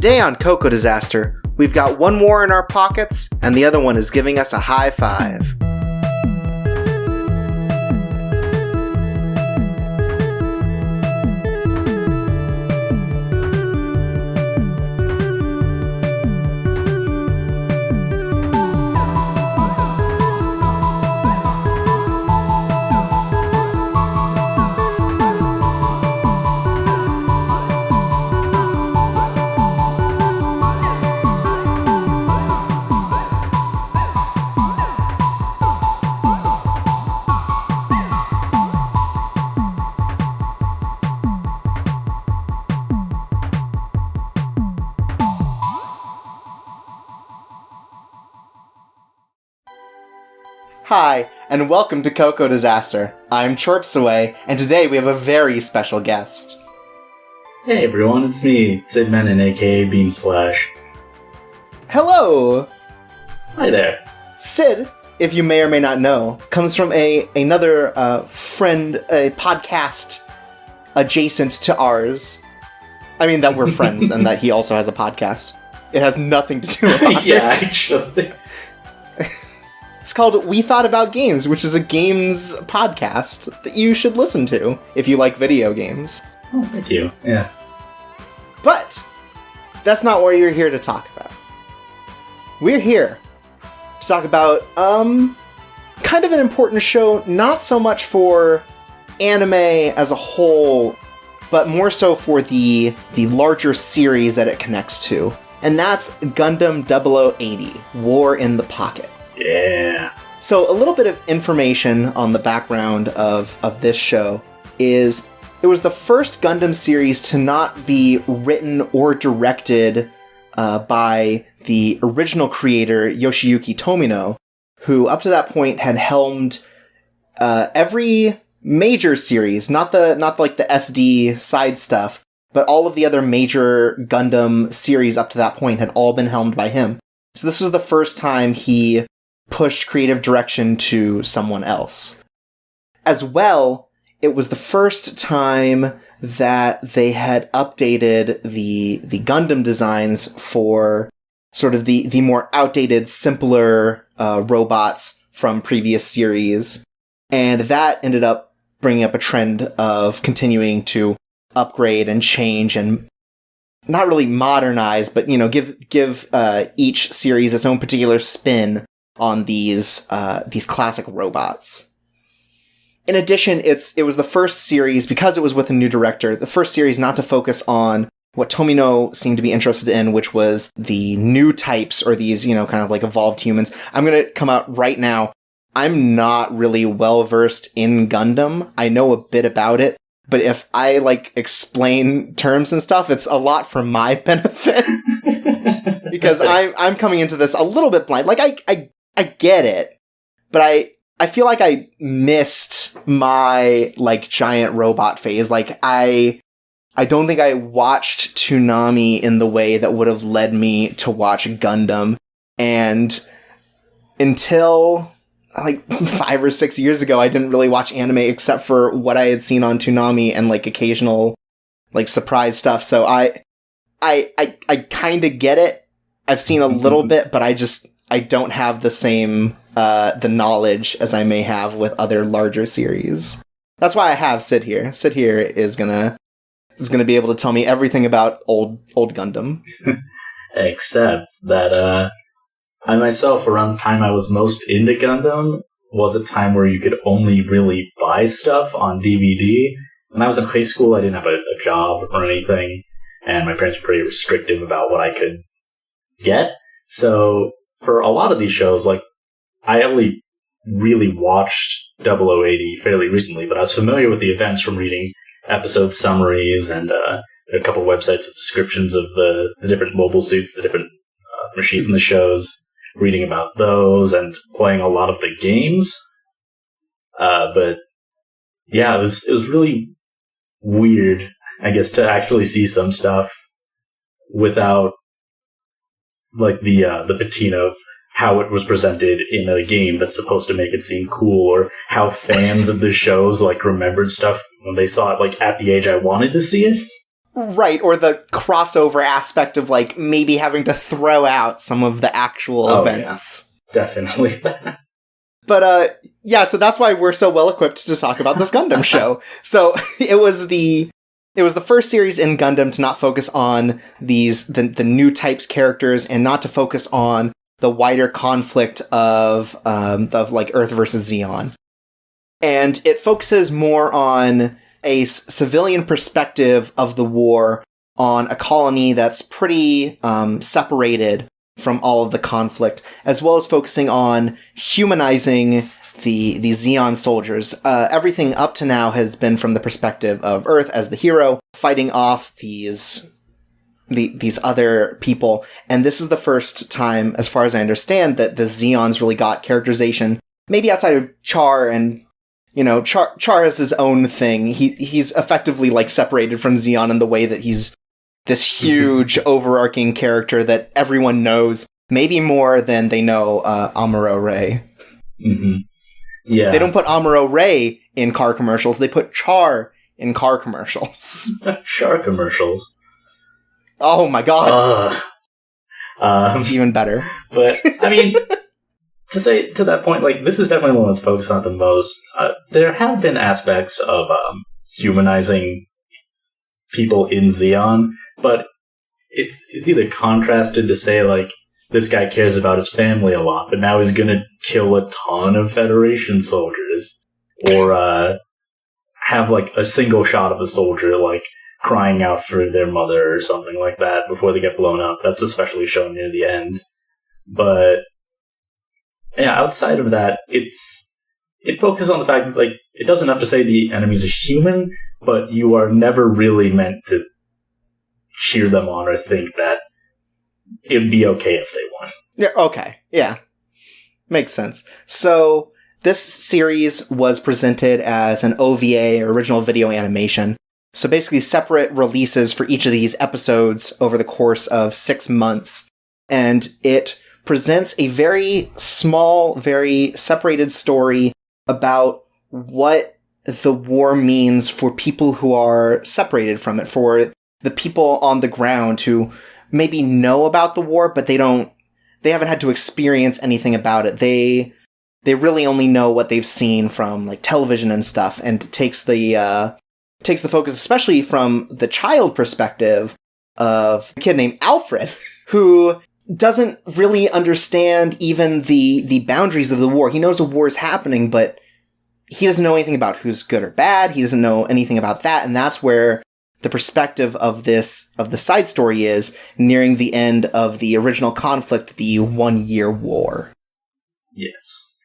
Today on Cocoa Disaster, we've got one more in our pockets, and the other one is giving us a high five. Hi, and welcome to Cocoa Disaster. I'm Chorpsaway, and today we have a very special guest. Hey everyone, it's me, Sid Menon, aka Beamsplash. Hello! Hi there. Sid, if you may or may not know, comes from another friend, a podcast adjacent to ours. I mean that we're friends and that he also has a podcast. It has nothing to do with ours. Yeah, actually. It's called We Thought About Games, which is a games podcast that you should listen to if you like video games. Oh, thank you. Yeah. But that's not what you're here to talk about. We're here to talk about kind of an important show, not so much for anime as a whole, but more so for the larger series that it connects to. And that's Gundam 0080, War in the Pocket. Yeah. So a little bit of information on the background of this show is it was the first Gundam series to not be written or directed by the original creator Yoshiyuki Tomino, who up to that point had helmed every major series, not like the SD side stuff, but all of the other major Gundam series up to that point had all been helmed by him. So this was the first time he pushed creative direction to someone else. As well, it was the first time that they had updated the Gundam designs for sort of the more outdated, simpler robots from previous series. And that ended up bringing up a trend of continuing to upgrade and change and not really modernize, but, you know, give each series its own particular spin on these classic robots. In addition, it was the first series, because it was with a new director, the first series not to focus on what Tomino seemed to be interested in, which was the new types, or these, you know, kind of like evolved humans. I'm gonna come out right now. I'm not really well-versed in Gundam. I know a bit about it, but if I, explain terms and stuff, it's a lot for my benefit. Because I'm coming into this a little bit blind. I get it, but I feel like I missed my, giant robot phase. I don't think I watched Toonami in the way that would have led me to watch Gundam. And until, 5 or 6 years ago, I didn't really watch anime except for what I had seen on Toonami and, occasional, surprise stuff. So I kind of get it. I've seen a little bit, but I don't have the same, the knowledge as I may have with other larger series. That's why I have Sid here. Sid here is gonna be able to tell me everything about old Gundam. Except that, I myself, around the time I was most into Gundam, was a time where you could only really buy stuff on DVD. When I was in high school, I didn't have a job or anything, and my parents were pretty restrictive about what I could get. So for a lot of these shows, I only really watched 0080 fairly recently, but I was familiar with the events from reading episode summaries and a couple websites with descriptions of the different mobile suits, the different machines in the shows, reading about those and playing a lot of the games. But yeah, it was really weird, I guess, to actually see some stuff without the patina of how it was presented in a game that's supposed to make it seem cool, or how fans of the shows remembered stuff when they saw it at the age I wanted to see it. Right, or the crossover aspect of, like, maybe having to throw out some of the actual events. Yeah. Definitely. But, yeah, so that's why we're so well equipped to talk about this Gundam show. So, it was the first series in Gundam to not focus on the new types characters and not to focus on the wider conflict of like, Earth versus Zeon. And it focuses more on a civilian perspective of the war on a colony that's pretty separated from all of the conflict, as well as focusing on humanizing the Zeon soldiers. Everything up to now has been from the perspective of Earth as the hero, fighting off these other people. And this is the first time, as far as I understand, that the Zeons really got characterization, maybe outside of Char, and Char has his own thing. He's effectively, like, separated from Zeon in the way that he's this huge overarching character that everyone knows, maybe more than they know Amuro Ray. Mm-hmm. Yeah. They don't put Amuro Ray in car commercials, they put Char in car commercials. Char commercials. Oh my god. Even better. But, I mean, to that point, like, this is definitely one that's focused on the most. There have been aspects of humanizing people in Zeon, but it's either contrasted to say, like, this guy cares about his family a lot, but now he's gonna kill a ton of Federation soldiers, or have, like, a single shot of a soldier, like, crying out for their mother or something like that before they get blown up. That's especially shown near the end. But yeah, outside of that, it focuses on the fact that, like, it doesn't have to say the enemies are human, but you are never really meant to cheer them on or think that it'd be okay if they won. Yeah, okay. Yeah. Makes sense. So, this series was presented as an OVA, or original video animation. So basically separate releases for each of these episodes over the course of 6 months. And it presents a very small, very separated story about what the war means for people who are separated from it, for the people on the ground who maybe know about the war, but they haven't had to experience anything about it. They really only know what they've seen from, like, television and stuff, and it takes the focus, especially from the child perspective of a kid named Alfred, who doesn't really understand even the boundaries of the war. He knows a war is happening, but he doesn't know anything about who's good or bad. He doesn't know anything about that, and that's where the perspective of the side story is, nearing the end of the original conflict, the 1-year war. Yes.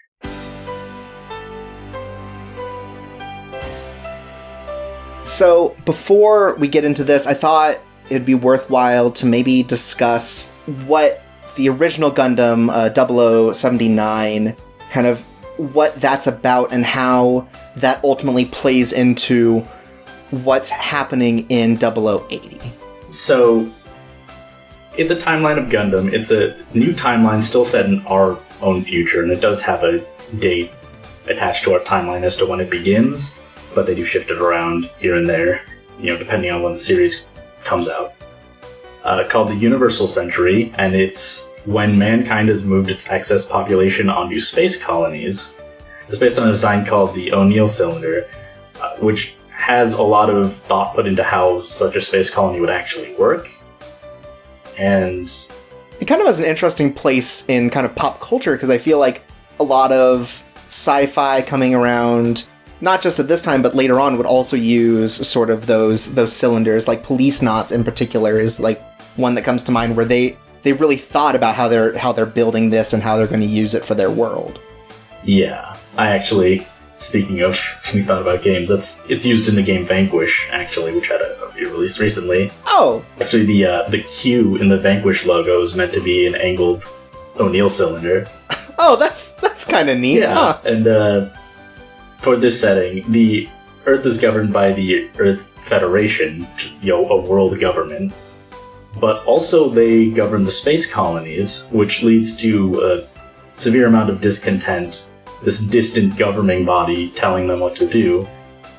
So, before we get into this, I thought it'd be worthwhile to maybe discuss what the original Gundam, 0079, kind of what that's about and how that ultimately plays into what's happening in 0080. So, in the timeline of Gundam, it's a new timeline still set in our own future, and it does have a date attached to our timeline as to when it begins, but they do shift it around here and there, depending on when the series comes out. Called the Universal Century, and it's when mankind has moved its excess population onto space colonies. It's based on a design called the O'Neill Cylinder, which has a lot of thought put into how such a space colony would actually work. And it kind of has an interesting place in kind of pop culture, because I feel like a lot of sci-fi coming around, not just at this time, but later on, would also use sort of those cylinders, like Police Knots in particular is like one that comes to mind, where they really thought about how they're building this and how they're going to use it for their world. Yeah, I actually, speaking of, we thought about games, it's used in the game Vanquish, actually, which had a re-release recently. Oh! Actually, the Q in the Vanquish logo is meant to be an angled O'Neill cylinder. Oh, that's kind of neat. Yeah, huh? And for this setting, the Earth is governed by the Earth Federation, which is, a world government. But also they govern the space colonies, which leads to a severe amount of discontent, this distant governing body telling them what to do.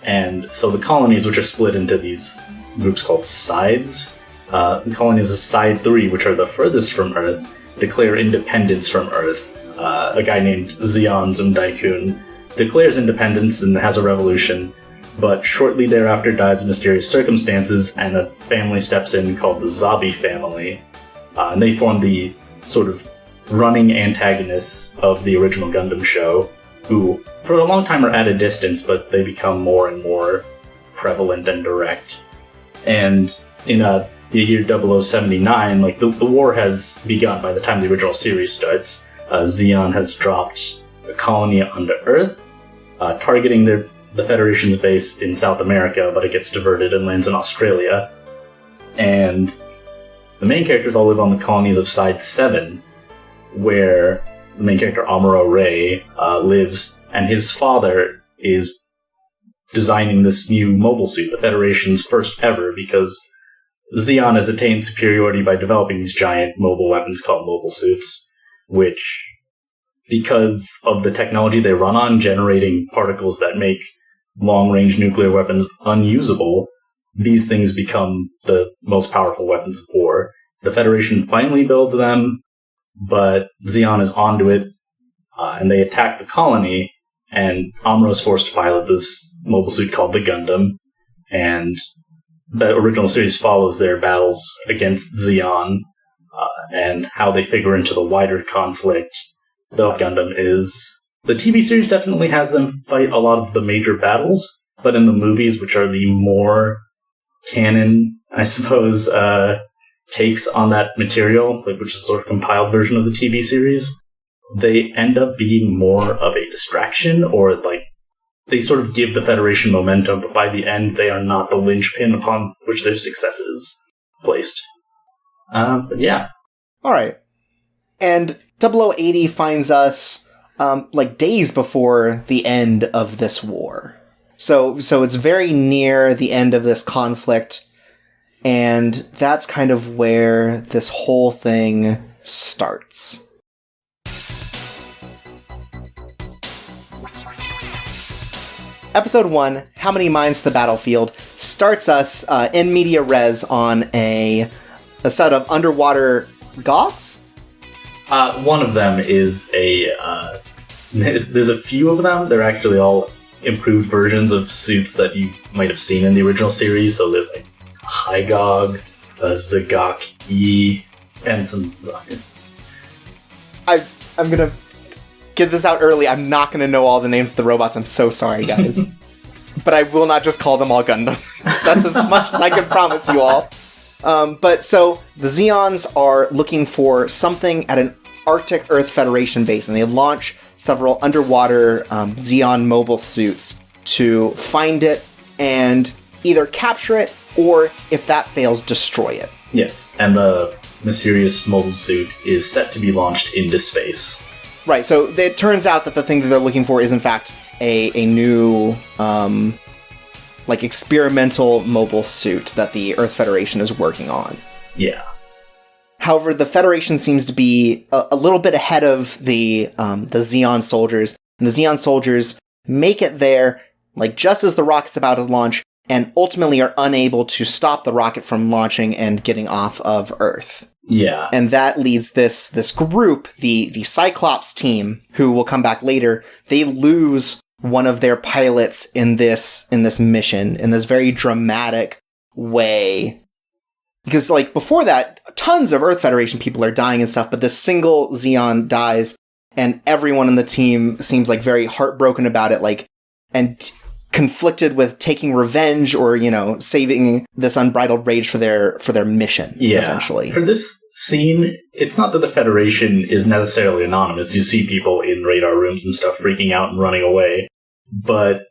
And so the colonies, which are split into these groups called Sides. The colonies of Side 3, which are the furthest from Earth, declare independence from Earth. A guy named Zeon Zundaikun declares independence and has a revolution, but shortly thereafter dies in mysterious circumstances, and a family steps in called the Zabi family. And they form the sort of running antagonists of the original Gundam show, who for a long time are at a distance, but they become more and more prevalent and direct. And in the year 0079, like the war has begun by the time the original series starts. Zeon has dropped a colony onto Earth, targeting the Federation's base in South America, but it gets diverted and lands in Australia. And the main characters all live on the colonies of Side 7, where the main character Amuro Ray lives, and his father is designing this new mobile suit, the Federation's first ever, because Zeon has attained superiority by developing these giant mobile weapons called mobile suits, which, because of the technology they run on, generating particles that make long-range nuclear weapons unusable, these things become the most powerful weapons of war. The Federation finally builds them, but Zeon is onto it, and they attack the colony, and Amuro is forced to pilot this mobile suit called the Gundam, and the original series follows their battles against Zeon, and how they figure into the wider conflict. The Gundam is... The TV series definitely has them fight a lot of the major battles, but in the movies, which are the more canon, I suppose, takes on that material, like, which is a sort of compiled version of the TV series, they end up being more of a distraction, or like they sort of give the Federation momentum, but by the end they are not the linchpin upon which their success is placed. But yeah. Alright. And 0080 finds us like days before the end of this war. So it's very near the end of this conflict, and that's kind of where this whole thing starts. Episode 1, How Many Minds to the Battlefield, starts us in media res on a set of underwater gods? One of them is a... there's a few of them. They're actually all improved versions of suits that you might have seen in the original series. So there's like Hygog, Zagak-E, and some Zakans. I'm gonna get this out early. I'm not gonna know all the names of the robots. I'm so sorry, guys. But I will not just call them all Gundam. That's as much as I can promise you all. But so the Zeons are looking for something at an Arctic Earth Federation base, and they launch several underwater Zeon mobile suits to find it and either capture it, or if that fails, destroy it. Yes, and the mysterious mobile suit is set to be launched into space. Right, so it turns out that the thing that they're looking for is in fact a new like experimental mobile suit that the Earth Federation is working on. Yeah. However, the Federation seems to be a little bit ahead of the Zeon soldiers, and the Zeon soldiers make it there, like just as the rocket's about to launch, and ultimately are unable to stop the rocket from launching and getting off of Earth. Yeah. And that leads this group, the Cyclops team, who will come back later, they lose one of their pilots in this mission, in this very dramatic way. Because, like, before that, tons of Earth Federation people are dying and stuff, but this single Zeon dies, and everyone in the team seems, like, very heartbroken about it, like, and conflicted with taking revenge or, you know, saving this unbridled rage for their mission, eventually. For this scene, it's not that the Federation is necessarily anonymous. You see people in radar rooms and stuff freaking out and running away, but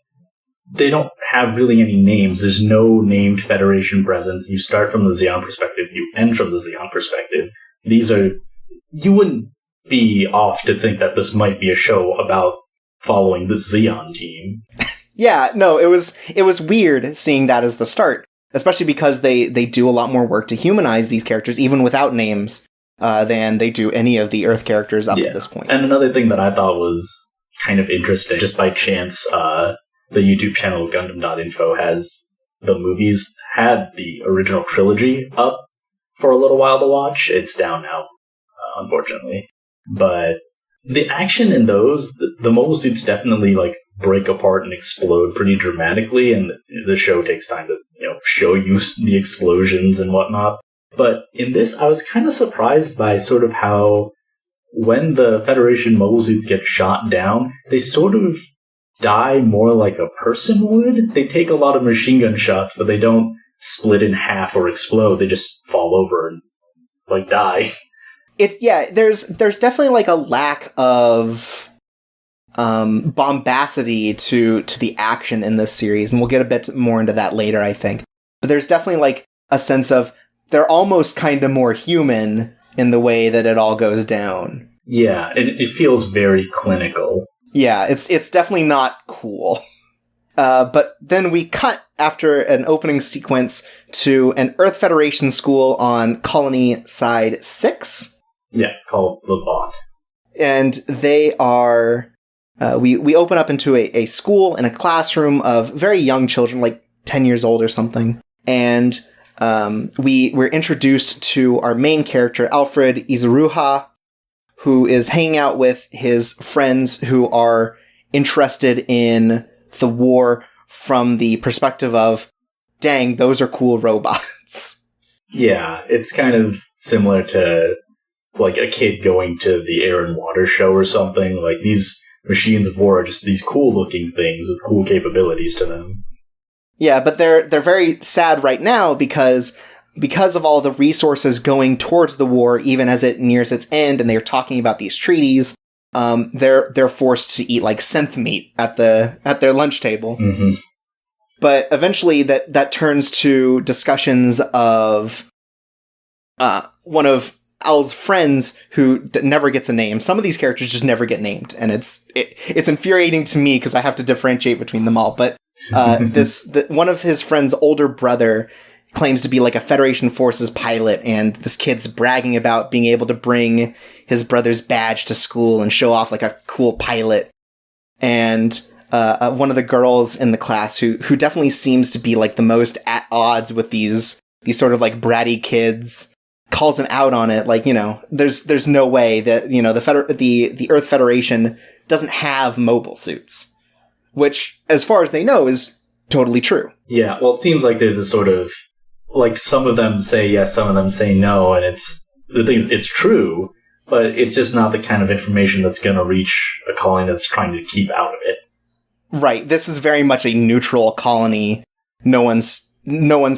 they don't have really any names. There's no named Federation presence. You start from the Zeon perspective, you end from the Zeon perspective. You wouldn't be off to think that this might be a show about following the Zeon team. Yeah, no, it was weird seeing that as the start, especially because they do a lot more work to humanize these characters, even without names, than they do any of the Earth characters up to this point. And another thing that I thought was kind of interesting, just by chance, the YouTube channel Gundam.info has the movies had the original trilogy up for a little while to watch. It's down now, unfortunately. But the action in those, the mobile suits definitely like break apart and explode pretty dramatically, and the show takes time to show you the explosions and whatnot. But in this, I was kind of surprised by sort of how when the Federation mobile suits get shot down, they sort of die more like a person would. They take a lot of machine gun shots, but they don't split in half or explode. They just fall over and like die. There's definitely like a lack of bombacity to the action in this series, and we'll get a bit more into that later, I think. But there's definitely like a sense of they're almost kind of more human in the way that it all goes down. Yeah, it feels very clinical. Yeah, it's definitely not cool. But then we cut after an opening sequence to an Earth Federation school on Colony Side 6. Yeah, called The Bot. And they are... we open up into a school and a classroom of very young children, like 10 years old or something. And we're introduced to our main character, Alfred Izuruha, who is hanging out with his friends who are interested in the war from the perspective of, dang, those are cool robots. Yeah, it's kind of similar to like a kid going to the Air and Water show or something. Like these machines of war are just these cool looking things with cool capabilities to them. Yeah, but they're very sad right now because of all the resources going towards the war, even as it nears its end, and they're talking about these treaties. They're forced to eat like synth meat at their lunch table. Mm-hmm. But eventually, that turns to discussions of one of Al's friends who never gets a name. Some of these characters just never get named, and it's infuriating to me because I have to differentiate between them all. But one of his friend's older brother claims to be like a Federation Forces pilot, and this kid's bragging about being able to bring his brother's badge to school and show off like a cool pilot. And one of the girls in the class who definitely seems to be like the most at odds with these sort of like bratty kids calls him out on it. Like, there's no way that, the Earth Federation doesn't have mobile suits, which as far as they know is totally true. Yeah. Well, it seems like there's a sort of like some of them say yes, some of them say no. And it's true, but it's just not the kind of information that's going to reach a colony that's trying to keep out of it. Right. This is very much a neutral colony. No one's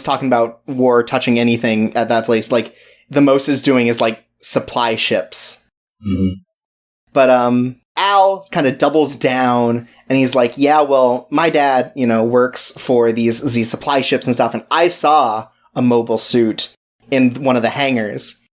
talking about war touching anything at that place. Like, the most is doing is, like, supply ships. Mm-hmm. But, Al kind of doubles down, and he's like, yeah, well, my dad, works for these supply ships and stuff, and I saw a mobile suit in one of the hangars.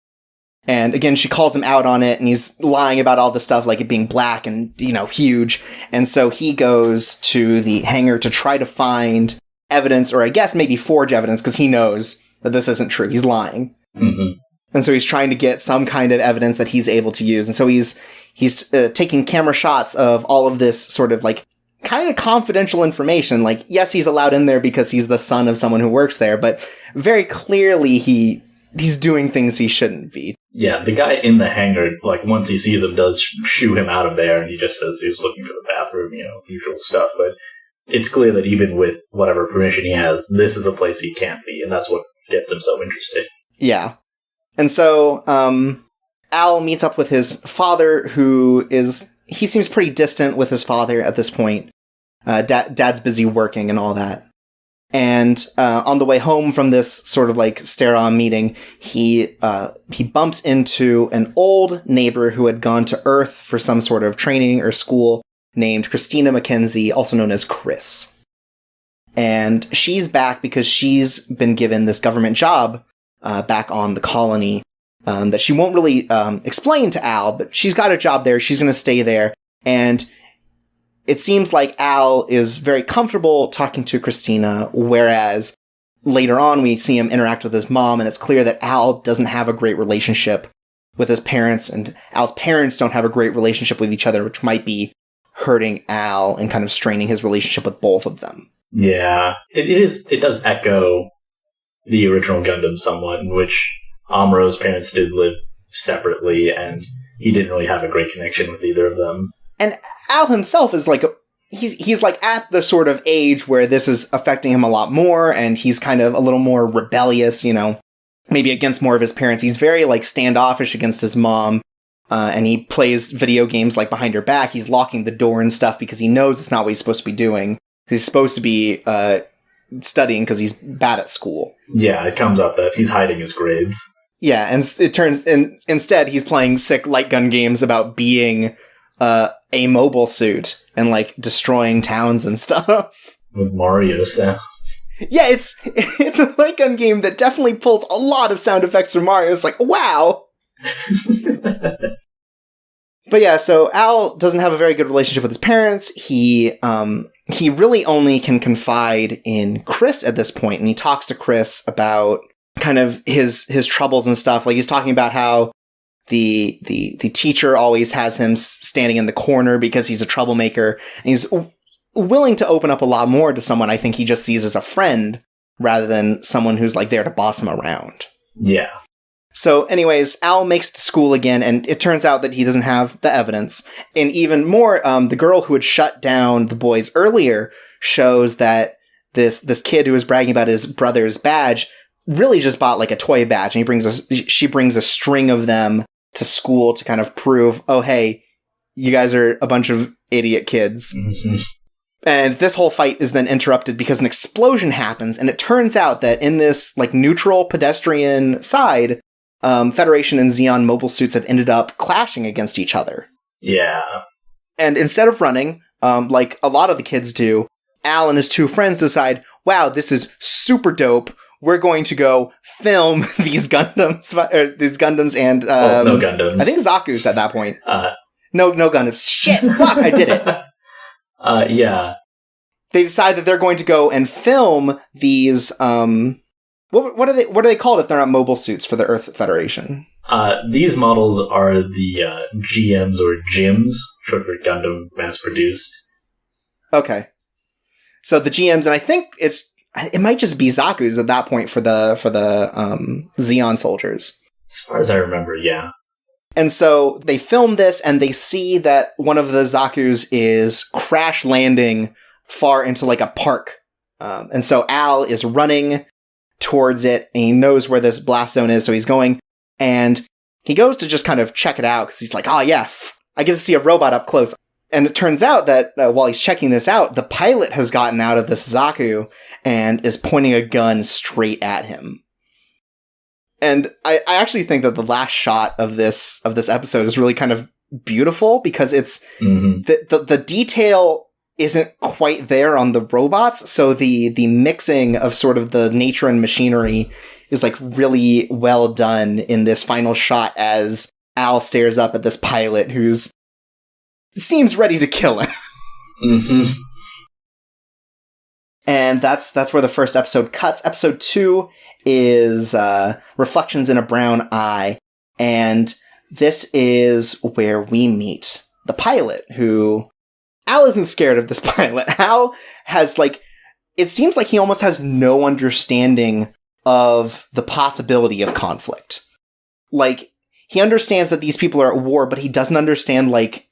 And again, she calls him out on it, and he's lying about all the stuff, like it being black and, huge. And so he goes to the hangar to try to find evidence, or I guess maybe forge evidence, because he knows that this isn't true. He's lying. Mm-hmm. And so he's trying to get some kind of evidence that he's able to use. And so he's taking camera shots of all of this sort of like kind of confidential information. Like, yes, he's allowed in there because he's the son of someone who works there, but very clearly he's doing things he shouldn't be. Yeah, the guy in the hangar, like, once he sees him, does shoo him out of there, and he just says he was looking for the bathroom, the usual stuff. But it's clear that even with whatever permission he has, this is a place he can't be, and that's what gets him so interested. Yeah. And so, Al meets up with his father, he seems pretty distant with his father at this point. Dad's busy working and all that. And on the way home from this sort of like stare-on meeting, he bumps into an old neighbor who had gone to Earth for some sort of training or school named Christina Mackenzie, also known as Chris. And she's back because she's been given this government job back on the colony that she won't really explain to Al, but she's got a job there. She's going to stay there. And it seems like Al is very comfortable talking to Christina, whereas later on we see him interact with his mom, and it's clear that Al doesn't have a great relationship with his parents, and Al's parents don't have a great relationship with each other, which might be hurting Al and kind of straining his relationship with both of them. Yeah, it does echo the original Gundam somewhat, in which Amuro's parents did live separately, and he didn't really have a great connection with either of them. And Al himself is like, he's like at the sort of age where this is affecting him a lot more, and he's kind of a little more rebellious, you know, maybe against more of his parents. He's very like standoffish against his mom, and he plays video games like behind her back. He's locking the door and stuff because he knows it's not what he's supposed to be doing. He's supposed to be studying because he's bad at school. Yeah, it comes up that he's hiding his grades. Yeah, and it turns instead he's playing sick light gun games about being a mobile suit and like destroying towns and stuff. With Mario sounds. Yeah, it's a light gun game that definitely pulls a lot of sound effects from Mario. It's like, wow. But yeah, so Al doesn't have a very good relationship with his parents. He really only can confide in Chris at this point, and he talks to Chris about kind of his troubles and stuff. Like he's talking about how the teacher always has him standing in the corner because he's a troublemaker, and he's willing to open up a lot more to someone I think he just sees as a friend rather than someone who's like there to boss him around. Yeah. So anyways, Al makes it to school again, and it turns out that he doesn't have the evidence. And even more, the girl who had shut down the boys earlier shows that this kid who was bragging about his brother's badge really just bought like a toy badge, and she brings a string of them to school to kind of prove, oh hey, you guys are a bunch of idiot kids. Mm-hmm. And this whole fight is then interrupted because an explosion happens, and it turns out that in this like neutral pedestrian side, Federation and Xeon mobile suits have ended up clashing against each other. Yeah. And instead of running, like a lot of the kids do, Al and his two friends decide, wow, this is super dope. We're going to go film these Gundams and... no Gundams. I think Zaku's at that point. No Gundams. Shit, fuck, I did it. Yeah. They decide that they're going to go and film these... What are they called if they're not mobile suits for the Earth Federation? These models are the GMs or GIMs, short for Gundam Mass Produced. Okay. So the GMs, and I think it might just be Zaku's at that point for the Xeon soldiers. As far as I remember, yeah. And so they film this, and they see that one of the Zaku's is crash landing far into like a park. And so Al is running towards it, and he knows where this blast zone is, so he's going, and he goes to just kind of check it out, because he's like, oh yeah, I get to see a robot up close. And it turns out that while he's checking this out, the pilot has gotten out of this Zaku and is pointing a gun straight at him. And I actually think that the last shot of this episode is really kind of beautiful, because it's the detail isn't quite there on the robots, so the mixing of sort of the nature and machinery is like really well done in this final shot as Al stares up at this pilot who's seems ready to kill him. Mm-hmm. And that's where the first episode cuts. Episode 2 is Reflections in a Brown Eye, and this is where we meet the pilot, who... Al isn't scared of this pilot. Al has, like, it seems like he almost has no understanding of the possibility of conflict. Like, he understands that these people are at war, but he doesn't understand, like,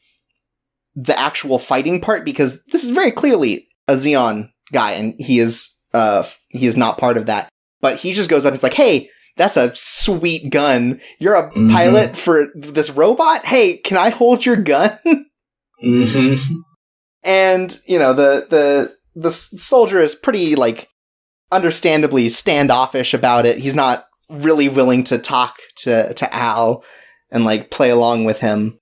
the actual fighting part, because this is very clearly a Xeon guy, and he is not part of that. But he just goes up and is like, hey, that's a sweet gun. You're a pilot for this robot? Hey, can I hold your gun? Mm-hmm. And, you know, the soldier is pretty, like, understandably standoffish about it. He's not really willing to talk to Al and, like, play along with him.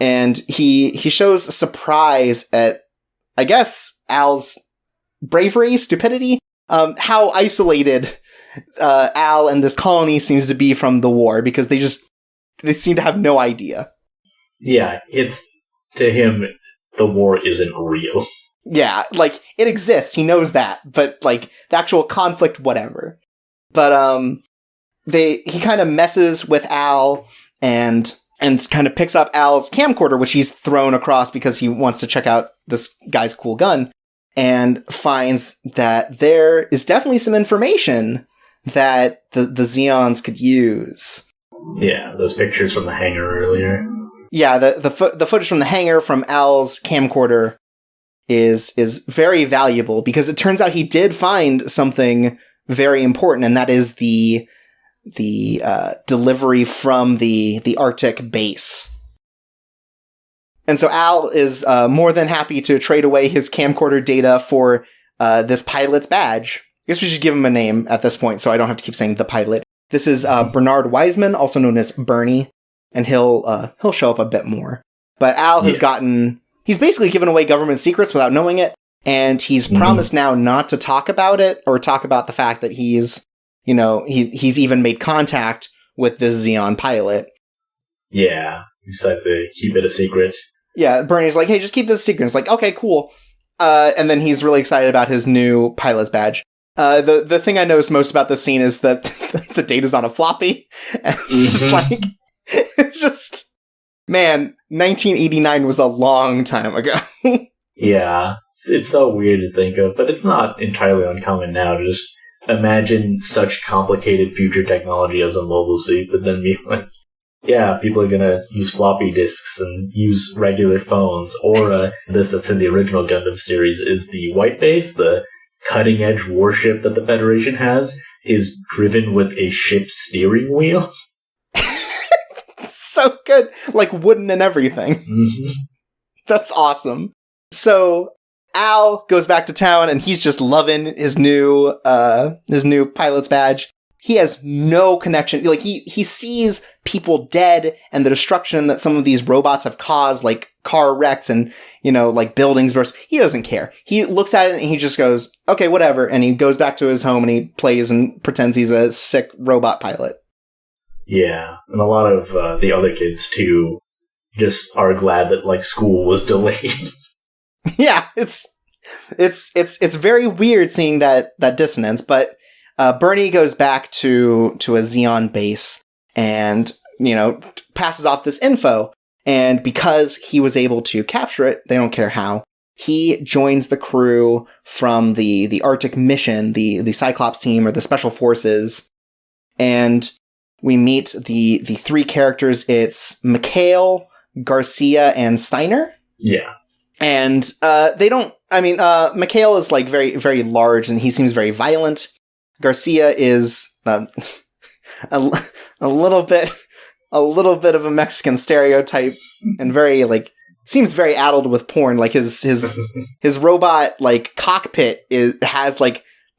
And he shows surprise at, I guess, Al's bravery, stupidity, how isolated Al and this colony seems to be from the war, because they seem to have no idea. Yeah, it's, to him... the war isn't real. Yeah, like, it exists, he knows that, but, like, the actual conflict, whatever. But, he kind of messes with Al, and kind of picks up Al's camcorder, which he's thrown across because he wants to check out this guy's cool gun, and finds that there is definitely some information that the Zeons could use. Yeah, those pictures from the hangar earlier. Yeah, the footage from the hangar from Al's camcorder is very valuable because it turns out he did find something very important, and that is the delivery from the Arctic base. And so Al is more than happy to trade away his camcorder data for this pilot's badge. I guess we should give him a name at this point so I don't have to keep saying the pilot. This is Bernard Wiseman, also known as Bernie, and he'll show up a bit more. But Al has he's basically given away government secrets without knowing it, and he's promised now not to talk about it or talk about the fact that he's even made contact with this Zeon pilot. Yeah, he decided to keep it a secret. Yeah, Bernie's like, hey, just keep this secret. It's like, okay, cool. And then he's really excited about his new pilot's badge. The thing I noticed most about this scene is that the data's on a floppy. And it's just like, it's just, man, 1989 was a long time ago. Yeah, it's so weird to think of, but it's not entirely uncommon now to just imagine such complicated future technology as a mobile suit, but then be like, yeah, people are gonna use floppy disks and use regular phones, or this that's in the original Gundam series is the White Base, the cutting-edge warship that the Federation has, is driven with a ship's steering wheel. So good. Like wooden and everything. Mm-hmm. That's awesome. So Al goes back to town and he's just loving his new pilot's badge. He has no connection. Like he sees people dead and the destruction that some of these robots have caused, like car wrecks and, like buildings burst. He doesn't care. He looks at it and he just goes, okay, whatever. And he goes back to his home and he plays and pretends he's a sick robot pilot. Yeah. And a lot of the other kids too just are glad that like school was delayed. Yeah, it's very weird seeing that dissonance, but Bernie goes back to a Zeon base and, passes off this info. And because he was able to capture it, they don't care how, he joins the crew from the Arctic mission, the Cyclops team or the Special Forces. And we meet the three characters. It's Mikhail, Garcia, and Steiner. Yeah. And Mikhail is like very, very large and he seems very violent. Garcia is a little bit of a Mexican stereotype and very seems very addled with porn. Like his robot cockpit has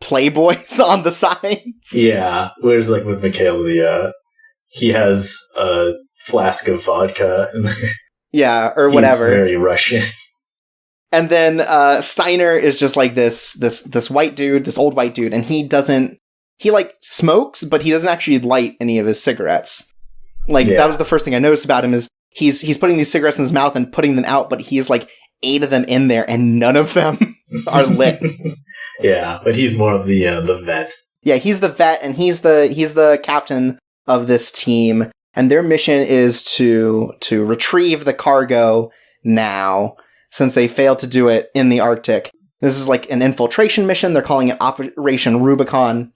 Playboys on the sides. Yeah, whereas with Mikhail, he has a flask of vodka. Yeah, or whatever. He's very Russian. And then Steiner is just this white dude, this old white dude, and he smokes, but he doesn't actually light any of his cigarettes. That was the first thing I noticed about him is he's putting these cigarettes in his mouth and putting them out, but he's 8 of them in there and none of them are lit. Yeah, but he's more of the vet. Yeah, he's the vet and he's the captain of this team, and their mission is to retrieve the cargo now, since they failed to do it in the Arctic. This is an infiltration mission. They're calling it Operation Rubicon,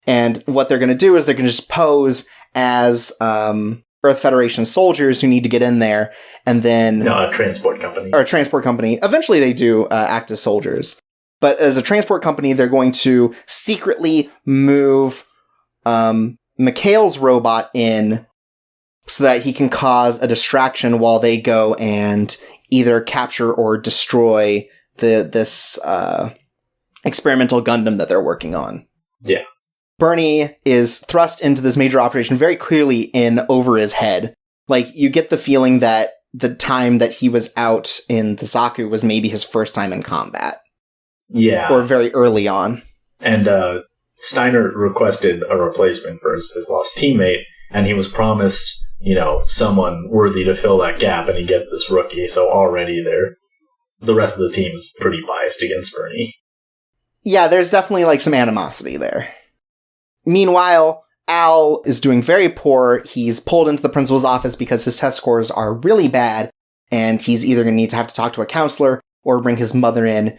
and what they're going to do is they're going to just pose as Earth Federation soldiers who need to get in there, and then... No, a transport company. Or a transport company. Eventually they do act as soldiers. But as a transport company, they're going to secretly move Mikhail's robot in so that he can cause a distraction while they go and either capture or destroy this experimental Gundam that they're working on. Yeah. Bernie is thrust into this major operation very clearly in over his head. You get the feeling that the time that he was out in the Zaku was maybe his first time in combat. Yeah. Or very early on. And Steiner requested a replacement for his lost teammate, and he was promised, someone worthy to fill that gap, and he gets this rookie, so already the rest of the team is pretty biased against Bernie. Yeah, there's definitely some animosity there. Meanwhile, Al is doing very poor. He's pulled into the principal's office because his test scores are really bad, and he's either going to need to have to talk to a counselor or bring his mother in,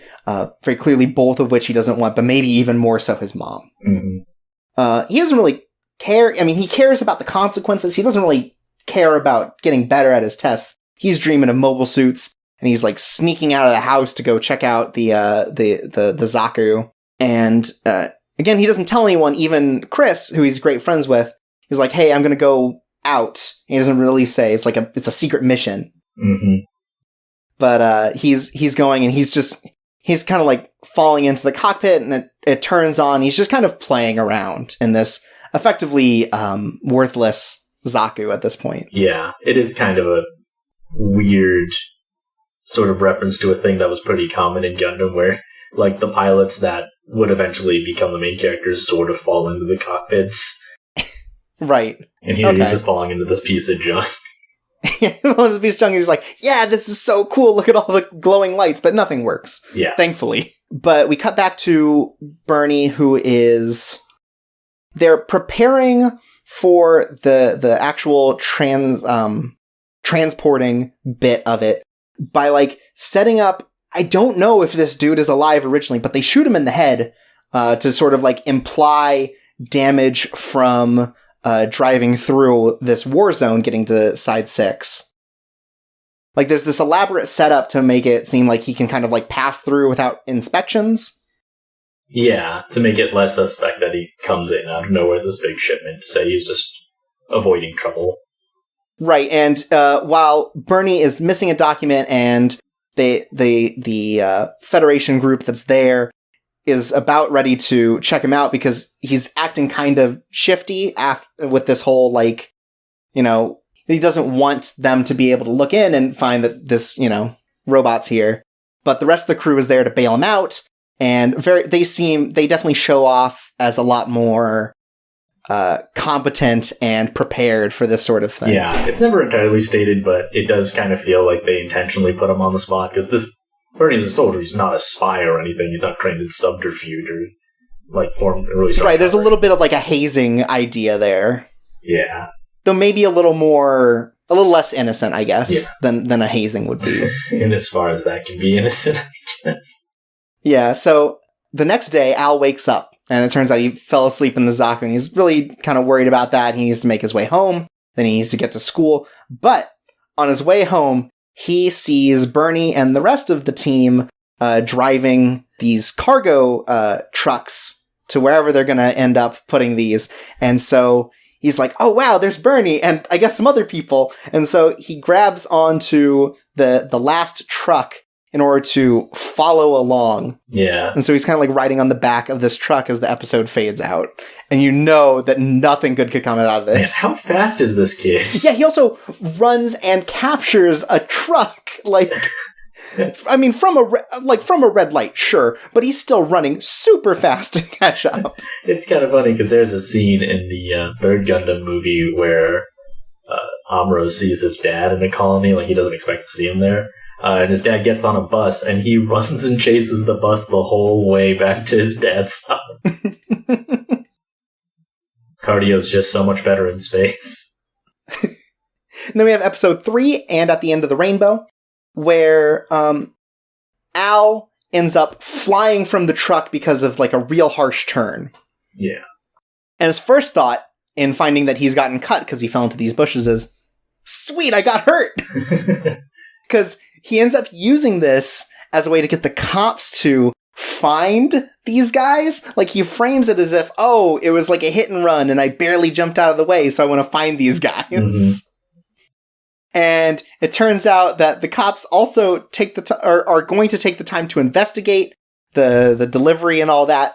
very clearly both of which he doesn't want, but maybe even more so his mom. Mm-hmm. he doesn't really care. I mean, he cares about the consequences. He doesn't really care about getting better at his tests. He's dreaming of mobile suits, and he's like sneaking out of the house to go check out the Zaku. And again, he doesn't tell anyone, even Chris, who he's great friends with. He's like, "Hey, I'm gonna go out." He doesn't really say. It's a secret mission. Mm-hmm. But he's going, and he's kind of like falling into the cockpit, and it turns on. He's just kind of playing around in this effectively worthless Zaku at this point. Yeah, it is kind of a weird sort of reference to a thing that was pretty common in Gundam, where like the pilots that would eventually become the main characters sort of fall into the cockpits. Right. And here he's just falling into this piece of junk. He's like, yeah, this is so cool. Look at all the glowing lights, but nothing works. Yeah. Thankfully. But we cut back to Bernie, they're preparing for the actual transporting bit of it by like setting up. I don't know if this dude is alive originally, but they shoot him in the head to sort of like imply damage from driving through this war zone, getting to Side 6. Like, there's this elaborate setup to make it seem like he can kind of like pass through without inspections. Yeah, to make it less suspect that he comes in out of nowhere, this big shipment, to say he's just avoiding trouble. Right, and while Bernie is missing a document and the Federation group that's there is about ready to check him out because he's acting kind of shifty with this whole, like, you know, he doesn't want them to be able to look in and find that this, you know, robot's here. But the rest of the crew is there to bail him out, and they definitely show off as a lot more competent and prepared for this sort of thing. Yeah, it's never entirely stated, but it does kind of feel like they intentionally put him on the spot, because Bernie's a soldier, he's not a spy or anything, he's not trained in subterfuge or, like, form a really strong Right, there's a little bit of, like, a hazing idea there. Yeah. Though maybe a little less innocent, I guess, than a hazing would be. And as far as that can be innocent, I guess. Yeah, so the next day, Al wakes up, and it turns out he fell asleep in the Zaku, and he's really kind of worried about that. He needs to make his way home, then he needs to get to school. But on his way home, he sees Bernie and the rest of the team driving these cargo trucks to wherever they're going to end up putting these. And so he's like, oh, wow, there's Bernie and I guess some other people. And so he grabs onto the last truck in order to follow along. Yeah. And so he's kind of like riding on the back of this truck as the episode fades out. And you know that nothing good could come out of this. Man, how fast is this kid? Yeah, he also runs and captures a truck. Like, I mean, from a red light, sure, but he's still running super fast to catch up. It's kind of funny because there's a scene in the third Gundam movie where Amuro sees his dad in a colony, like he doesn't expect to see him there. And his dad gets on a bus, and he runs and chases the bus the whole way back to his dad's house. Cardio's just so much better in space. And then we have episode 3, and At the End of the Rainbow, where Al ends up flying from the truck because of like a real harsh turn. Yeah. And his first thought in finding that he's gotten cut because he fell into these bushes is, sweet, I got hurt! Because he ends up using this as a way to get the cops to find these guys. Like, he frames it as if, oh, it was like a hit and run and I barely jumped out of the way, so I want to find these guys. Mm-hmm. And it turns out that the cops also are going to take the time to investigate the delivery and all that.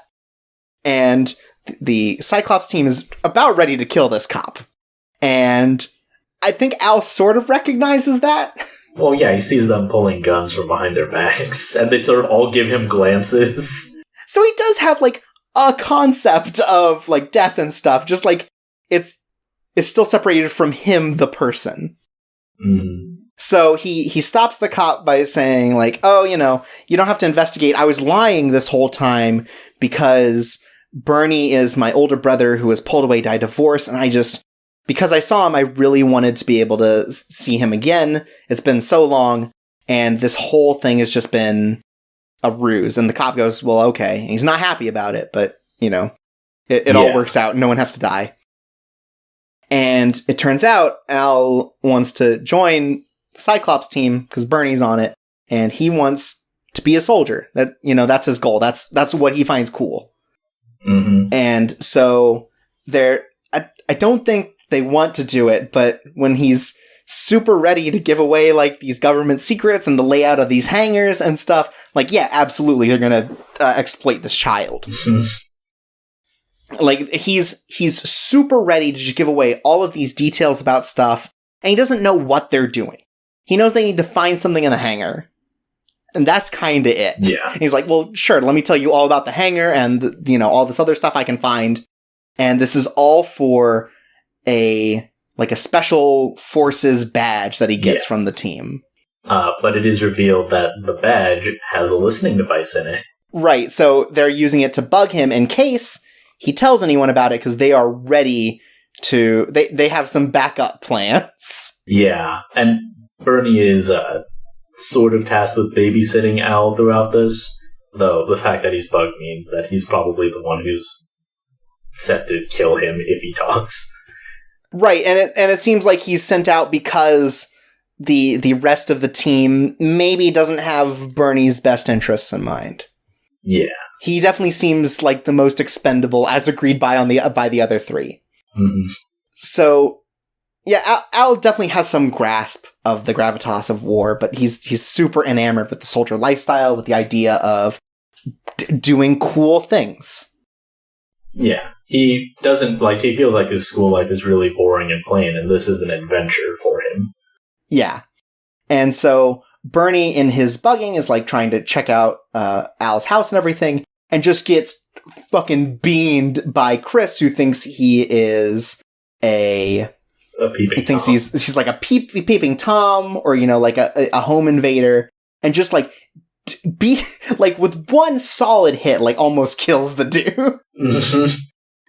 And the Cyclops team is about ready to kill this cop. And I think Al sort of recognizes that. Well, yeah, he sees them pulling guns from behind their backs, and they sort of all give him glances. So he does have, like, a concept of, like, death and stuff, just, like, it's still separated from him, the person. Mm-hmm. So he stops the cop by saying, like, oh, you know, you don't have to investigate. I was lying this whole time because Bernie is my older brother who was pulled away by divorce, and because I saw him, I really wanted to be able to see him again. It's been so long, and this whole thing has just been a ruse. And the cop goes, well, okay. And he's not happy about it, but, you know, It all works out. No one has to die. And it turns out Al wants to join the Cyclops team because Bernie's on it, and he wants to be a soldier. That's his goal. That's what he finds cool. Mm-hmm. And so I don't think they want to do it, but when he's super ready to give away like these government secrets and the layout of these hangars and stuff, like, yeah, absolutely, they're gonna exploit this child. Like, he's super ready to just give away all of these details about stuff, and he doesn't know what they're doing. He knows they need to find something in the hangar, and that's kind of it. Yeah. And he's like, well, sure, let me tell you all about the hangar and, all this other stuff I can find. And this is all for a special forces badge that he gets from the team. But it is revealed that the badge has a listening device in it. Right, so they're using it to bug him in case he tells anyone about it, because they are ready to... They have some backup plans. Yeah, and Bernie is sort of tasked with babysitting Al throughout this, though the fact that he's bugged means that he's probably the one who's set to kill him if he talks. Right, and it seems like he's sent out because the rest of the team maybe doesn't have Bernie's best interests in mind. Yeah. He definitely seems like the most expendable, as agreed by the other three. Mm-hmm. So, yeah, Al definitely has some grasp of the gravitas of war, but he's super enamored with the soldier lifestyle, with the idea of doing cool things. Yeah. He doesn't, he feels like his school life is really boring and plain, and this is an adventure for him. Yeah. And so Bernie, in his bugging, is, trying to check out Al's house and everything, and just gets fucking beamed by Chris, who thinks he is a peeping He thinks Tom. he's like a peeping Tom, or, a home invader, and just, with one solid hit, almost kills the dude. Mm-hmm.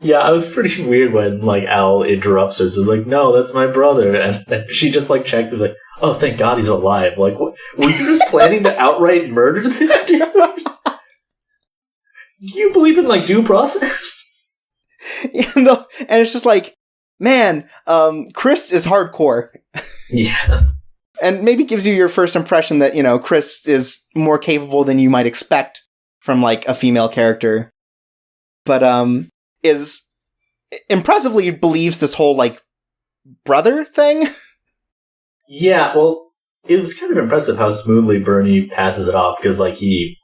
Yeah, I was pretty weird when, Al interrupts her. It's like, no, that's my brother. And she just, checks him, oh, thank God he's alive. What? Were you just planning to outright murder this dude? Do you believe in, due process? And it's just man, Chris is hardcore. Yeah. And maybe gives you your first impression that, Chris is more capable than you might expect from, a female character. But, is impressively believes this whole, brother thing. Yeah, well, it was kind of impressive how smoothly Bernie passes it off, because, he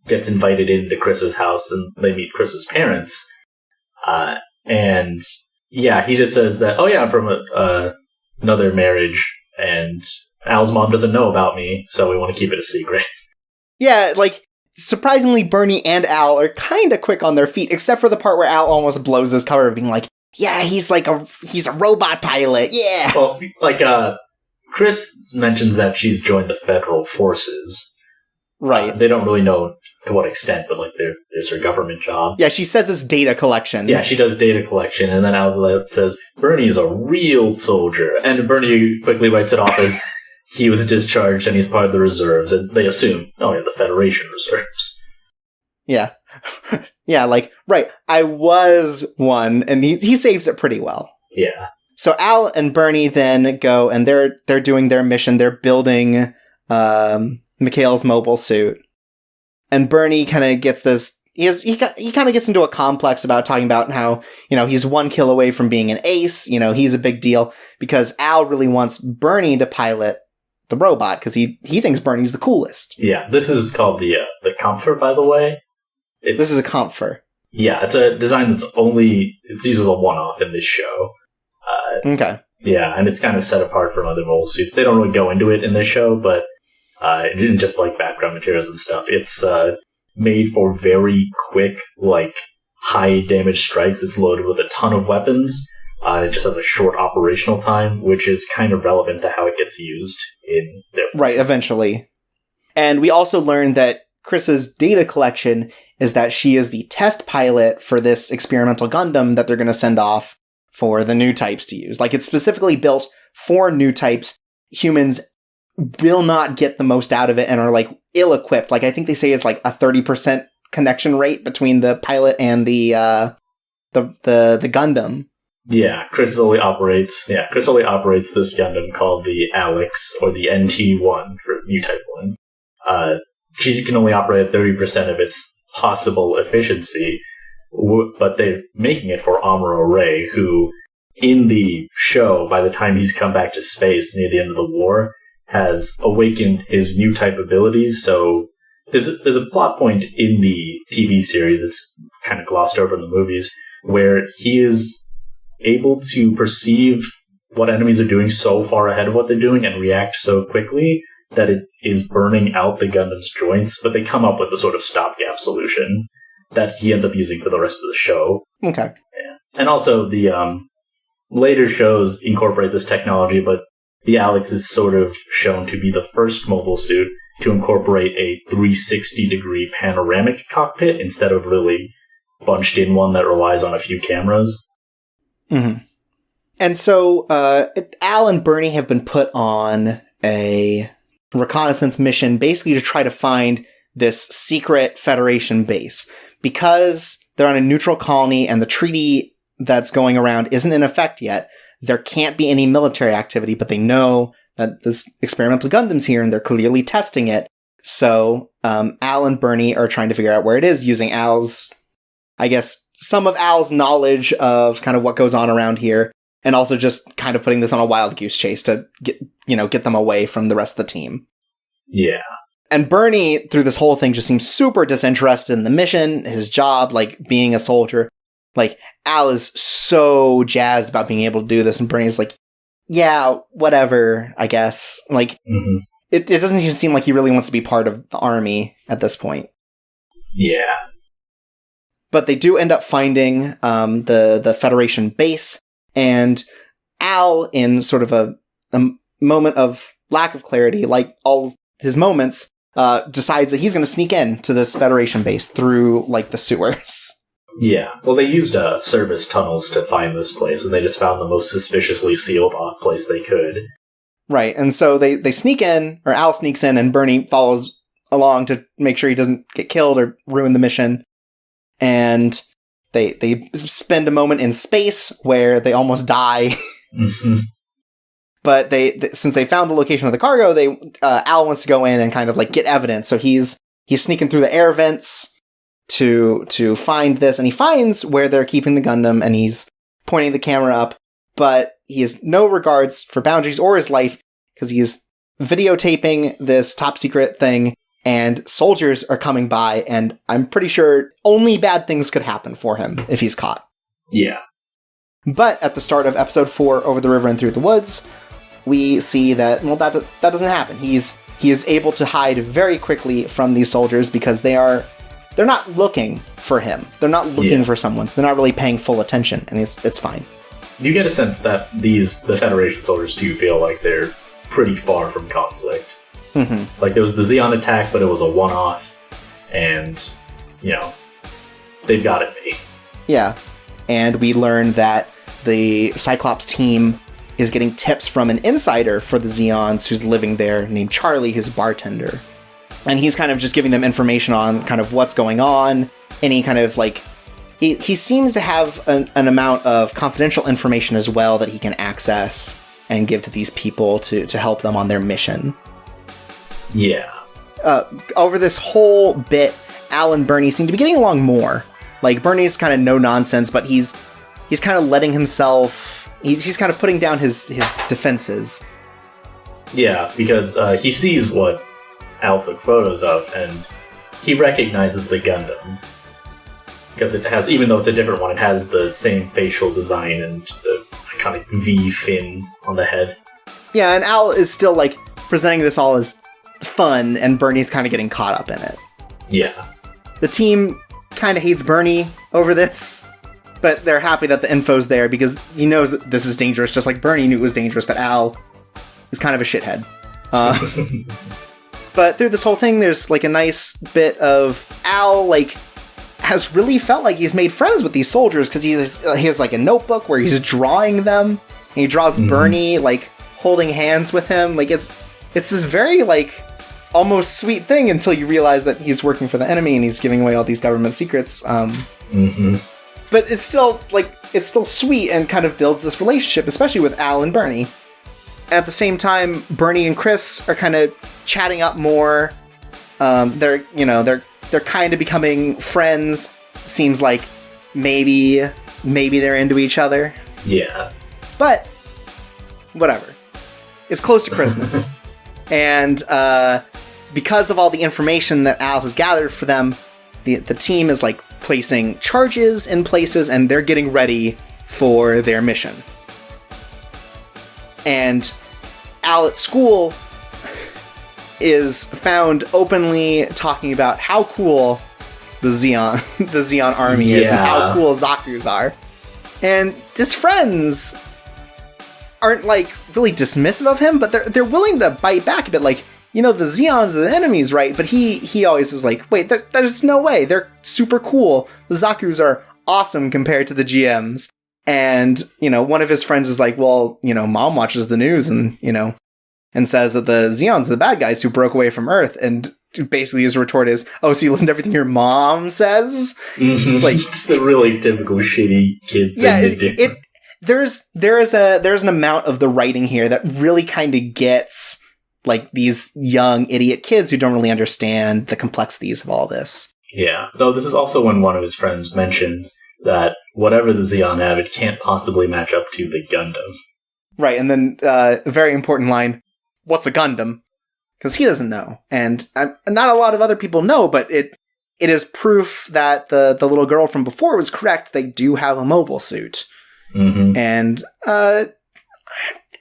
gets invited into Chris's house, and they meet Chris's parents. And, yeah, he just says that, oh yeah, I'm from another marriage, and Al's mom doesn't know about me, so we want to keep it a secret. Yeah, surprisingly, Bernie and Al are kind of quick on their feet, except for the part where Al almost blows his cover, being yeah, he's a robot pilot, yeah! Well, Chris mentions that she's joined the federal forces. Right. They don't really know to what extent, but, there's her government job. Yeah, she says it's data collection. Yeah, she does data collection, and then Al says, Bernie's a real soldier, and Bernie quickly writes it off as he was discharged and he's part of the reserves, and they assume, oh yeah, the Federation reserves. Yeah. Yeah, right, I was one, and he saves it pretty well. Yeah. So Al and Bernie then go, and they're doing their mission. They're building Mikhail's mobile suit. And Bernie kind of gets this... He kind of gets into a complex about talking about how, he's one kill away from being an ace. He's a big deal, because Al really wants Bernie to pilot the robot, because he thinks Bernie's the coolest. Yeah, this is called the Comfort, by the way. This is a Comfort. Yeah, it's a design it's used as a one-off in this show. Okay. Yeah, and it's kind of set apart from other mobile suits. They don't really go into it in this show, but in just background materials and stuff, it's made for very quick, high damage strikes. It's loaded with a ton of weapons. It just has a short operational time, which is kind of relevant to how it gets used in their... Right, eventually. And we also learned that Chris's data collection is that she is the test pilot for this experimental Gundam that they're going to send off for the new types to use. It's specifically built for new types. Humans will not get the most out of it and are, ill-equipped. I think they say it's, a 30% connection rate between the pilot and the the Gundam. Yeah, Chris only operates this Gundam called the Alex, or the NT-1 for New Type 1. She can only operate at 30% of its possible efficiency, but they're making it for Amuro Ray, who, in the show, by the time he's come back to space near the end of the war, has awakened his new type abilities. So there's a plot point in the TV series, it's kind of glossed over in the movies, where he is able to perceive what enemies are doing so far ahead of what they're doing and react so quickly that it is burning out the Gundam's joints, but they come up with a sort of stopgap solution that he ends up using for the rest of the show. Okay. Yeah. And also the later shows incorporate this technology, but the Alex is sort of shown to be the first mobile suit to incorporate a 360-degree panoramic cockpit instead of really bunched in one that relies on a few cameras. Mm-hmm. And so Al and Bernie have been put on a reconnaissance mission basically to try to find this secret Federation base. Because they're on a neutral colony and the treaty that's going around isn't in effect yet, there can't be any military activity, but they know that this experimental Gundam's here and they're clearly testing it. So Al and Bernie are trying to figure out where it is using Al's, I guess, some of Al's knowledge of kind of what goes on around here, and also just kind of putting this on a wild goose chase to get them away from the rest of the team. Yeah. And Bernie, through this whole thing, just seems super disinterested in the mission, his job, like being a soldier. Like, Al is so jazzed about being able to do this, and Bernie's like, yeah, whatever, I guess. Like, it doesn't even seem like he really wants to be part of the army at this point. Yeah. But they do end up finding the Federation base, and Al, in sort of a moment of lack of clarity, like all his moments, decides that he's going to sneak in to this Federation base through, like, the sewers. Yeah. Well, they used service tunnels to find this place, and they just found the most suspiciously sealed off place they could. Right, and so they sneak in, or Al sneaks in, and Bernie follows along to make sure he doesn't get killed or ruin the mission. And they spend a moment in space where they almost die. But since they found the location of the cargo, Al wants to go in and kind of like get evidence. So he's sneaking through the air vents to find this, and he finds where they're keeping the Gundam, and he's pointing the camera up, but he has no regards for boundaries or his life because he's videotaping this top secret thing, and soldiers are coming by, and I'm pretty sure only bad things could happen for him if he's caught. Yeah. But at the start of episode 4, Over the River and Through the Woods, we see that, well, that doesn't happen. He is able to hide very quickly from these soldiers because they're not looking for him. They're not looking for someone, so they're not really paying full attention, and it's fine. You get a sense that the Federation soldiers do feel like they're pretty far from conflict. Mm-hmm. Like, there was the Xeon attack, but it was a one-off, and, they've got it made. Yeah, and we learn that the Cyclops team is getting tips from an insider for the Xeons who's living there named Charlie, who's a bartender. And he's kind of just giving them information on kind of what's going on, any kind of, like, he seems to have an amount of confidential information as well that he can access and give to these people to help them on their mission. Yeah. Over this whole bit, Al and Bernie seem to be getting along more. Like, Bernie's kind of no-nonsense, but he's kind of letting himself... He's kind of putting down his defenses. Yeah, because he sees what Al took photos of, and he recognizes the Gundam. Because it has, even though it's a different one, it has the same facial design and the iconic V fin on the head. Yeah, and Al is still, like, presenting this all as fun, and Bernie's kind of getting caught up in it. Yeah. The team kind of hates Bernie over this, but they're happy that the info's there because he knows that this is dangerous, just like Bernie knew it was dangerous, but Al is kind of a shithead. But through this whole thing, there's, like, a nice bit of Al, like, has really felt like he's made friends with these soldiers because he has, like, a notebook where he's drawing them, and he draws Bernie, like, holding hands with him. Like, it's this very, like, almost sweet thing until you realize that he's working for the enemy and he's giving away all these government secrets. But it's still sweet and kind of builds this relationship, especially with Al and Bernie. And at the same time, Bernie and Chris are kind of chatting up more. They're kind of becoming friends. Seems like maybe they're into each other. Yeah. But whatever. It's close to Christmas. And because of all the information that Al has gathered for them, the team is like placing charges in places, and they're getting ready for their mission. And Al at school is found openly talking about how cool the Zeon army is, and how cool Zaku's are. And his friends aren't like really dismissive of him, but they're willing to bite back a bit, like, the Zeons are the enemies, right? But he always is like, wait, there's no way. They're super cool. The Zakus are awesome compared to the GMs. And, one of his friends is like, well, Mom watches the news and says that the Zeons are the bad guys who broke away from Earth. And basically his retort is, oh, so you listen to everything your mom says? Mm-hmm. It's like, it's the really typical shitty kid thing to do. There's an amount of the writing here that really kind of gets like these young idiot kids who don't really understand the complexities of all this. Yeah, though this is also when one of his friends mentions that whatever the Zeon have, it can't possibly match up to the Gundam. Right, and then a very important line, what's a Gundam? Because he doesn't know. And not a lot of other people know, but it is proof that the little girl from before was correct. They do have a mobile suit. Mm-hmm. And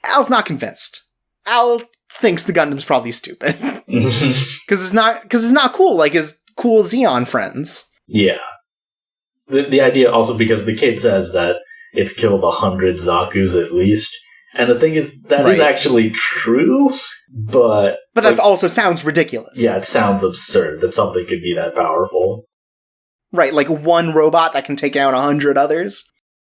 Al's not convinced. Al thinks the Gundam's probably stupid. Because it's not cool like his cool Zeon friends. Yeah. The idea also because the kid says that it's killed 100 Zakus at least. And the thing is, that is actually true, but that also sounds ridiculous. Yeah, it sounds absurd that something could be that powerful. Right, like one robot that can take out 100 others.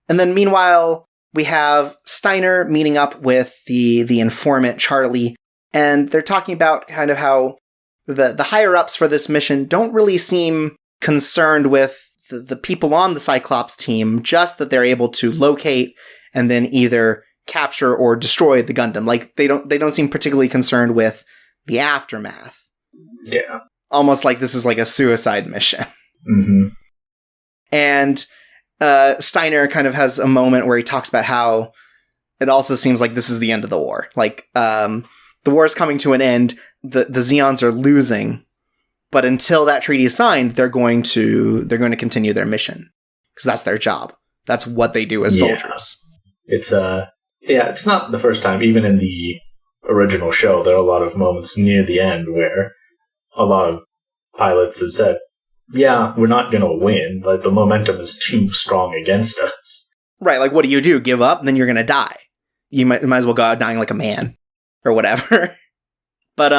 And then meanwhile, we have Steiner meeting up with the informant, Charlie, and they're talking about kind of how the higher-ups for this mission don't really seem concerned with the people on the Cyclops team, just that they're able to locate and then either capture or destroy the Gundam. Like, they don't seem particularly concerned with the aftermath. Yeah. Almost like this is like a suicide mission. Mm-hmm. And Steiner kind of has a moment where he talks about how it also seems like this is the end of the war. Like, the war is coming to an end. The Zeons are losing, but until that treaty is signed, they're going to continue their mission because that's their job. That's what they do as soldiers. It's not the first time. Even in the original show, there are a lot of moments near the end where a lot of pilots have said, yeah, we're not going to win. Like, the momentum is too strong against us. Right, like, what do? Give up? And then you're going to die. You might as well go out dying like a man. Or whatever. But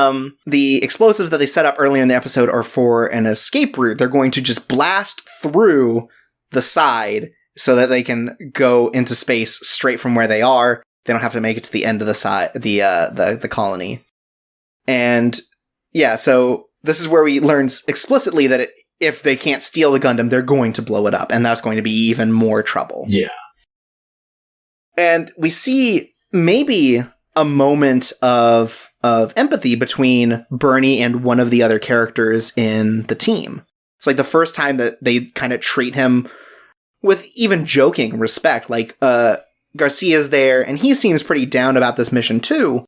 the explosives that they set up earlier in the episode are for an escape route. They're going to just blast through the side so that they can go into space straight from where they are. They don't have to make it to the end of the side, the colony. And yeah, so this is where we learn explicitly that if they can't steal the Gundam, they're going to blow it up, and that's going to be even more trouble. Yeah. And we see maybe a moment of empathy between Bernie and one of the other characters in the team. It's like the first time that they kind of treat him with even joking respect. Like, Garcia's there, and he seems pretty down about this mission too,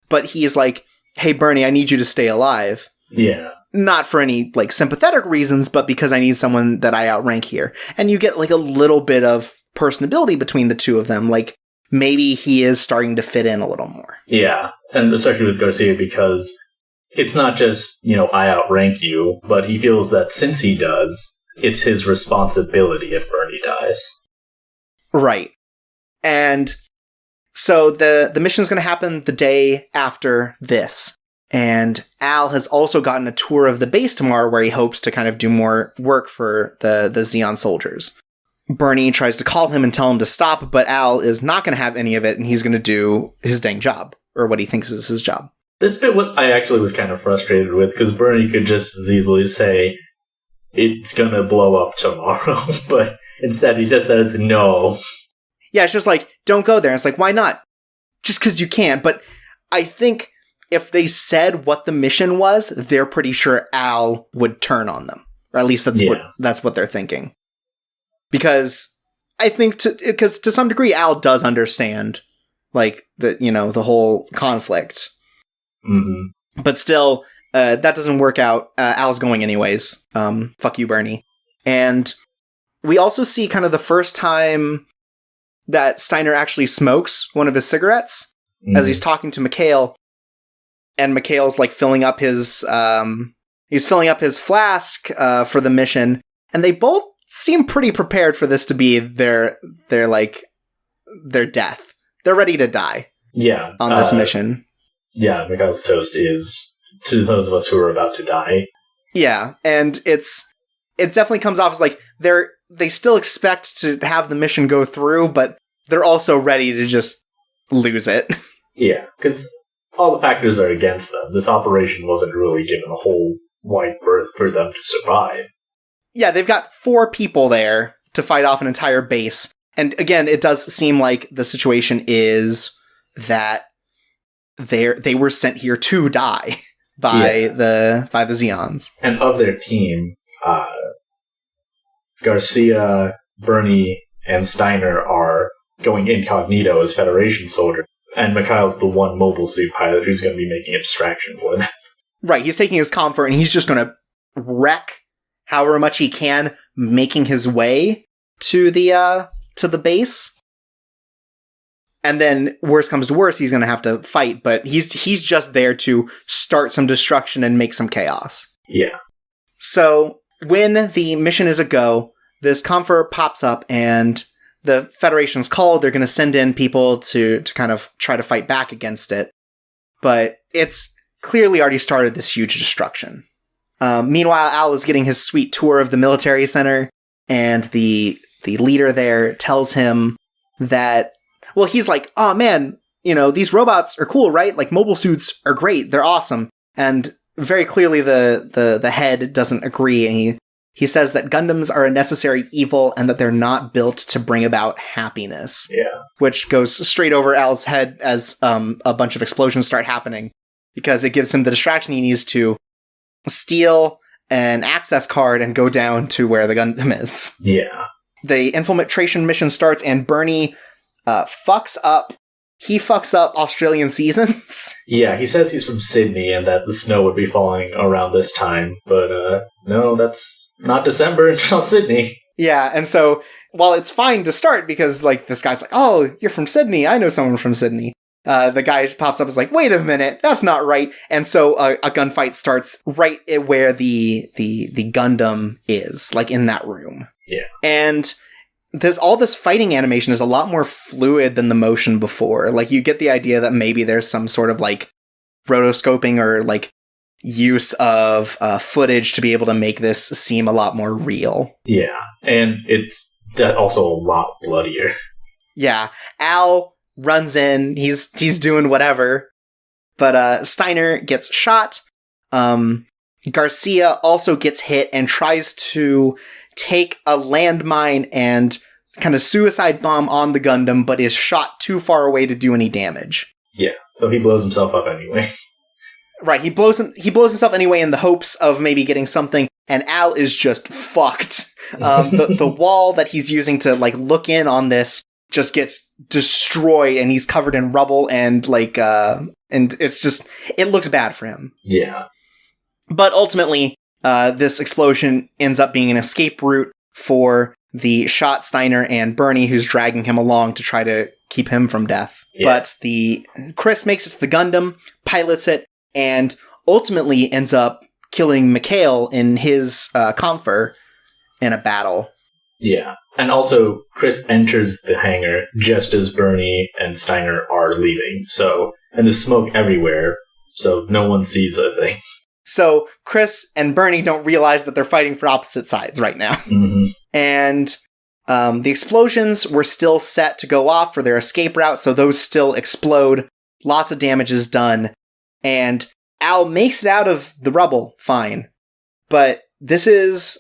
but he's like, hey, Bernie, I need you to stay alive. Yeah. Not for any, like, sympathetic reasons, but because I need someone that I outrank here. And you get, like, a little bit of personability between the two of them. Like, maybe he is starting to fit in a little more. Yeah, and especially with Garcia, because it's not just, I outrank you, but he feels that since he does, it's his responsibility if Bernie dies. Right. And so the mission's going to happen the day after this. And Al has also gotten a tour of the base tomorrow where he hopes to kind of do more work for the Zeon soldiers. Bernie tries to call him and tell him to stop, but Al is not going to have any of it, and he's going to do his dang job, or what he thinks is his job. This bit what I actually was kind of frustrated with, because Bernie could just as easily say, it's going to blow up tomorrow, but Instead, he just says no. Yeah, it's just like, don't go there. And it's like, why not? Just because you can't. But I think if they said what the mission was, they're pretty sure Al would turn on them. Or at least that's what they're thinking. Because I think because to some degree, Al does understand, like, the whole conflict. Mm-hmm. But still, that doesn't work out. Al's going anyways. Fuck you, Bernie. And we also see kind of the first time that Steiner actually smokes one of his cigarettes as he's talking to Mikhail. And Mikhail's like filling up his flask for the mission. And they both seem pretty prepared for this to be their death. They're ready to die. Yeah. On this mission. Yeah, Mikhail's toast is to those of us who are about to die. Yeah, and it definitely comes off as like they still expect to have the mission go through, but they're also ready to just lose it. Yeah, because all the factors are against them. This operation wasn't really given a whole wide berth for them to survive. Yeah, they've got 4 people there to fight off an entire base. And again, it does seem like the situation is that they were sent here to die by the Zeons. And of their team, Garcia, Bernie, and Steiner are going incognito as Federation soldiers. And Mikhail's the one mobile suit pilot who's going to be making a distraction for them. Right, he's taking his comfort and he's just going to wreck however much he can, making his way to the base. And then, worst comes to worst, he's going to have to fight, but he's just there to start some destruction and make some chaos. Yeah. So, when the mission is a go, this comfort pops up and the Federation's called. They're going to send in people to kind of try to fight back against it. But it's clearly already started this huge destruction. Meanwhile, Al is getting his sweet tour of the military center, and the leader there tells him that, well, he's like, oh man, these robots are cool, right? Like, mobile suits are great. They're awesome. And very clearly the head doesn't agree, and he says that Gundams are a necessary evil and that they're not built to bring about happiness. Yeah. Which goes straight over Al's head as a bunch of explosions start happening, because it gives him the distraction he needs to steal an access card and go down to where the Gundam is. Yeah. The infiltration mission starts and Bernie fucks up Australian seasons. Yeah, he says he's from Sydney and that the snow would be falling around this time, but no, that's not December in Sydney. Yeah, and so while it's fine to start because like this guy's like, oh, you're from Sydney, I know someone from Sydney. The guy pops up and is like, wait a minute, that's not right. And so a gunfight starts right where the Gundam is, like in that room. Yeah. And all this fighting animation is a lot more fluid than the motion before. Like, you get the idea that maybe there's some sort of like rotoscoping or like use of footage to be able to make this seem a lot more real. Yeah. And it's also a lot bloodier. Yeah. Al runs in, he's doing whatever, but Steiner gets shot. Garcia also gets hit and tries to take a landmine and kind of suicide bomb on the Gundam, but is shot too far away to do any damage. Yeah, so he blows himself up anyway. Right, he blows himself anyway in the hopes of maybe getting something, and Al is just fucked. The wall that he's using to like look in on this just gets destroyed, and he's covered in rubble, and like and it looks bad for him. Yeah. But ultimately, this explosion ends up being an escape route for the shot Steiner and Bernie, who's dragging him along to try to keep him from death. Yeah. But Chris makes it to the Gundam, pilots it, and ultimately ends up killing Mikhail in his Kampfer in a battle. Yeah. And also, Chris enters the hangar just as Bernie and Steiner are leaving. And there's smoke everywhere, so no one sees a thing. So Chris and Bernie don't realize that they're fighting for opposite sides right now. Mm-hmm. And the explosions were still set to go off for their escape route, so those still explode. Lots of damage is done. And Al makes it out of the rubble fine. But this is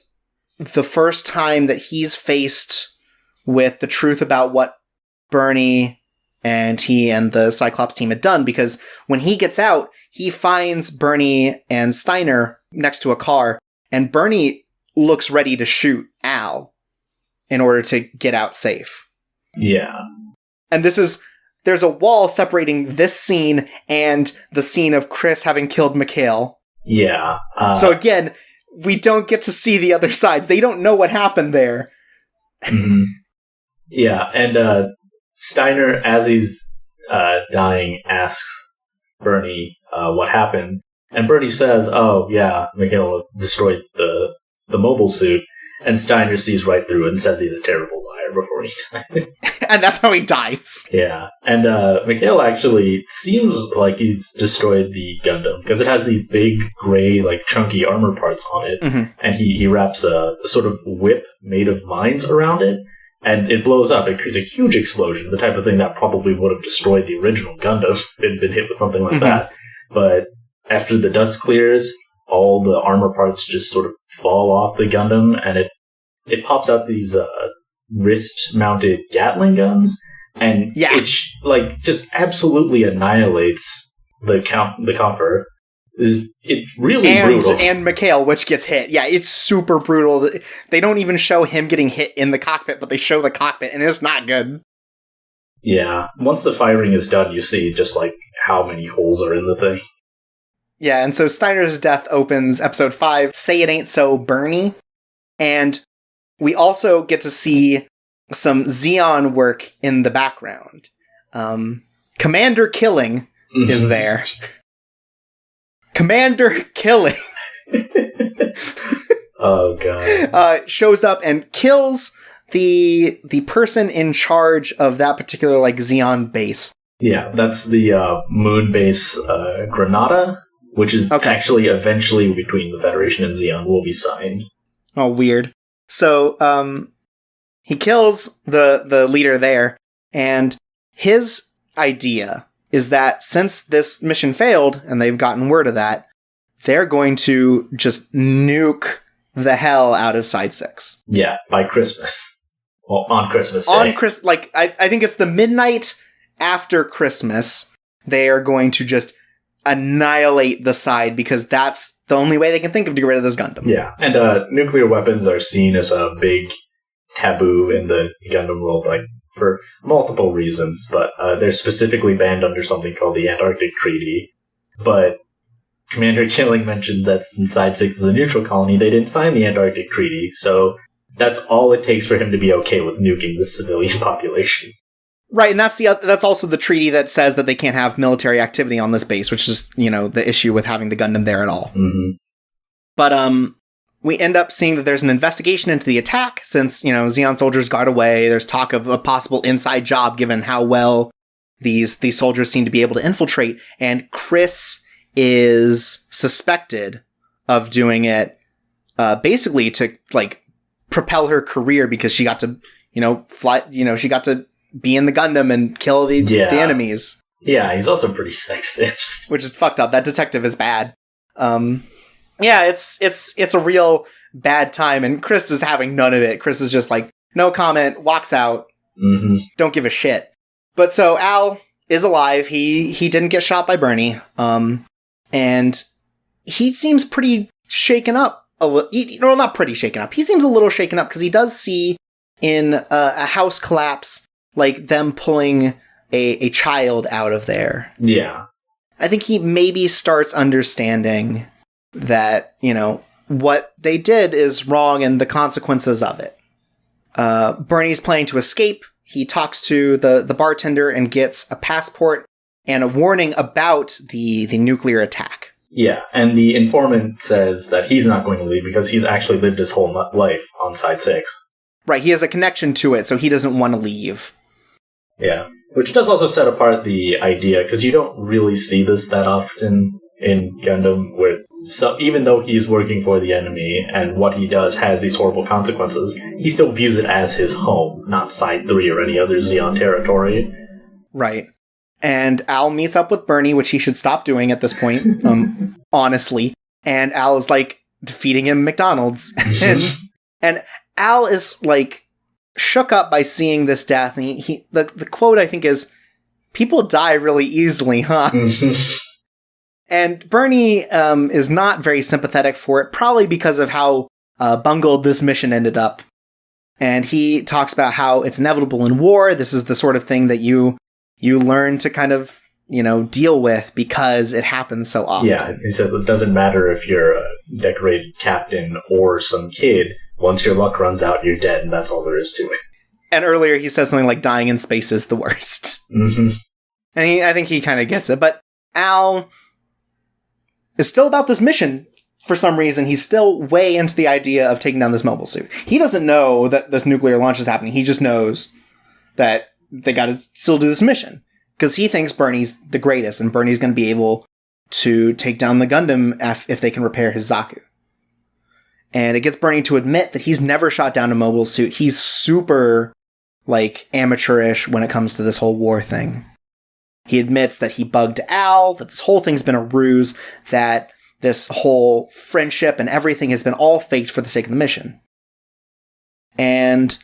the first time that he's faced with the truth about what Bernie and he and the Cyclops team had done, because when he gets out, he finds Bernie and Steiner next to a car, and Bernie looks ready to shoot Al in order to get out safe. Yeah. And there's a wall separating this scene and the scene of Chris having killed Mikhail. Yeah. So again, we don't get to see the other sides. They don't know what happened there. Mm-hmm. Yeah, and Steiner, as he's dying, asks Bernie what happened. And Bernie says, oh, yeah, Mikhail destroyed the mobile suit. And Steiner sees right through it and says he's a terrible liar before he dies. And that's how he dies. Yeah. And Mikhail actually seems like he's destroyed the Gundam, because it has these big, gray, like, chunky armor parts on it. Mm-hmm. And he wraps a sort of whip made of mines around it, and it blows up. It creates a huge explosion, the type of thing that probably would have destroyed the original Gundam if it had been hit with something like that. But after the dust clears, all the armor parts just sort of fall off the Gundam, and it pops out these wrist-mounted Gatling guns, and it just absolutely annihilates the Comfort. It's really brutal. And Mikhail, which gets hit. Yeah, it's super brutal. They don't even show him getting hit in the cockpit, but they show the cockpit, and it's not good. Yeah, once the firing is done, you see just like how many holes are in the thing. Yeah, and so Steiner's death opens episode 5, Say It Ain't So, Bernie. And we also get to see some Xeon work in the background. Commander Killing is there. Commander Killing oh, God. Shows up and kills the person in charge of that particular, like, Xeon base. Yeah, that's the moon base Granada, which is actually eventually between the Federation and Xeon will be signed. Oh, weird. So, he kills the leader there, and his idea is that since this mission failed, and they've gotten word of that, they're going to just nuke the hell out of Side 6. Yeah, by Christmas. Well, on Christmas Day. I think it's the midnight after Christmas, they are going to just annihilate the side, because that's the only way they can think of to get rid of this Gundam. Yeah, and nuclear weapons are seen as a big taboo in the Gundam world, like, for multiple reasons, but they're specifically banned under something called the Antarctic Treaty. But Commander Killing mentions that since Side 6 is a neutral colony, they didn't sign the Antarctic Treaty, so that's all it takes for him to be okay with nuking the civilian population. Right, and that's also the treaty that says that they can't have military activity on this base, which is, the issue with having the Gundam there at all. Mm-hmm. But we end up seeing that there's an investigation into the attack, since, Xeon soldiers got away. There's talk of a possible inside job, given how well these soldiers seem to be able to infiltrate, and Chris is suspected of doing it, basically to, like, propel her career, because she got to, fly, she got to be in the Gundam and kill the enemies. Yeah, he's also pretty sexist. Which is fucked up. That detective is bad. It's a real bad time, and Chris is having none of it. Chris is just like, no comment, walks out, don't give a shit. But so Al is alive. He didn't get shot by Bernie. And he seems pretty shaken up. Not pretty shaken up. He seems a little shaken up, because he does see in a house collapse, like them pulling a child out of there. Yeah. I think he maybe starts understanding that, what they did is wrong and the consequences of it. Bernie's planning to escape. He talks to the bartender and gets a passport and a warning about the nuclear attack. Yeah, and the informant says that he's not going to leave because he's actually lived his whole life on Side 6. Right, he has a connection to it, so he doesn't want to leave. Yeah, which does also set apart the idea, because you don't really see this that often in Gundam, where even though he's working for the enemy and what he does has these horrible consequences, he still views it as his home, not Side 3 or any other Xeon territory. Right. And Al meets up with Bernie, which he should stop doing at this point, honestly. And Al is, like, feeding him McDonald's. And Al is, like, shook up by seeing this death. And the quote, I think, is, "People die really easily, huh?" And Bernie is not very sympathetic for it, probably because of how bungled this mission ended up. And he talks about how it's inevitable in war. This is the sort of thing that you learn to kind of, deal with because it happens so often. Yeah, he says it doesn't matter if you're a decorated captain or some kid. Once your luck runs out, you're dead, and that's all there is to it. And earlier he says something like dying in space is the worst. Mm-hmm. And I think he kind of gets it. But Al is still about this mission. For some reason, he's still way into the idea of taking down this mobile suit. He doesn't know that this nuclear launch is happening. He just knows that they got to still do this mission. Because he thinks Bernie's the greatest, and Bernie's going to be able to take down the Gundam if they can repair his Zaku. And it gets Bernie to admit that he's never shot down a mobile suit. He's super, amateurish when it comes to this whole war thing. He admits that he bugged Al, that this whole thing's been a ruse, that this whole friendship and everything has been all faked for the sake of the mission. And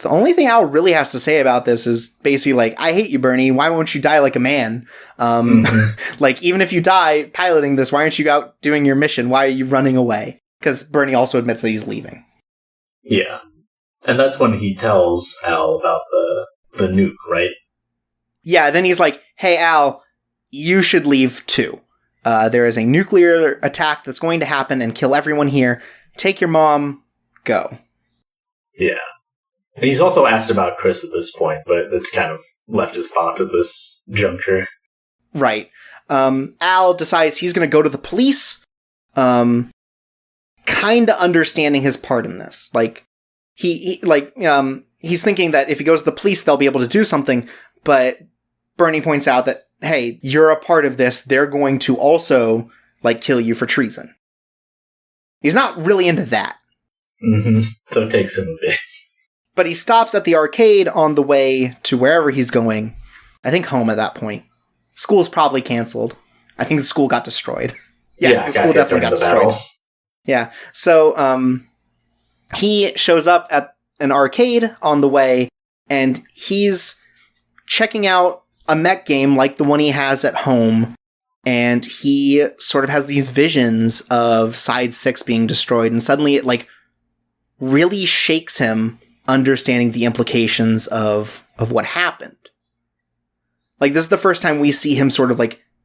the only thing Al really has to say about this is basically I hate you, Bernie. Why won't you die like a man? Even if you die piloting this, why aren't you out doing your mission? Why are you running away? Because Bernie also admits that he's leaving. Yeah. And that's when he tells Al about the nuke, right? Yeah, then he's like, "Hey, Al, you should leave too. There is a nuclear attack that's going to happen and kill everyone here. Take your mom, go." Yeah. And he's also asked about Chris at this point, but it's kind of left his thoughts at this juncture. Right. Al decides he's going to go to the police, kind of understanding his part in this. He's thinking that if he goes to the police, they'll be able to do something, but Bernie points out that, hey, you're a part of this. They're going to also, kill you for treason. He's not really into that. Mm-hmm. So it takes him a bit. But he stops at the arcade on the way to wherever he's going. I think home at that point. School's probably canceled. I think the school got destroyed. Yes, the school definitely got destroyed. Yeah. So, he shows up at an arcade on the way, and he's checking out a mech game like the one he has at home, and he sort of has these visions of Side 6 being destroyed, and suddenly it, really shakes him, understanding the implications of what happened. This is the first time we see him sort of,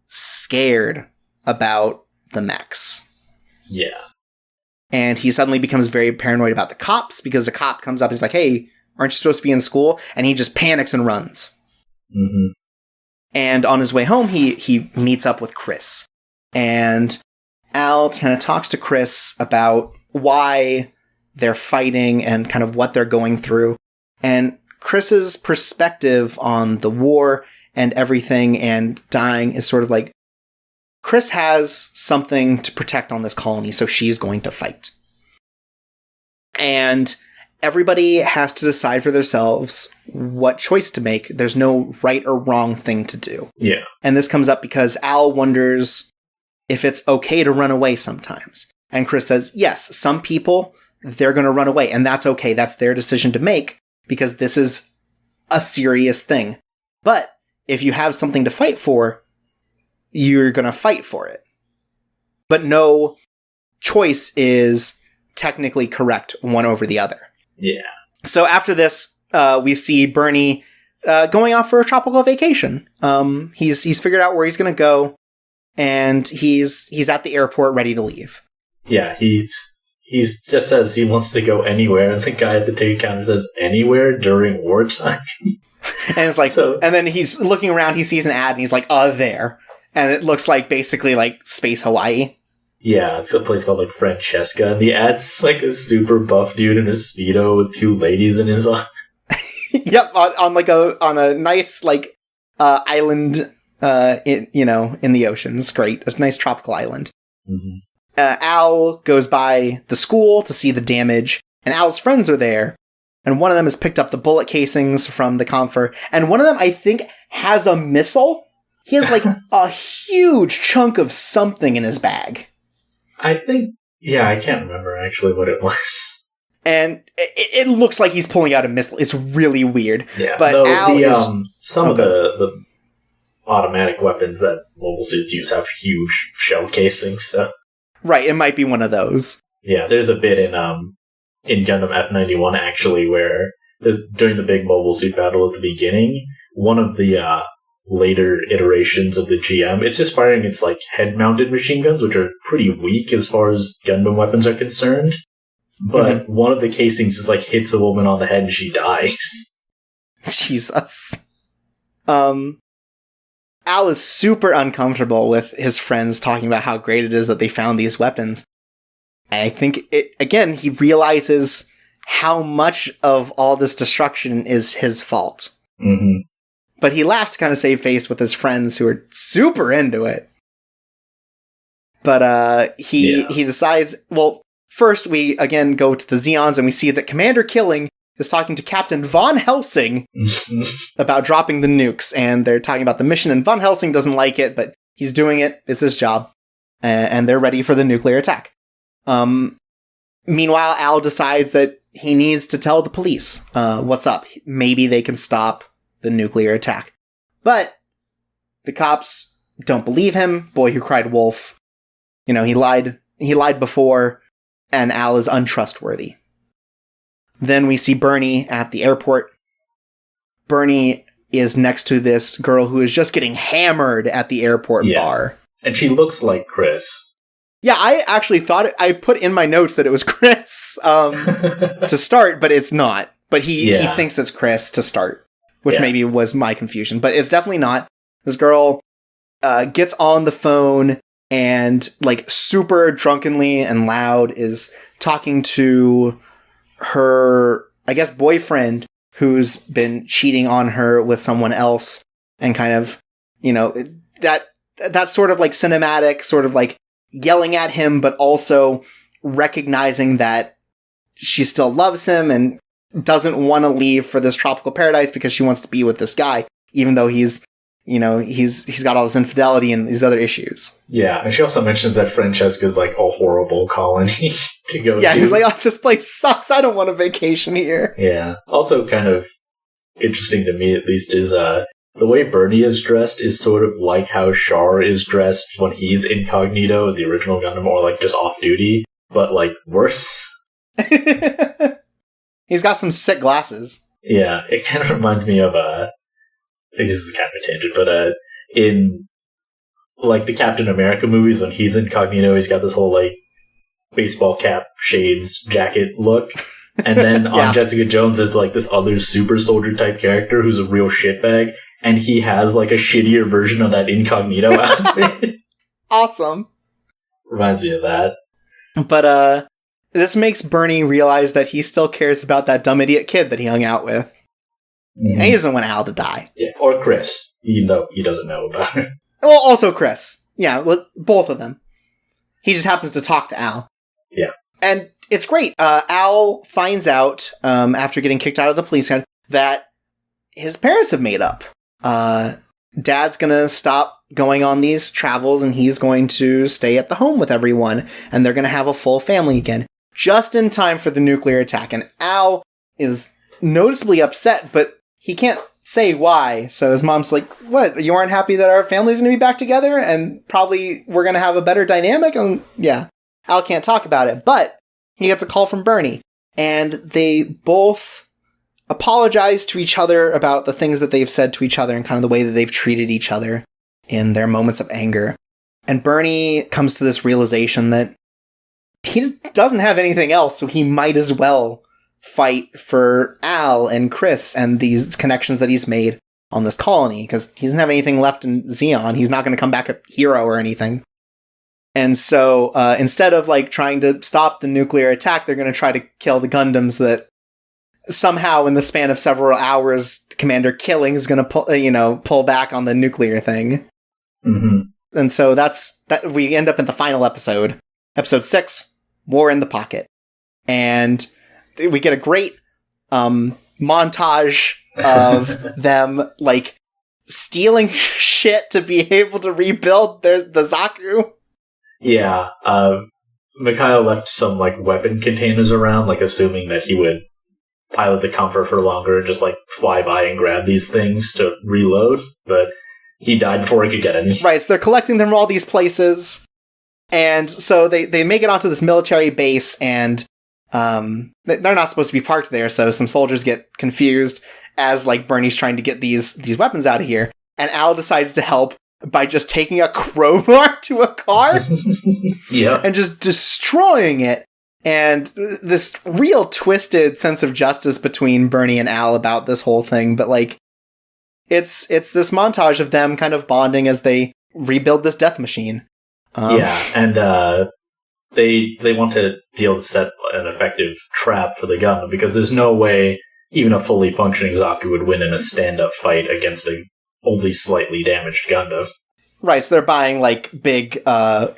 scared about the mechs. Yeah. And he suddenly becomes very paranoid about the cops, because a cop comes up and he's like, "Hey, aren't you supposed to be in school?" And he just panics and runs. Mm-hmm. And on his way home, he meets up with Chris. And Al kind of talks to Chris about why they're fighting and kind of what they're going through. And Chris's perspective on the war and everything and dying is sort of Chris has something to protect on this colony, so she's going to fight. And everybody has to decide for themselves what choice to make. There's no right or wrong thing to do. Yeah. And this comes up because Al wonders if it's okay to run away sometimes. And Chris says, yes, some people, they're going to run away, and that's okay. That's their decision to make, because this is a serious thing. But if you have something to fight for, you're going to fight for it. But no choice is technically correct one over the other. Yeah. So after this, we see Bernie going off for a tropical vacation. He's figured out where he's going to go, and he's at the airport ready to leave. Yeah, he's just says he wants to go anywhere, and the guy at the ticket counter says, "Anywhere during wartime?" And it's and then he's looking around, he sees an ad, and he's like, there. And it looks basically like Space Hawaii. Yeah, it's a place called Francesca. The ad's a super buff dude in a Speedo with two ladies in his arm. Yep, on a nice island in the ocean. It's great. It's a nice tropical island. Mm-hmm. Al goes by the school to see the damage, and Al's friends are there, and one of them has picked up the bullet casings from the Confer, and one of them, I think, has a missile. He has a huge chunk of something in his bag. I think, yeah, I can't remember actually what it was. And it looks like he's pulling out a missile. It's really weird. Yeah, but though Al some of the automatic weapons that mobile suits use have huge shell casings, so... Right, it might be one of those. Yeah, there's a bit in Gundam F91, actually, where during the big mobile suit battle at the beginning, one of the later iterations of the GM, it's just firing its like head-mounted machine guns, which are pretty weak as far as Gundam weapons are concerned. But one of the casings just like hits a woman on the head and she dies. Jesus. Al is super uncomfortable with his friends talking about how great it is that they found these weapons. And I think he realizes how much of all this destruction is his fault. Mm-hmm. But he laughs to kind of save face with his friends who are super into it. But he decides, well, first we again go to the Zeons and we see that Commander Killing is talking to Captain Von Helsing about dropping the nukes. And they're talking about the mission, and Von Helsing doesn't like it, but he's doing it. It's his job. And they're ready for the nuclear attack. Meanwhile, Al decides that he needs to tell the police what's up. Maybe they can stop the nuclear attack. But the cops don't believe him. Boy who cried wolf. You know, he lied before, and Al is untrustworthy. Then we see Bernie at the airport. Bernie is next to this girl who is just getting hammered at the airport bar. And she looks like Chris. Yeah, I actually thought I put in my notes that it was Chris to start, but it's not. But he thinks it's Chris to start, which maybe was my confusion. But it's definitely not. This girl gets on the phone and, like, super drunkenly and loud is talking to her, I guess, boyfriend who's been cheating on her with someone else, and kind of, you know, that's sort of like cinematic, sort of like yelling at him, but also recognizing that she still loves him and doesn't want to leave for this tropical paradise because she wants to be with this guy, even though he's got all this infidelity and these other issues. Yeah, and she also mentions that Francesca's like a horrible colony to go to. Yeah, he's like, oh, this place sucks. I don't want a vacation here. Yeah. Also kind of interesting to me, at least, is the way Bernie is dressed is sort of like how Char is dressed when he's incognito in the original Gundam, or like just off duty, but like worse. He's got some sick glasses. Yeah, it kind of reminds me of this is kind of a tangent, but in like the Captain America movies, when he's incognito, he's got this whole like baseball cap, shades, jacket look. And then on Jessica Jones is like this other super soldier type character who's a real shitbag, and he has like a shittier version of that incognito outfit. Awesome. Reminds me of that. But this makes Bernie realize that he still cares about that dumb idiot kid that he hung out with. Mm-hmm. And he doesn't want Al to die. Yeah, or Chris, even though he doesn't know about it. Well, also Chris. Yeah, both of them. He just happens to talk to Al. Yeah. And it's great. Al finds out, after getting kicked out of the police car, that his parents have made up. Dad's gonna stop going on these travels, and he's going to stay at the home with everyone, and they're gonna have a full family again, just in time for the nuclear attack. And Al is noticeably upset, but he can't say why. So his mom's like, what, you aren't happy that our family's gonna be back together, and probably we're gonna have a better dynamic? And yeah, Al can't talk about it, but he gets a call from Bernie, and they both apologize to each other about the things that they've said to each other and kind of the way that they've treated each other in their moments of anger. And Bernie comes to this realization that he just doesn't have anything else, so he might as well fight for Al and Chris and these connections that he's made on this colony, because he doesn't have anything left in Zeon. He's not going to come back a hero or anything. And so instead of like trying to stop the nuclear attack, they're going to try to kill the Gundams that somehow in the span of several hours, Commander Killing is going to pull back on the nuclear thing. Mm-hmm. And so that we end up in the final episode 6, War in the Pocket. And we get a great montage of them like stealing shit to be able to rebuild the Zaku. Yeah, Mikhail left some, like, weapon containers around, like, assuming that he would pilot the Comfort for longer and just, like, fly by and grab these things to reload, but he died before he could get any. Right, so they're collecting them from all these places, and so they make it onto this military base, and they're not supposed to be parked there, so some soldiers get confused as, like, Bernie's trying to get these weapons out of here, and Al decides to help by just taking a crowbar to a car Yeah. and just destroying it. And this real twisted sense of justice between Bernie and Al about this whole thing, but, like, it's this montage of them kind of bonding as they rebuild this death machine. And they want to be able to set an effective trap for the Gundam, because there's no way even a fully functioning Zaku would win in a stand-up fight against a only slightly damaged Gundam. Right, so they're buying, like, big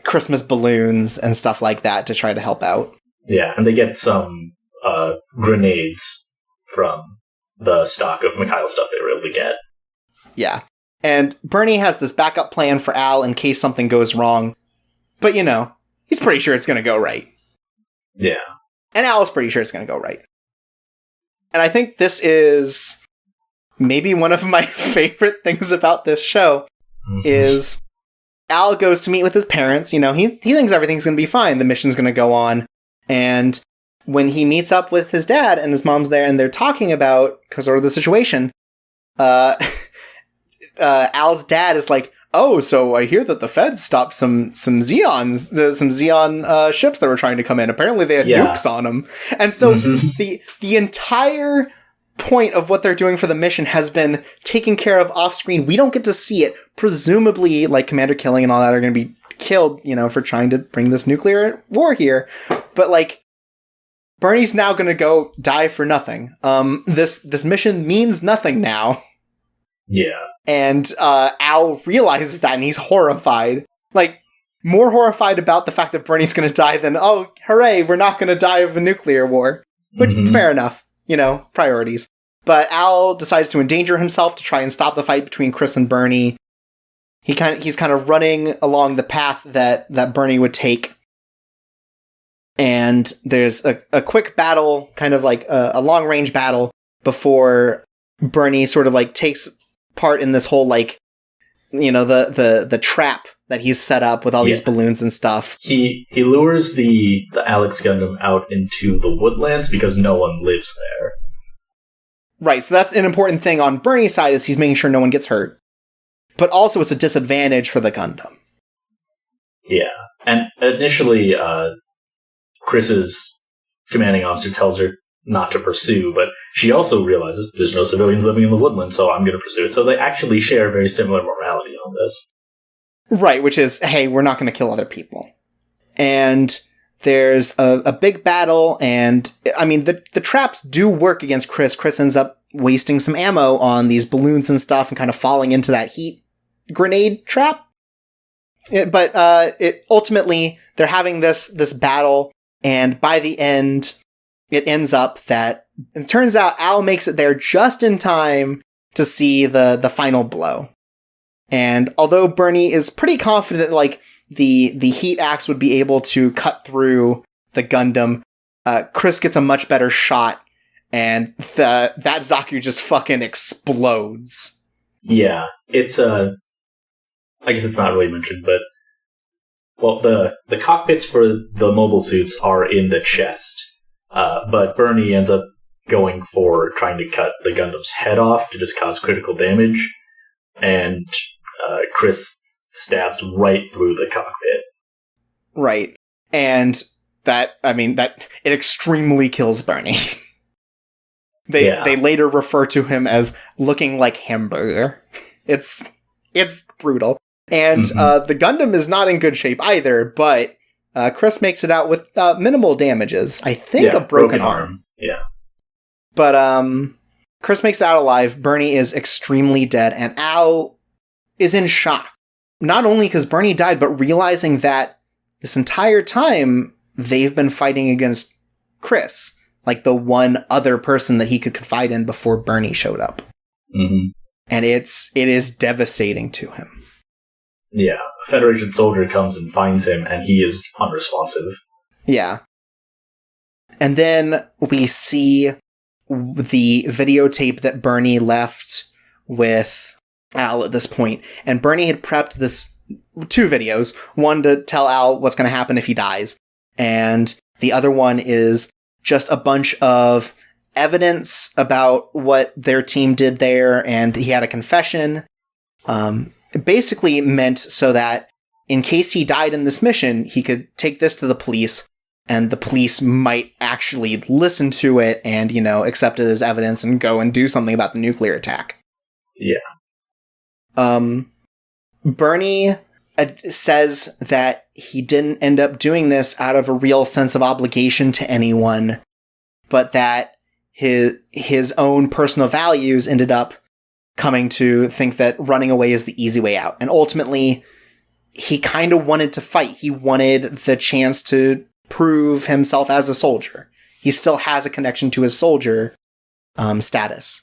Christmas balloons and stuff like that to try to help out. Yeah, and they get some grenades from the stock of Mikhail stuff they were able to get. Yeah. And Bernie has this backup plan for Al in case something goes wrong. But, you know, he's pretty sure it's going to go right. Yeah. And Al's pretty sure it's going to go right. And I think this is maybe one of my favorite things about this show is Al goes to meet with his parents. You know, he thinks everything's going to be fine. The mission's going to go on. And when he meets up with his dad and his mom's there and they're talking about sort of the situation, Al's dad is like, oh, so I hear that the feds stopped some Xeon ships that were trying to come in. Apparently they had nukes on them. And so the entire point of what they're doing for the mission has been taken care of off screen. We don't get to see it. Presumably, like, Commander Killing and all that are going to be killed, you know, for trying to bring this nuclear war here. But, like, Bernie's now going to go die for nothing. This mission means nothing now. Yeah. And Al realizes that, and he's horrified. Like, more horrified about the fact that Bernie's going to die than, oh, hooray, we're not going to die of a nuclear war. Which, fair enough. You know, priorities. But Al decides to endanger himself to try and stop the fight between Chris and Bernie. He's kind of running along the path that Bernie would take. And there's a quick battle, kind of like a long-range battle, before Bernie sort of, like, takes part in this whole, like, you know, the trap that he's set up with all these balloons and stuff. He lures the Alex Gundam out into the woodlands because no one lives there. Right, so that's an important thing on Bernie's side, is he's making sure no one gets hurt. But also it's a disadvantage for the Gundam. Yeah, and initially Chris's commanding officer tells her not to pursue, but she also realizes there's no civilians living in the woodlands, so I'm going to pursue it. So they actually share very similar morality on this. Right, which is, hey, we're not going to kill other people. And there's a big battle, and, I mean, the traps do work against Chris. Chris ends up wasting some ammo on these balloons and stuff and kind of falling into that heat grenade trap. But ultimately, they're having this battle, and by the end, it ends up that it turns out Al makes it there just in time to see the final blow. And although Bernie is pretty confident that, like, the heat axe would be able to cut through the Gundam, Chris gets a much better shot, and that Zaku just fucking explodes. Yeah, it's I guess it's not really mentioned, but well, the cockpits for the mobile suits are in the chest, but Bernie ends up going for trying to cut the Gundam's head off to just cause critical damage, and Chris stabs right through the cockpit. Right. And that it extremely kills Bernie. They later refer to him as looking like hamburger. It's brutal. And the Gundam is not in good shape either, but Chris makes it out with minimal damages. I think a broken arm. Yeah. But Chris makes it out alive. Bernie is extremely dead, and Al is in shock. Not only because Bernie died, but realizing that this entire time they've been fighting against Chris, like the one other person that he could confide in before Bernie showed up. Mm-hmm. And it is devastating to him. Yeah, a Federation soldier comes and finds him, and he is unresponsive. Yeah. And then we see the videotape that Bernie left with Al at this point. And Bernie had prepped this 2 videos. One to tell Al what's going to happen if he dies. And the other one is just a bunch of evidence about what their team did there. And he had a confession. It basically meant so that in case he died in this mission, he could take this to the police, and the police might actually listen to it and, accept it as evidence and go and do something about the nuclear attack. Yeah. Bernie says that he didn't end up doing this out of a real sense of obligation to anyone, but that his own personal values ended up coming to think that running away is the easy way out. And ultimately, he kind of wanted to fight. He wanted the chance to prove himself as a soldier. He still has a connection to his soldier status.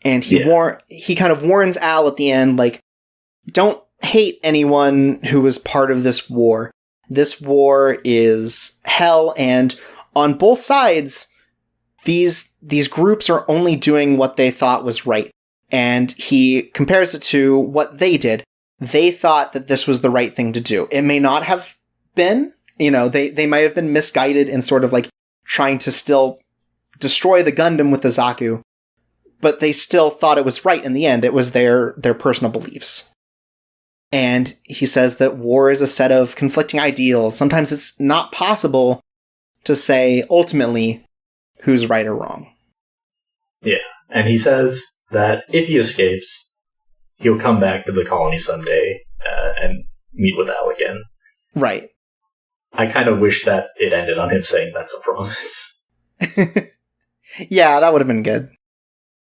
And he kind of warns Al at the end, like, don't hate anyone who was part of this war. This war is hell, and on both sides, these groups are only doing what they thought was right. And he compares it to what they did. They thought that this was the right thing to do. It may not have been, they might have been misguided in sort of like trying to still destroy the Gundam with the Zaku, but they still thought it was right in the end. It was their personal beliefs. And he says that war is a set of conflicting ideals. Sometimes it's not possible to say ultimately who's right or wrong. Yeah. And he says that if he escapes, he'll come back to the colony someday and meet with Al again. Right. I kind of wish that it ended on him saying that's a promise. Yeah, that would have been good.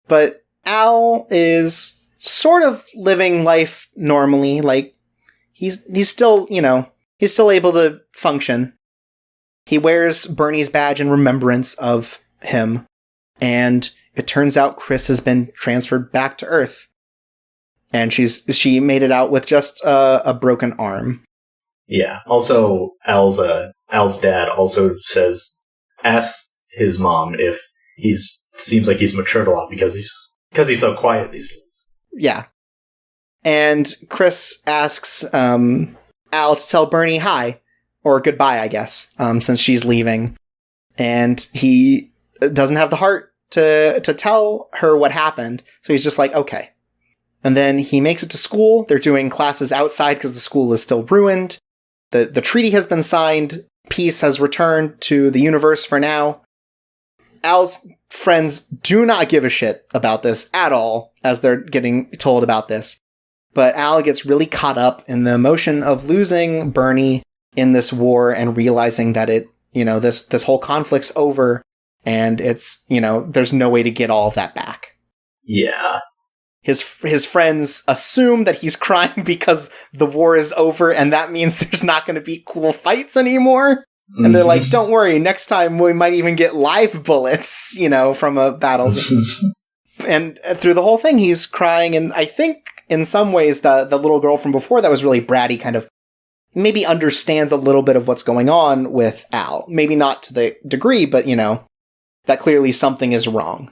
But Al is sort of living life normally. Like, he's still, he's still able to function. He wears Bernie's badge in remembrance of him. And it turns out Chris has been transferred back to Earth. And she made it out with just a broken arm. Yeah. Also, Al's dad also asks his mom if seems like he's matured a lot because he's so quiet these days. Yeah. And Chris asks Al to tell Bernie hi, or goodbye, I guess, since she's leaving. And he doesn't have the heart to tell her what happened, so he's just like, okay. And then he makes it to school. They're doing classes outside because the school is still ruined. The treaty has been signed. Peace has returned to the universe for now. Al's friends do not give a shit about this at all as they're getting told about this. But Al gets really caught up in the emotion of losing Bernie in this war and realizing that this whole conflict's over and it's, there's no way to get all of that back. Yeah. His friends assume that he's crying because the war is over and that means there's not going to be cool fights anymore. And they're like, don't worry, next time we might even get live bullets, from a battle. And through the whole thing, he's crying. And I think in some ways the little girl from before that was really bratty kind of maybe understands a little bit of what's going on with Al. Maybe not to the degree, but, that clearly something is wrong.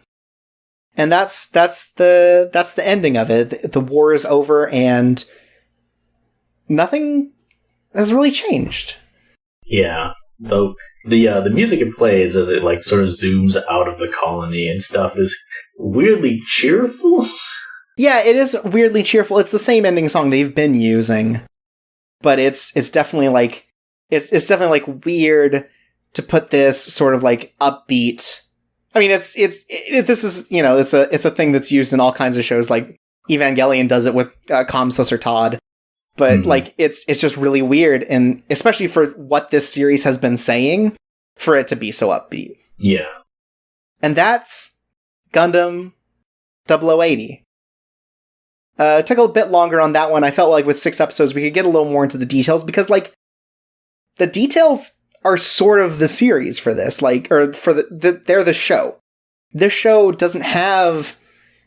And that's the ending of it. The war is over and nothing has really changed. Yeah. Though the music it plays as it like sort of zooms out of the colony and stuff is weirdly cheerful. Yeah, it is weirdly cheerful. It's the same ending song they've been using, but it's definitely like it's definitely like weird to put this sort of like upbeat. I mean, this is it's a thing that's used in all kinds of shows. Like Evangelion does it with Kamsus or Todd. But, like, it's just really weird, and especially for what this series has been saying, for it to be so upbeat. Yeah. And that's Gundam 0080. It took a bit longer on that one. I felt like with 6 episodes, we could get a little more into the details, because, like, the details are sort of the series for this, like, or for they're the show. This show doesn't have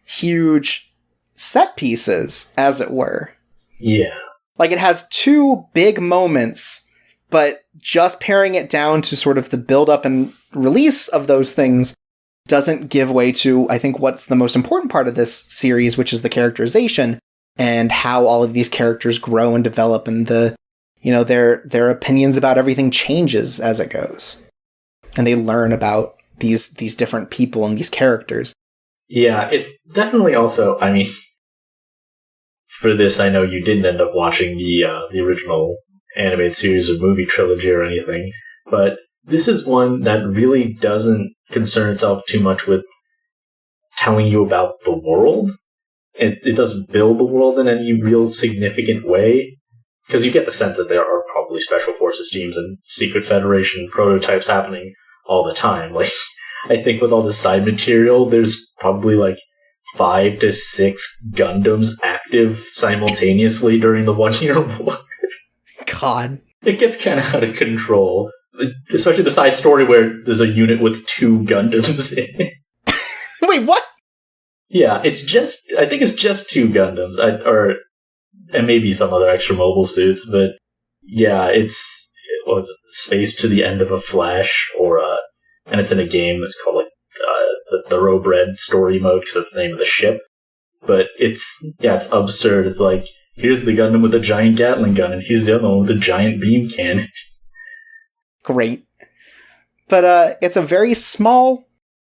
huge set pieces, as it were. Yeah. Like, it has 2 big moments, But just paring it down to sort of the build-up and release of those things doesn't give way to, I think, what's the most important part of this series, which is the characterization and how all of these characters grow and develop, and their opinions about everything changes as it goes. And they learn about these different people and these characters. Yeah, it's definitely also, I mean, for this, I know you didn't end up watching the original animated series or movie trilogy or anything, but this is one that really doesn't concern itself too much with telling you about the world. It doesn't build the world in any real significant way, because you get the sense that there are probably Special Forces teams and Secret Federation prototypes happening all the time. Like, I think with all the side material, there's probably like 5 to 6 Gundams active simultaneously during the 1 year war. God. It gets kind of out of control. Especially the side story where there's a unit with 2 Gundams in it. Wait, what? Yeah, I think it's just 2 Gundams, and maybe some other extra mobile suits, but yeah, it's Space to the End of a Flash, and it's in a game that's called like the Thoroughbred story mode, because that's the name of the ship. But it's absurd. It's like, here's the Gundam with a giant Gatling gun, and here's the other one with a giant beam cannon. Great. But it's a very small,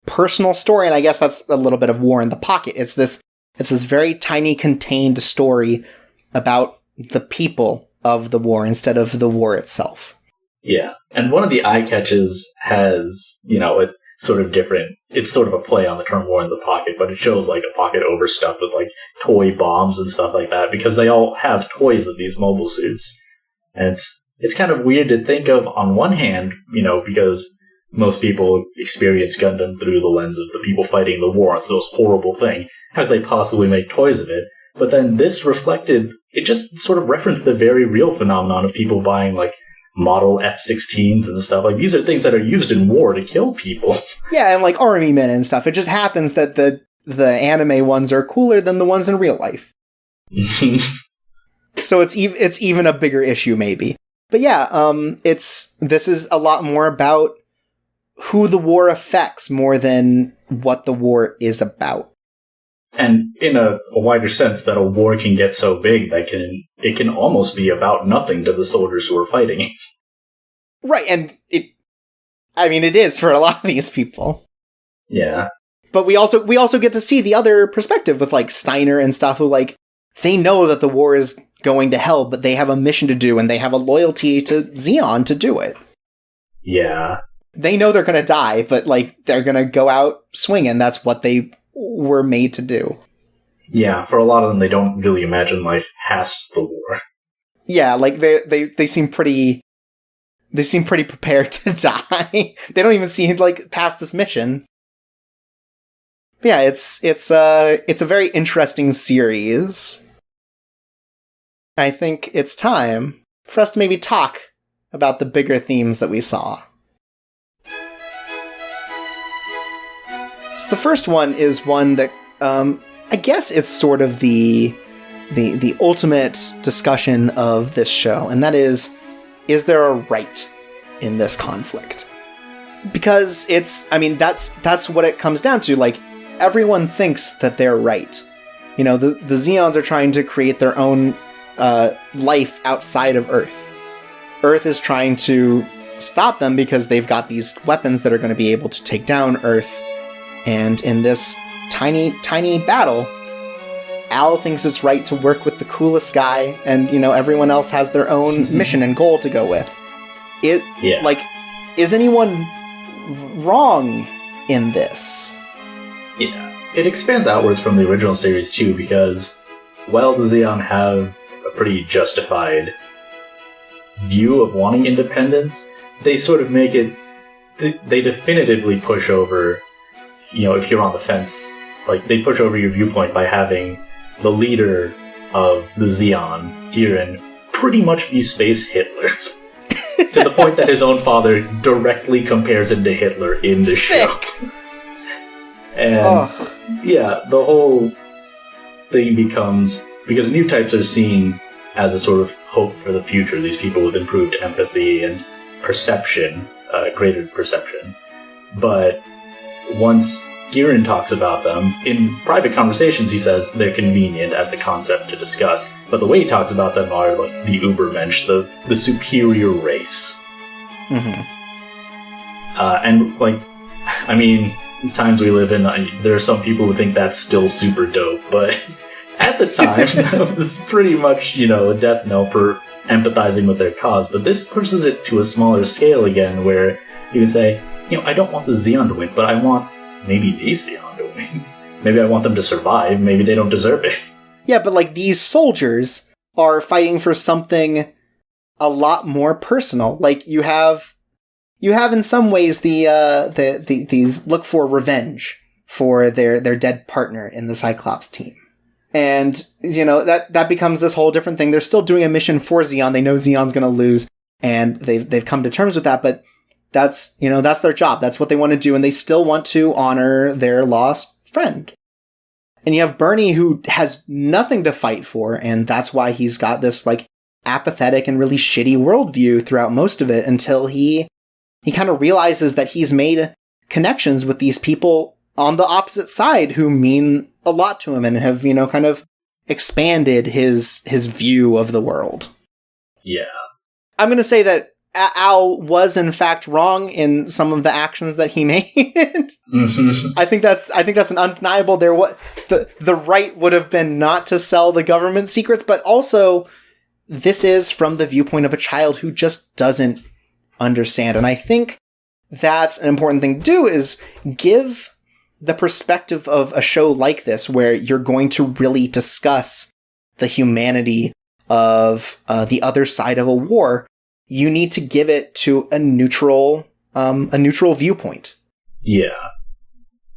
personal story, and I guess that's a little bit of War in the Pocket. It's this very tiny, contained story about the people of the war instead of the war itself. Yeah, and one of the eye catches has, a sort of different, it's sort of a play on the term War in the Pocket, but it shows like a pocket overstuffed with like toy bombs and stuff like that, because they all have toys of these mobile suits. And it's kind of weird to think of on one hand, because most people experience Gundam through the lens of the people fighting the war. It's those horrible thing. How could they possibly make toys of it? But then this reflected, it just sort of referenced the very real phenomenon of people buying like model F-16s and stuff. Like, these are things that are used in war to kill people. Yeah, and like army men and stuff. It just happens that the anime ones are cooler than the ones in real life. So it's even a bigger issue, maybe. But yeah, this is a lot more about who the war affects more than what the war is about. And in a wider sense, that a war can get so big that it can almost be about nothing to the soldiers who are fighting it. Right, and it is for a lot of these people. Yeah. But we also get to see the other perspective with like Steiner and stuff, who like, they know that the war is going to hell, but they have a mission to do, and they have a loyalty to Zeon to do it. Yeah. They know they're going to die, but like, they're going to go out swinging. That's what they were made to do. Yeah, for a lot of them, they don't really imagine life past the war. Yeah, like they seem pretty prepared to die. They don't even see like past this mission. But yeah, it's a very interesting series. I think it's time for us to maybe talk about the bigger themes that we saw. So the first one is one that, I guess it's sort of the ultimate discussion of this show, and that is there a right in this conflict? Because that's what it comes down to. Like, everyone thinks that they're right. The Zeons are trying to create their own life outside of Earth. Earth is trying to stop them because they've got these weapons that are going to be able to take down Earth. And in this tiny, tiny battle, Al thinks it's right to work with the coolest guy, and, everyone else has their own mission and goal to go with. Is anyone wrong in this? Yeah. It expands outwards from the original series, too, because while the Zeon have a pretty justified view of wanting independence, they sort of make it... They definitively push over... if you're on the fence, like, they push over your viewpoint by having the leader of the Zeon, Jiren, pretty much be Space Hitler. To the point that his own father directly compares him to Hitler in the show. And, yeah, the whole thing becomes... Because new types are seen as a sort of hope for the future, these people with improved empathy and perception, greater perception. But once Giran talks about them, in private conversations he says they're convenient as a concept to discuss, but the way he talks about them are like the Ubermensch, the superior race. Mm-hmm. And like, I mean, times we live in, there are some people who think that's still super dope, but at the time, that was pretty much, a death knell for empathizing with their cause. But this pushes it to a smaller scale again, where you can say, I don't want the Xeon to win, but I want maybe the Xeon to win. Maybe I want them to survive. Maybe they don't deserve it. Yeah, but like these soldiers are fighting for something a lot more personal. Like you have in some ways these look for revenge for their dead partner in the Cyclops team. And, that becomes this whole different thing. They're still doing a mission for Xeon. They know Xeon's going to lose, and they've come to terms with that, but that's their job. That's what they want to do, and they still want to honor their lost friend. And you have Bernie, who has nothing to fight for, and that's why he's got this, like, apathetic and really shitty worldview throughout most of it, until he kind of realizes that he's made connections with these people on the opposite side who mean a lot to him and have, kind of expanded his view of the world. Yeah. I'm going to say that Al was in fact wrong in some of the actions that he made. Mm-hmm. I think that's an undeniable. The right would have been not to sell the government secrets, but also this is from the viewpoint of a child who just doesn't understand. And I think that's an important thing to do, is give the perspective of a show like this, where you're going to really discuss the humanity of the other side of a war. You need to give it to a neutral viewpoint. Yeah.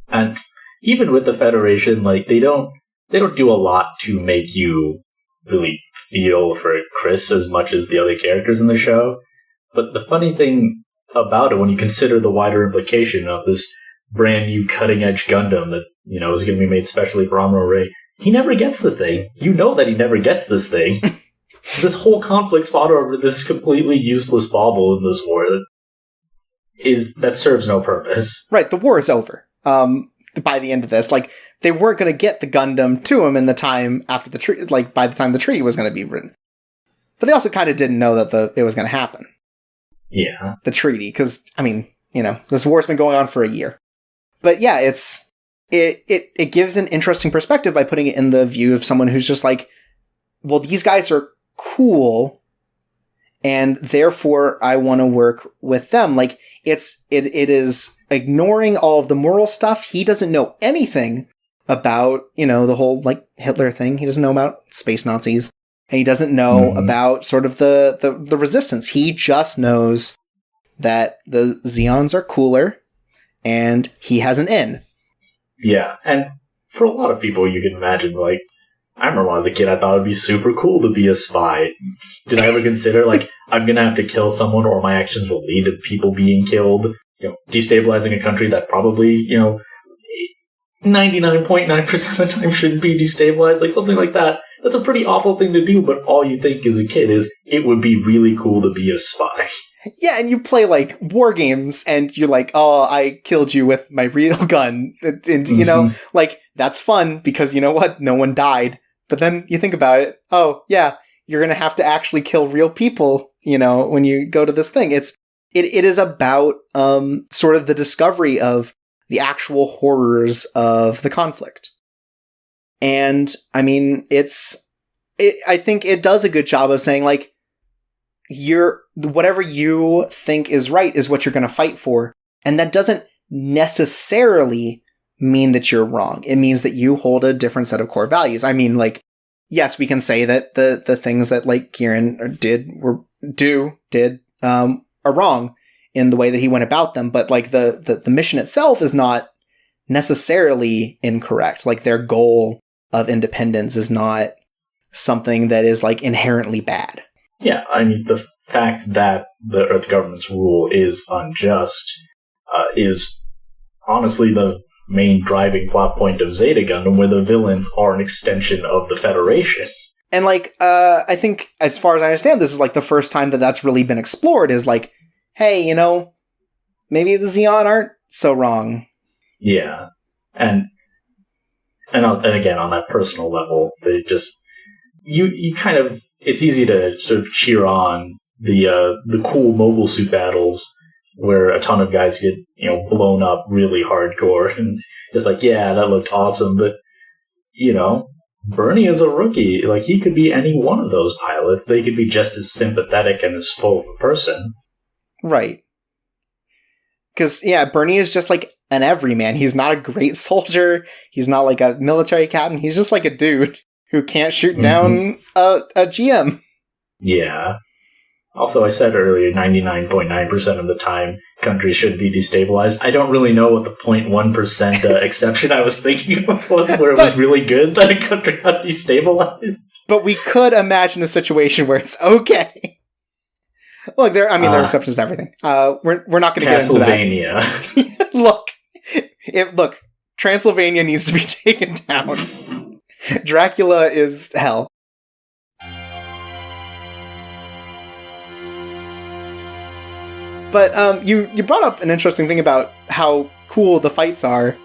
And even with the Federation, like, they don't do a lot to make you really feel for Chris as much as the other characters in the show. But the funny thing about it, when you consider the wider implication of this brand new cutting edge Gundam that, is going to be made specially for Amuro Ray, he never gets the thing. You know that he never gets this thing. This whole conflict's fought over this completely useless bauble in this war that serves no purpose. Right, the war is over. By the end of this, like, they weren't going to get the Gundam to him in the time after the treaty, like by the time the treaty was going to be written. But they also kind of didn't know that it was going to happen. Yeah, the treaty, because this war's been going on for a year. But yeah, it gives an interesting perspective by putting it in the view of someone who's just like, well, these guys are cool, and therefore I want to work with them. Like, it is ignoring all of the moral stuff. He doesn't know anything about, the whole, like, Hitler thing. He doesn't know about space Nazis, and he doesn't know about sort of the resistance. He just knows that the Xeons are cooler, and he has an in. Yeah, and for a lot of people, you can imagine, like, I remember when I was a kid, I thought it would be super cool to be a spy. Did I ever consider, like, I'm going to have to kill someone or my actions will lead to people being killed? Destabilizing a country that probably, 99.9% of the time shouldn't be destabilized, like something like that. That's a pretty awful thing to do, but all you think as a kid is, it would be really cool to be a spy. Yeah, and you play, like, war games, and you're like, oh, I killed you with my real gun. And like, that's fun, because you know what? No one died. But then you think about it, oh, yeah, you're going to have to actually kill real people, when you go to this thing. It is about sort of the discovery of the actual horrors of the conflict. And, I mean, I think it does a good job of saying, like, whatever you think is right is what you're going to fight for. And that doesn't necessarily mean that you're wrong. It means that you hold a different set of core values. I mean, like, yes, we can say that the things that, like, Kieran did are wrong in the way that he went about them, but, like, the mission itself is not necessarily incorrect. Like, their goal of independence is not something that is, like, inherently bad. Yeah, I mean, the fact that the Earth government's rule is unjust is honestly the main driving plot point of Zeta Gundam, where the villains are an extension of the Federation. And, like, I think, as far as I understand, this is, like, the first time that that's really been explored, is, like, hey, you know, maybe the Zeon aren't so wrong. Yeah. And again, on that personal level, they just... You kind of... It's easy to sort of cheer on the cool mobile suit battles where a ton of guys get, you know, blown up really hardcore. And it's like, yeah, that looked awesome, but, you know... Bernie is a rookie. Like, he could be any one of those pilots. They could be just as sympathetic and as full of a person. Right. Because, yeah, Bernie is just, like, an everyman. He's not a great soldier. He's not, like, a military captain. He's just, like, a dude who can't shoot down a GM. Yeah. Also, I said earlier, 99.9% of the time, countries should be destabilized. I don't really know what the 0.1% exception I was thinking of was, where it was really good that a country got destabilized. But we could imagine a situation where it's okay. Look, there are exceptions to everything. We're not going to get into that. Look, Transylvania needs to be taken down. Dracula is hell. But you brought up an interesting thing about how cool the fights are,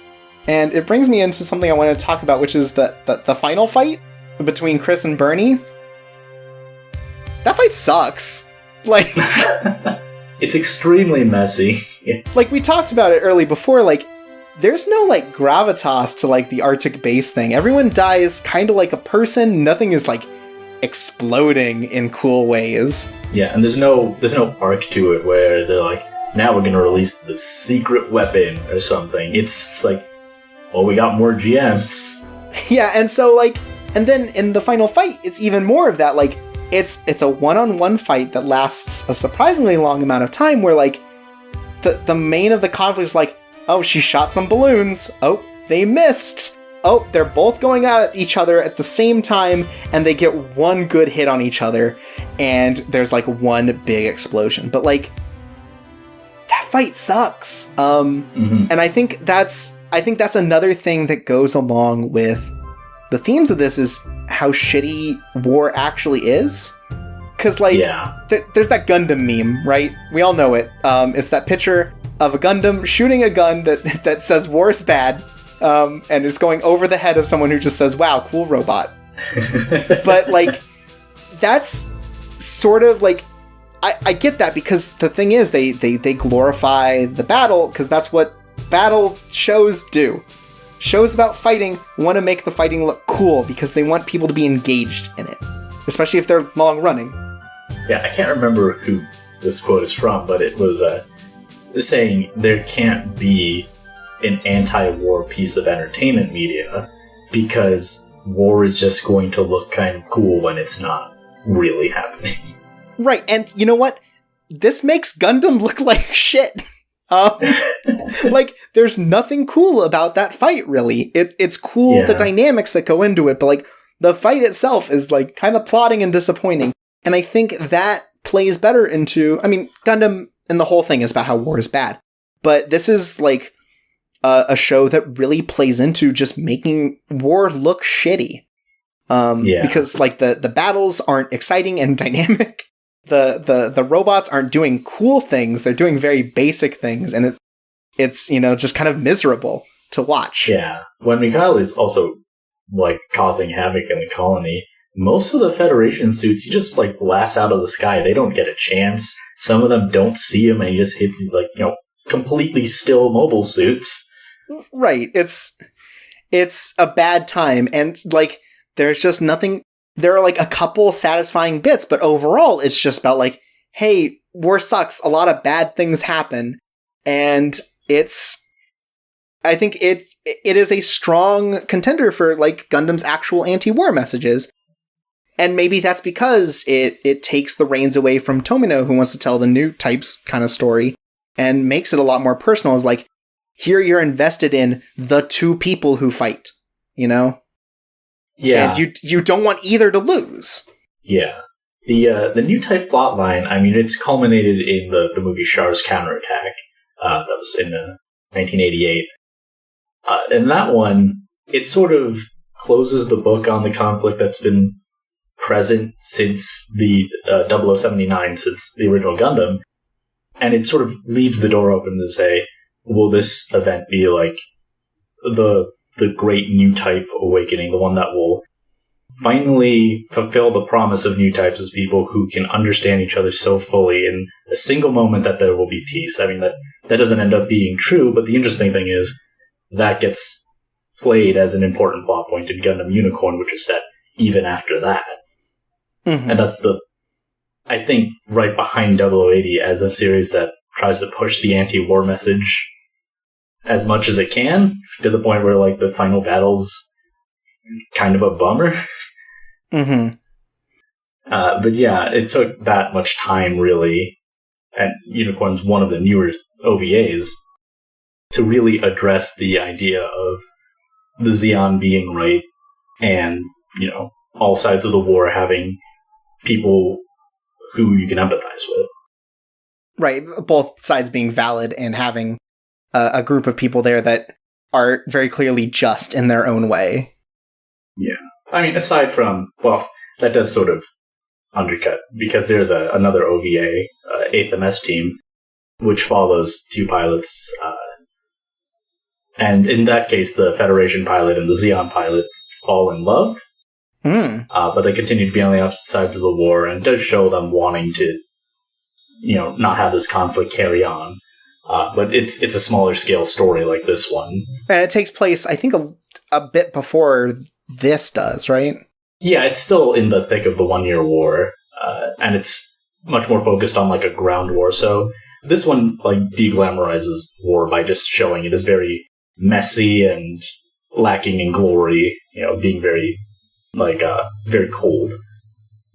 and it brings me into something I want to talk about, which is the final fight between Chris and Bernie. That fight sucks. Like, it's extremely messy. Like, we talked about it early before, like, there's no, like, gravitas to, like, the Arctic base thing. Everyone dies kind of like a person. Nothing is, like, exploding in cool ways. Yeah, and there's no arc to it where they're like, now we're gonna release the secret weapon or something. It's like, well, we got more GMs. Yeah, and so, like, and then in the final fight, it's even more of that. Like, it's a one-on-one fight that lasts a surprisingly long amount of time, where, like, the main of the conflict is like, oh, she shot some balloons. Oh, they missed. Oh, they're both going at each other at the same time, and they get one good hit on each other, and there's, like, one big explosion. But, like, that fight sucks. And I think that's another thing that goes along with the themes of this, is how shitty war actually is. Because, like, there's that Gundam meme, right? We all know it. It's that picture of a Gundam shooting a gun that says war is bad. And it's going over the head of someone who just says, wow, cool robot. But, like, that's sort of, like, I get that, because the thing is, they glorify the battle, because that's what battle shows do. Shows about fighting want to make the fighting look cool, because they want people to be engaged in it. Especially if they're long running. Yeah, I can't remember who this quote is from, but it was saying there can't be an anti-war piece of entertainment media, because war is just going to look kind of cool when it's not really happening. Right, and you know what? This makes Gundam look like shit. Like, there's nothing cool about that fight, really. It's cool, the dynamics that go into it, but, like, the fight itself is, like, kind of plotting and disappointing. And I think that plays better into... I mean, Gundam and the whole thing is about how war is bad. But this is, like, a show that really plays into just making war look shitty. Because, like, the battles aren't exciting and dynamic. The robots aren't doing cool things. They're doing very basic things. And it's, you know, just kind of miserable to watch. Yeah. When Mikhail is also, like, causing havoc in the colony, most of the Federation suits, he just, like, blasts out of the sky. They don't get a chance. Some of them don't see him, and he just hits these, like, you know, completely still mobile suits. Right. It's a bad time, and, like, there's just nothing... There are, like, a couple satisfying bits, but overall, it's just about, like, hey, war sucks, a lot of bad things happen, and I think it is a strong contender for, like, Gundam's actual anti-war messages, and maybe that's because it takes the reins away from Tomino, who wants to tell the new types kind of story, and makes it a lot more personal. It's like, here you're invested in the two people who fight, you know? Yeah. And you don't want either to lose. Yeah. The new type plotline, I mean, it's culminated in the movie Char's Counterattack. That was in 1988. And that one, it sort of closes the book on the conflict that's been present since the 0079, since the original Gundam. And it sort of leaves the door open to say, will this event be like the great new type awakening, the one that will finally fulfill the promise of new types as people who can understand each other so fully in a single moment that there will be peace. I mean, that doesn't end up being true, but the interesting thing is that gets played as an important plot point in Gundam Unicorn, which is set even after that. Mm-hmm. And that's I think, right behind 0080 as a series that tries to push the anti-war message as much as it can, to the point where, like, the final battle's kind of a bummer. Mm-hmm. But yeah, it took that much time, really, and Unicorn's one of the newer OVAs, to really address the idea of the Zeon being right, and, you know, all sides of the war having people who you can empathize with. Right, both sides being valid and having a group of people there that are very clearly just in their own way. Yeah. I mean, aside from, well, that does sort of undercut, because there's another OVA, 8th MS Team, which follows two pilots, and in that case, the Federation pilot and the Zeon pilot fall in love, but they continue to be on the opposite sides of the war, and it does show them wanting to, you know, not have this conflict carry on. But it's a smaller scale story like this one. And it takes place, I think, a bit before this does, right? Yeah, it's still in the thick of the 1 year war, and it's much more focused on, like, a ground war. So this one, like, deglamorizes war by just showing it as very messy and lacking in glory, you know, being very, like, very cold.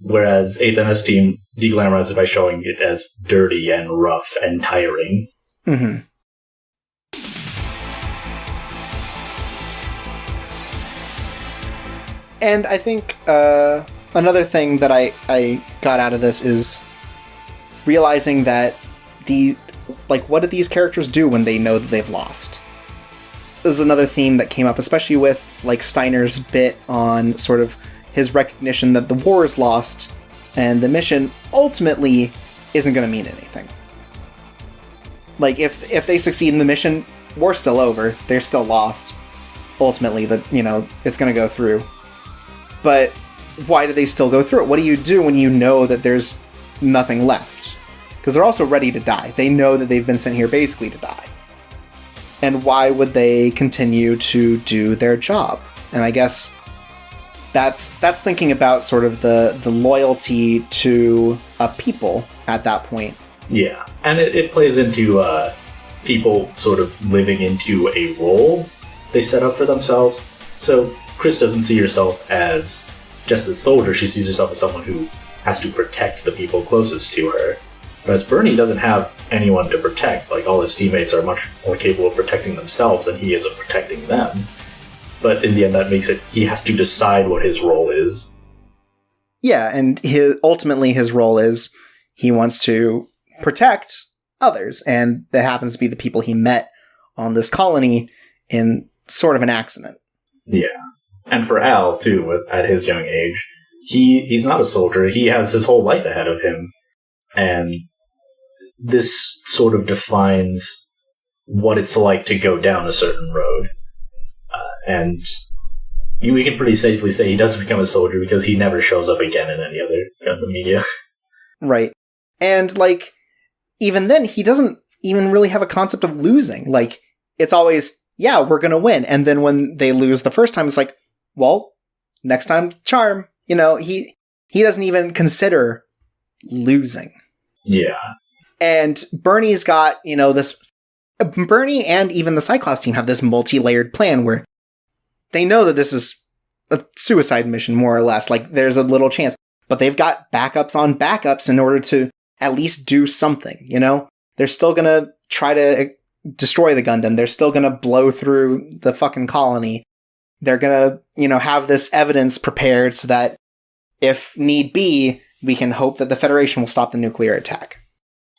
Whereas 8th MS Team deglamorizes it by showing it as dirty and rough and tiring. Mm-hmm. And I think another thing that I got out of this is realizing that what do these characters do when they know that they've lost? It was another theme that came up, especially with, like, Steiner's bit on sort of his recognition that the war is lost and the mission ultimately isn't going to mean anything. Like, if they succeed in the mission, war's still over. They're still lost. Ultimately, it's going to go through. But why do they still go through it? What do you do when you know that there's nothing left? Because they're also ready to die. They know that they've been sent here basically to die. And why would they continue to do their job? And I guess that's thinking about sort of the loyalty to a people at that point. Yeah, and it plays into people sort of living into a role they set up for themselves. So Chris doesn't see herself as just a soldier. She sees herself as someone who has to protect the people closest to her. Whereas Bernie doesn't have anyone to protect. Like, all his teammates are much more capable of protecting themselves than he is of protecting them. But in the end, that makes it, he has to decide what his role is. Yeah, and ultimately his role is he wants to protect others, and that happens to be the people he met on this colony in sort of an accident. Yeah. And for Al, too, at his young age, he's not a soldier. He has his whole life ahead of him. And this sort of defines what it's like to go down a certain road. And we can pretty safely say he doesn't become a soldier because he never shows up again in any other Gundam media. Right. And, like, even then, he doesn't even really have a concept of losing. Like, it's always, yeah, we're going to win. And then when they lose the first time, it's like, well, next time, charm. You know, he doesn't even consider losing. Yeah. And Bernie's got, this... Bernie and even the Cyclops team have this multi-layered plan where they know that this is a suicide mission, more or less. Like, there's a little chance. But they've got backups on backups in order to at least do something, They're still gonna try to destroy the Gundam. They're still gonna blow through the fucking colony. They're gonna, have this evidence prepared so that if need be, we can hope that the Federation will stop the nuclear attack.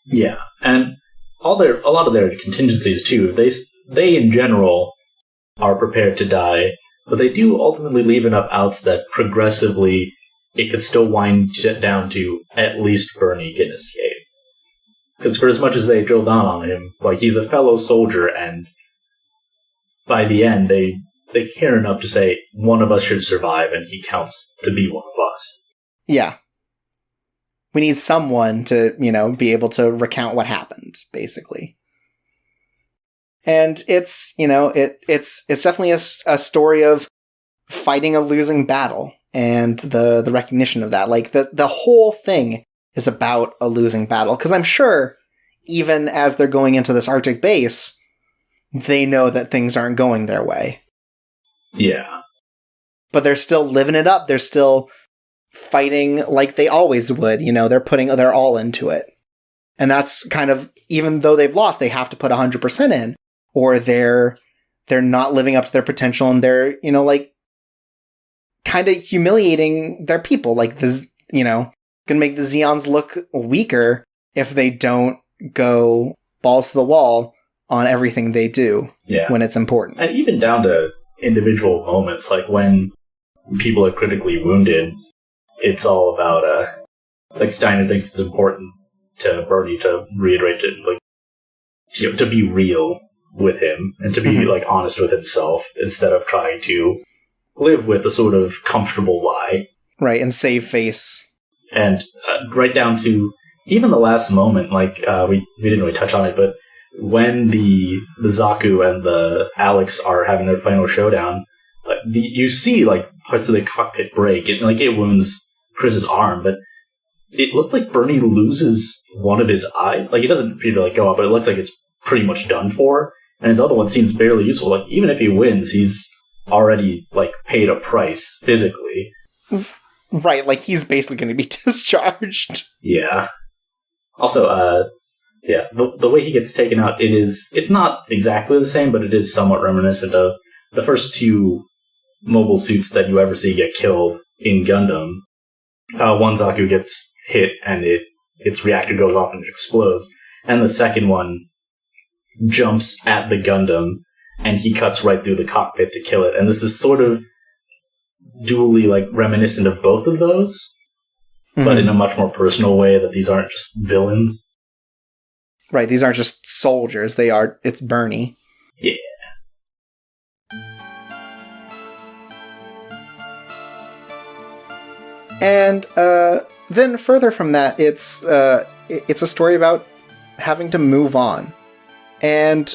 Yeah, and a lot of their contingencies too. They in general are prepared to die, but they do ultimately leave enough outs that progressively it could still wind down to at least Bernie can escape. Because for as much as they drill down on him, like, he's a fellow soldier, and by the end, they care enough to say, one of us should survive, and he counts to be one of us. Yeah. We need someone to, be able to recount what happened, basically. And it's, it's definitely a story of fighting a losing battle, and the recognition of that. Like, the whole thing is about a losing battle. Because I'm sure, even as they're going into this Arctic base, they know that things aren't going their way. Yeah. But they're still living it up. They're still fighting like they always would. They're putting their all into it. And that's kind of, even though they've lost, they have to put 100% in, or they're not living up to their potential, and they're, kind of humiliating their people. Like, this, gonna make the Zeons look weaker if they don't go balls to the wall on everything they do when it's important. And even down to individual moments, like when people are critically wounded, it's all about, like, Steiner thinks it's important to Bernie to reiterate it, like, to be real with him, and to be, like, honest with himself, instead of trying to live with a sort of comfortable lie. Right, and save face. And right down to even the last moment, like, we didn't really touch on it, but when the Zaku and the Alex are having their final showdown, you see, like, parts of the cockpit break, and, like, it wounds Chris's arm, but it looks like Bernie loses one of his eyes. Like, it doesn't appear to, like, go up, but it looks like it's pretty much done for, and his other one seems barely useful. Like, even if he wins, he's already, like, paid a price physically. Right, like, he's basically going to be discharged. Yeah. Also, the way he gets taken out, it's not exactly the same, but it is somewhat reminiscent of the first two mobile suits that you ever see get killed in Gundam. One Zaku gets hit, and its reactor goes off and it explodes. And the second one jumps at the Gundam, and he cuts right through the cockpit to kill it. And this is sort of dually, like, reminiscent of both of those, but in a much more personal way, that these aren't just villains. Right, these aren't just soldiers, it's Bernie. Yeah. And then further from that, it's a story about having to move on. And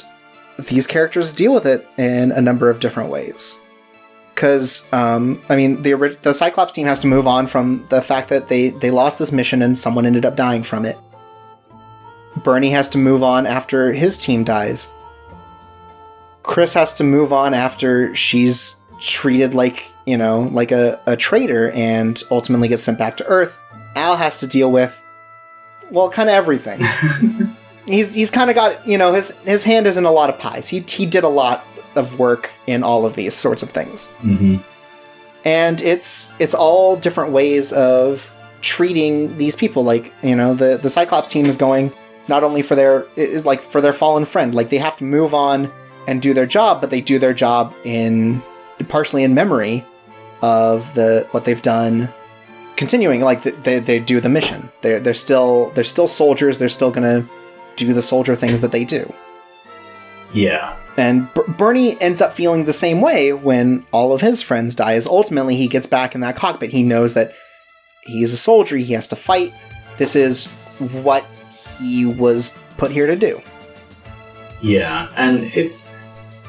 these characters deal with it in a number of different ways. Because, the Cyclops team has to move on from the fact that they lost this mission and someone ended up dying from it. Bernie has to move on after his team dies. Chris has to move on after she's treated like a traitor and ultimately gets sent back to Earth. Al has to deal with, well, kind of everything. He's kind of got, his hand is in a lot of pies. He did a lot of work in all of these sorts of things. Mm-hmm. And it's all different ways of treating these people. Like, the Cyclops team is going not only for their fallen friend. Like, they have to move on and do their job, but they do their job partially in memory of what they've done, continuing, like, they do the mission. They're still soldiers. They're still gonna do the soldier things that they do. Yeah. And Bernie ends up feeling the same way when all of his friends die, as ultimately he gets back in that cockpit. He knows that he's a soldier. He has to fight. This is what he was put here to do. Yeah, and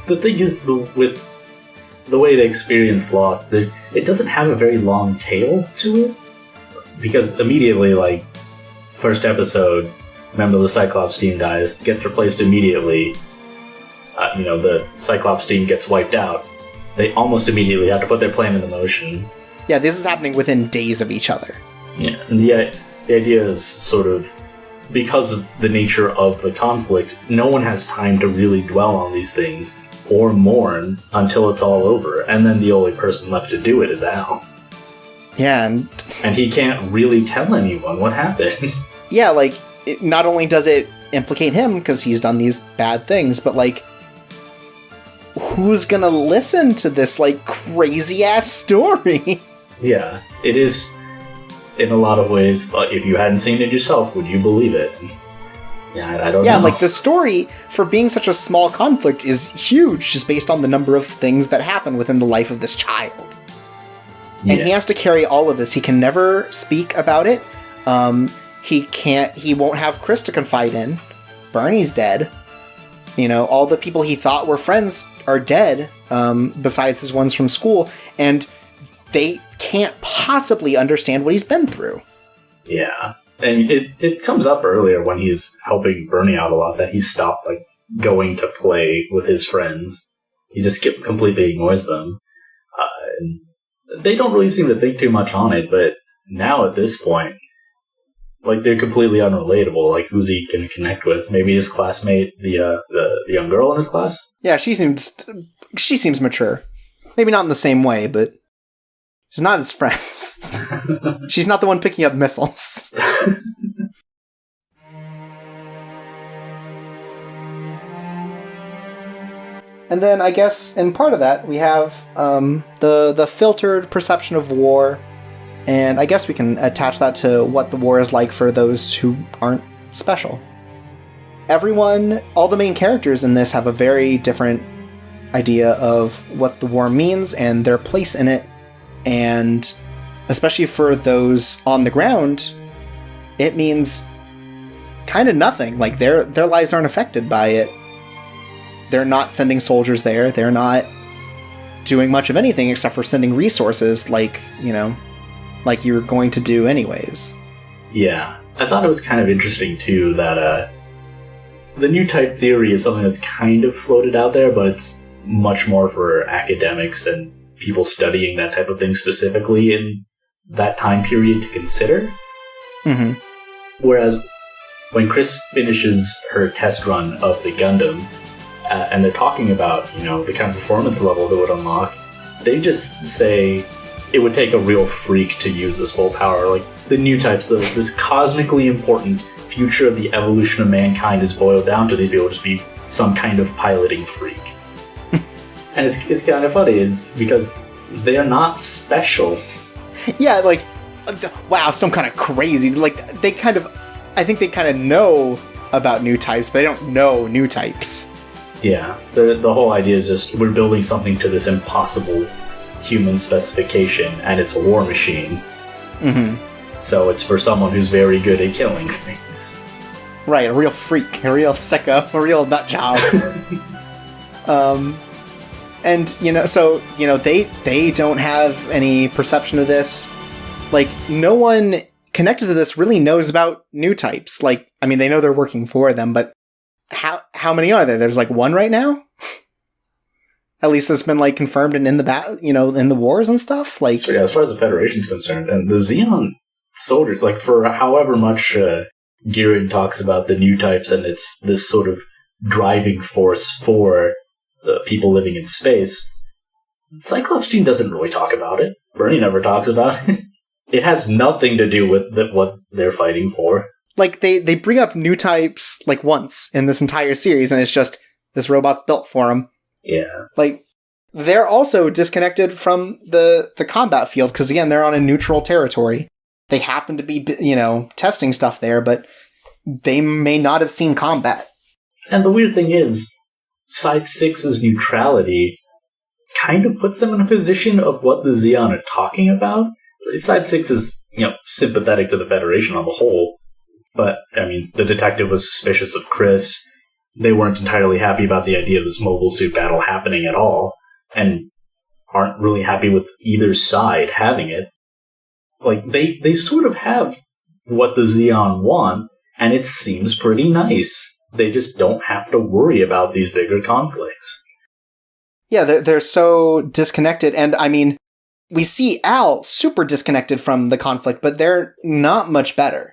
the thing is, with the way they experience loss, it doesn't have a very long tail to it, because immediately, like, first episode, member of the Cyclops team dies, gets replaced immediately. The Cyclops team gets wiped out. They almost immediately have to put their plan into motion. Yeah, this is happening within days of each other. Yeah, and the idea is sort of, because of the nature of the conflict, no one has time to really dwell on these things or mourn until it's all over, and then the only person left to do it is Al. Yeah, and he can't really tell anyone what happened. Yeah, like, not only does it implicate him because he's done these bad things, but, like, who's gonna listen to this, like, crazy-ass story? Yeah, it is in a lot of ways, if you hadn't seen it yourself, would you believe it? Yeah, I don't know. Yeah, like the story, for being such a small conflict, is huge just based on the number of things that happen within the life of this child. And he has to carry all of this. He can never speak about it. He won't have Chris to confide in. Bernie's dead. You know, all the people he thought were friends are dead, besides his ones from school, and they can't possibly understand what he's been through. Yeah. And it comes up earlier when he's helping Bernie out a lot that he stopped, like, going to play with his friends. He just completely ignores them. And they don't really seem to think too much on it, but now at this point, like, they're completely unrelatable. Like, who's he going to connect with? Maybe his classmate, the young girl in his class? Yeah, she seems mature. Maybe not in the same way, but she's not his friends. She's not the one picking up missiles. And then, I guess, in part of that, we have the filtered perception of war. And I guess we can attach that to what the war is like for those who aren't special. Everyone, all the main characters in this have a very different idea of what the war means and their place in it. And especially for those on the ground, it means kind of nothing. Like, their lives aren't affected by it. They're not sending soldiers there. They're not doing much of anything except for sending resources, like, you know, like you're going to do anyways. Yeah. I thought it was kind of interesting, too, that the new type theory is something that's kind of floated out there, but it's much more for academics and people studying that type of thing specifically in that time period to consider. Mm-hmm. Whereas when Chris finishes her test run of the Gundam, and they're talking about, you know, the kind of performance levels it would unlock, they just say it would take a real freak to use this full power. Like, the new types, this cosmically important future of the evolution of mankind is boiled down to these people just be some kind of piloting freak. And it's kind of funny, it's because they are not special. Yeah, like, wow, some kind of crazy, like, I think they kind of know about new types, but they don't know new types. Yeah, the whole idea is just, we're building something to this impossible human specification, and it's a war machine. Mm-hmm. So it's for someone who's very good at killing things. Right, a real freak, a real sicko, a real nut job. And, you know, so, you know, they don't have any perception of this. Like, no one connected to this really knows about new types. Like, I mean, they know they're working for them, but how many are there? There's like one right now? At least that's been, like, confirmed and in the in the wars and stuff. Like, so, yeah, as far as the Federation's concerned, and the Xeon soldiers, like, for however much Gihren talks about the new types and it's this sort of driving force for people living in space, Cyclops' team doesn't really talk about it. Bernie never talks about it. It has nothing to do with what they're fighting for. Like, they bring up new types, like, once in this entire series, and it's just, this robot's built for them. Yeah. Like, they're also disconnected from the combat field, because, again, they're on a neutral territory. They happen to be, you know, testing stuff there, but they may not have seen combat. And the weird thing is, Side 6's neutrality kind of puts them in a position of what the Xeon are talking about. Side 6 is, you know, sympathetic to the Federation on the whole, but, I mean, the detective was suspicious of Chris. They weren't entirely happy about the idea of this mobile suit battle happening at all, and aren't really happy with either side having it. Like, they sort of have what the Xeon want, and it seems pretty nice. They just don't have to worry about these bigger conflicts. Yeah, they're so disconnected, and, I mean, we see Al super disconnected from the conflict, but they're not much better.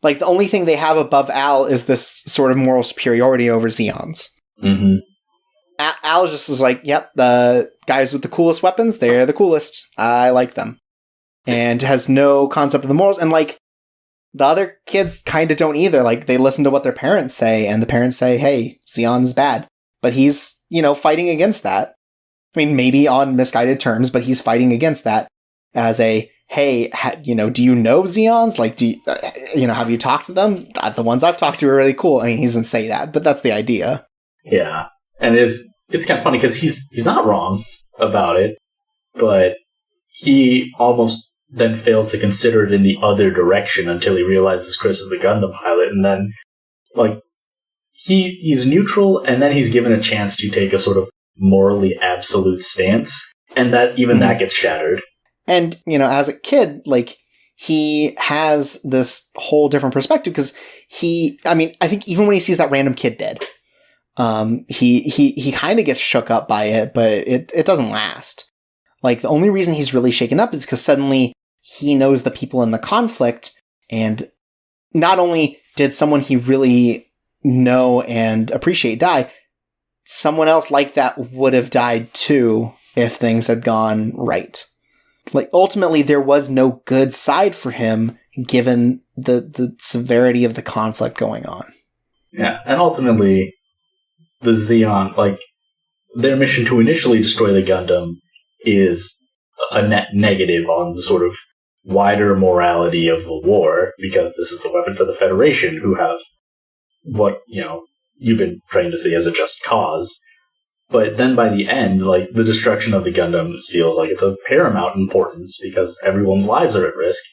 Like, the only thing they have above Al is this sort of moral superiority over Xeons. Mm-hmm. Al just is like, yep, the guys with the coolest weapons, they're the coolest. I like them. And has no concept of the morals. And, like, the other kids kind of don't either. Like, they listen to what their parents say, and the parents say, hey, Xeon's bad. But he's, you know, fighting against that. I mean, maybe on misguided terms, but he's fighting against that as a, hey, do you know Zeons? Like, have you talked to them? The ones I've talked to are really cool. I mean, he doesn't say that, but that's the idea. Yeah. And it's kind of funny because he's not wrong about it, but he almost then fails to consider it in the other direction until he realizes Chris is the Gundam pilot, and then, like, he's neutral, and then he's given a chance to take a sort of morally absolute stance, and that gets shattered. And, as a kid, like, he has this whole different perspective, because I think even when he sees that random kid dead, he kind of gets shook up by it, but it doesn't last. Like, the only reason he's really shaken up is because suddenly he knows the people in the conflict, and not only did someone he really know and appreciate die, someone else like that would have died too if things had gone right. Like, ultimately, there was no good side for him given the severity of the conflict going on. Yeah, and ultimately, the Zeon, like, their mission to initially destroy the Gundam is a net negative on the sort of wider morality of the war, because this is a weapon for the Federation, who have what, you've been trained to see as a just cause. But then by the end, like, the destruction of the Gundam feels like it's of paramount importance because everyone's lives are at risk.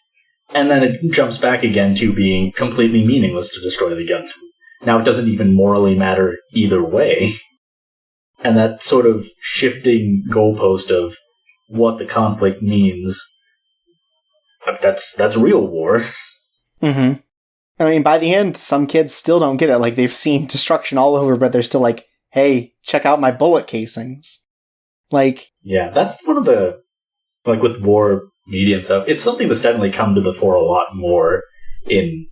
And then it jumps back again to being completely meaningless to destroy the Gundam. Now it doesn't even morally matter either way. And that sort of shifting goalpost of what the conflict means, that's real war. Mm-hmm. I mean, by the end, some kids still don't get it. Like, they've seen destruction all over, but they're still like, hey, check out my bullet casings. Like... Yeah, that's one of the... Like, with war media and stuff, it's something that's definitely come to the fore a lot more in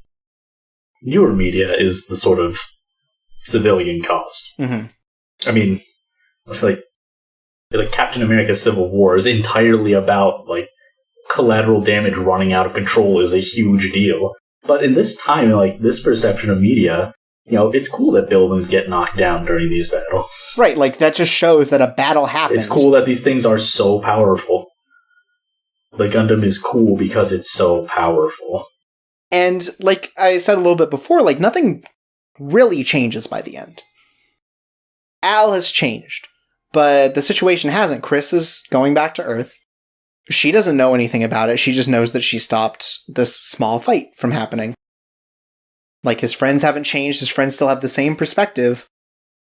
newer media, is the sort of civilian cost. Mm-hmm. I mean, like Captain America Civil War is entirely about, like, collateral damage running out of control is a huge deal. But in this time, like, this perception of media, it's cool that buildings get knocked down during these battles. Right, like, that just shows that a battle happens. It's cool that these things are so powerful. The Gundam is cool because it's so powerful. And, like I said a little bit before, like, nothing really changes by the end. Al has changed, but the situation hasn't. Chris is going back to Earth. She doesn't know anything about it. She just knows that she stopped this small fight from happening. Like, his friends haven't changed. His friends still have the same perspective.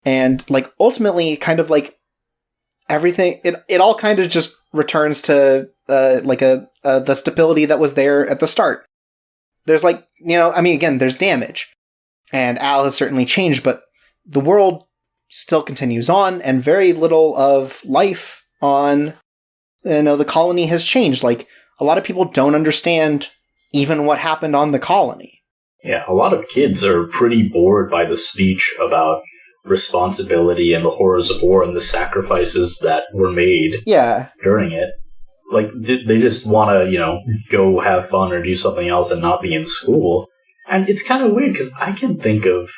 And, like, ultimately, kind of, like, everything, it all kind of just returns to, the stability that was there at the start. There's, like, again, there's damage. And Al has certainly changed, but the world still continues on, and very little of life on, the colony has changed. Like, a lot of people don't understand even what happened on the colony. Yeah, a lot of kids are pretty bored by the speech about responsibility and the horrors of war and the sacrifices that were made during it. Like, they just want to, go have fun or do something else and not be in school. And it's kind of weird, because I can think of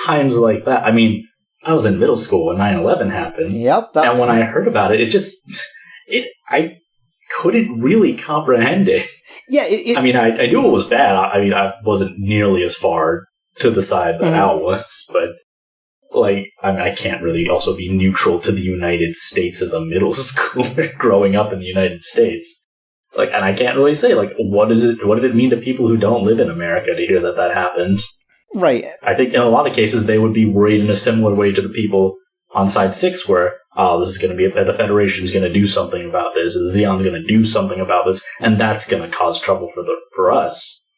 times like that. I mean, I was in middle school when 9/11 happened. Yep. And when I heard about it, I couldn't really comprehend it. Yeah. I knew it was bad. I wasn't nearly as far to the side that Al was, but, like, I can't really also be neutral to the United States as a middle schooler growing up in the United States. Like, and I can't really say, like, what did it mean to people who don't live in America to hear that happened? Right. I think in a lot of cases they would be worried in a similar way to the people on Side 6 where, this is going to be, the Federation's going to do something about this, or the Zeon's going to do something about this, and that's going to cause trouble for us.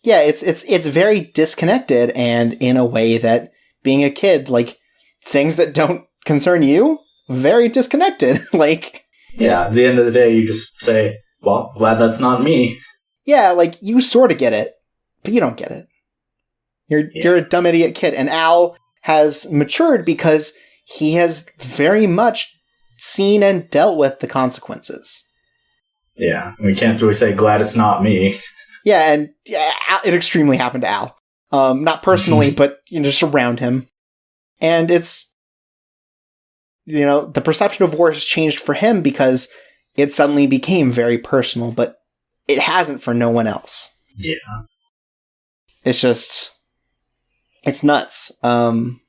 Yeah, it's very disconnected, and in a way that, being a kid, like, things that don't concern you, very disconnected. Like... Yeah, at the end of the day, you just say, well, glad that's not me. Yeah, like, you sort of get it, but you don't get it. You're a dumb idiot kid. And Al has matured because he has very much seen and dealt with the consequences. Yeah, we can't really say, glad it's not me. Yeah, and it extremely happened to Al. Not personally, but, just around him. And it's, the perception of war has changed for him because it suddenly became very personal, but it hasn't for no one else. Yeah. It's just, it's nuts. And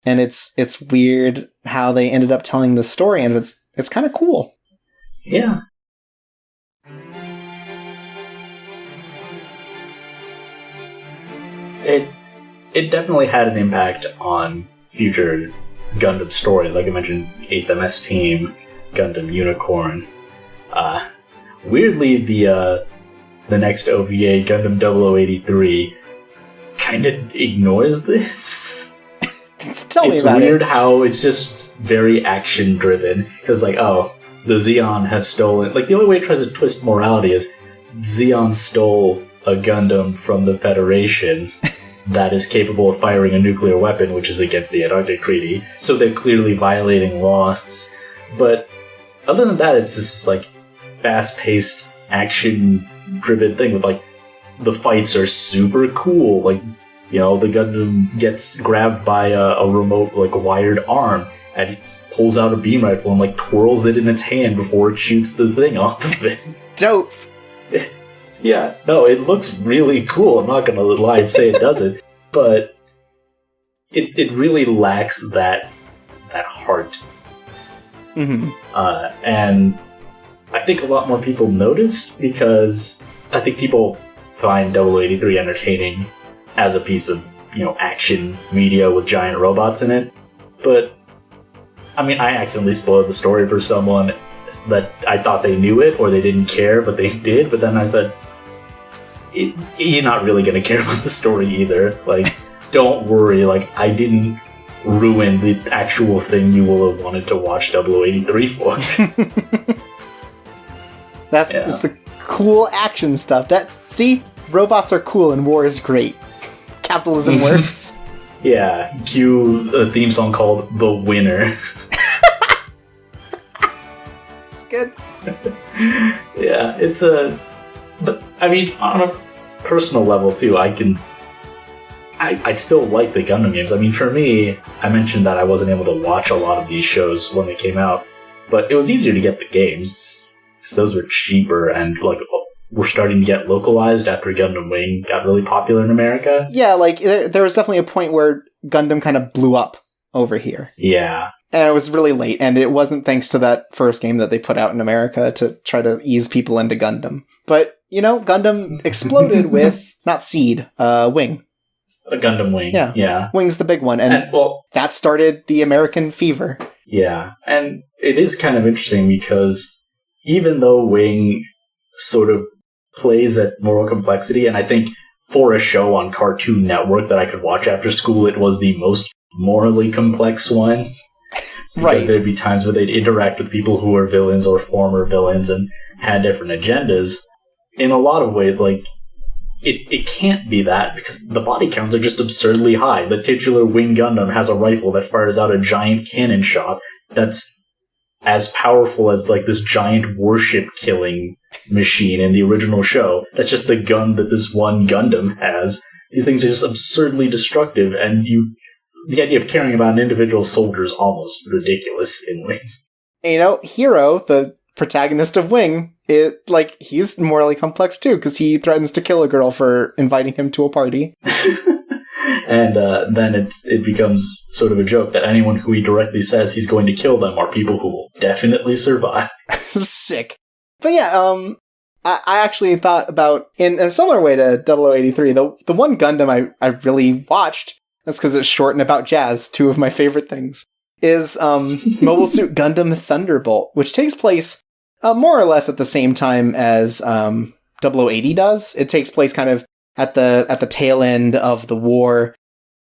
it's weird how they ended up telling the story, and it's kind of cool. Yeah. It definitely had an impact on future Gundam stories. Like I mentioned, 8th MS Team, Gundam Unicorn. Weirdly, the next OVA, Gundam 0083, kind of ignores this. Tell me about it. It's weird how it's just very action-driven. Because, like, oh, the Zeon have stolen... Like, the only way it tries to twist morality is Zeon stole a Gundam from the Federation that is capable of firing a nuclear weapon, which is against the Antarctic Treaty. So they're clearly violating laws. But other than that, it's just like fast-paced, action-driven thing with like the fights are super cool. Like, you know, the Gundam gets grabbed by a remote, like wired arm, and it pulls out a beam rifle and like twirls it in its hand before it shoots the thing off of it. Dope. Yeah, no, it looks really cool. I'm not gonna lie and say it doesn't, but it really lacks that heart. Mm-hmm. And I think a lot more people noticed because I think people find 0083 entertaining as a piece of, you know, action media with giant robots in it. But I mean, I accidentally spoiled the story for someone that I thought they knew it or they didn't care, but they did. But then I said, you're not really going to care about the story either. Like, don't worry. Like, I didn't ruin the actual thing you will have wanted to watch 0083 for. It's the cool action stuff. See, robots are cool and war is great. Capitalism works. Yeah, cue a theme song called The Winner. It's good. Yeah, it's a... But, I mean, on a personal level, too, I still like the Gundam games. I mean, for me, I mentioned that I wasn't able to watch a lot of these shows when they came out, but it was easier to get the games, because those were cheaper and, like, were starting to get localized after Gundam Wing got really popular in America. Yeah, like, there was definitely a point where Gundam kind of blew up over here. Yeah. And it was really late, and it wasn't thanks to that first game that they put out in America to try to ease people into Gundam. But, you know, Gundam exploded with, not Seed, Wing. A Gundam Wing. Yeah. Wing's the big one, and that started the American fever. Yeah, and it is kind of interesting because even though Wing sort of plays at moral complexity, and I think for a show on Cartoon Network that I could watch after school, it was the most morally complex one. Because there'd be times where they'd interact with people who were villains or former villains and had different agendas. In a lot of ways, like, it can't be that because the body counts are just absurdly high. The titular Wing Gundam has a rifle that fires out a giant cannon shot that's as powerful as, like, this giant warship killing machine in the original show. That's just the gun that this one Gundam has. These things are just absurdly destructive, and the idea of caring about an individual soldier is almost ridiculous in Wing. And, you know, Hero, the protagonist of Wing, he's morally complex too, because he threatens to kill a girl for inviting him to a party. And then it becomes sort of a joke that anyone who he directly says he's going to kill them are people who will definitely survive. Sick. But yeah, I actually thought about, in a similar way to 0083, the one Gundam I really watched, that's because it's short and about jazz, two of my favorite things, is Mobile Suit Gundam Thunderbolt, which takes place more or less at the same time as 0080 does. It takes place kind of at the tail end of the war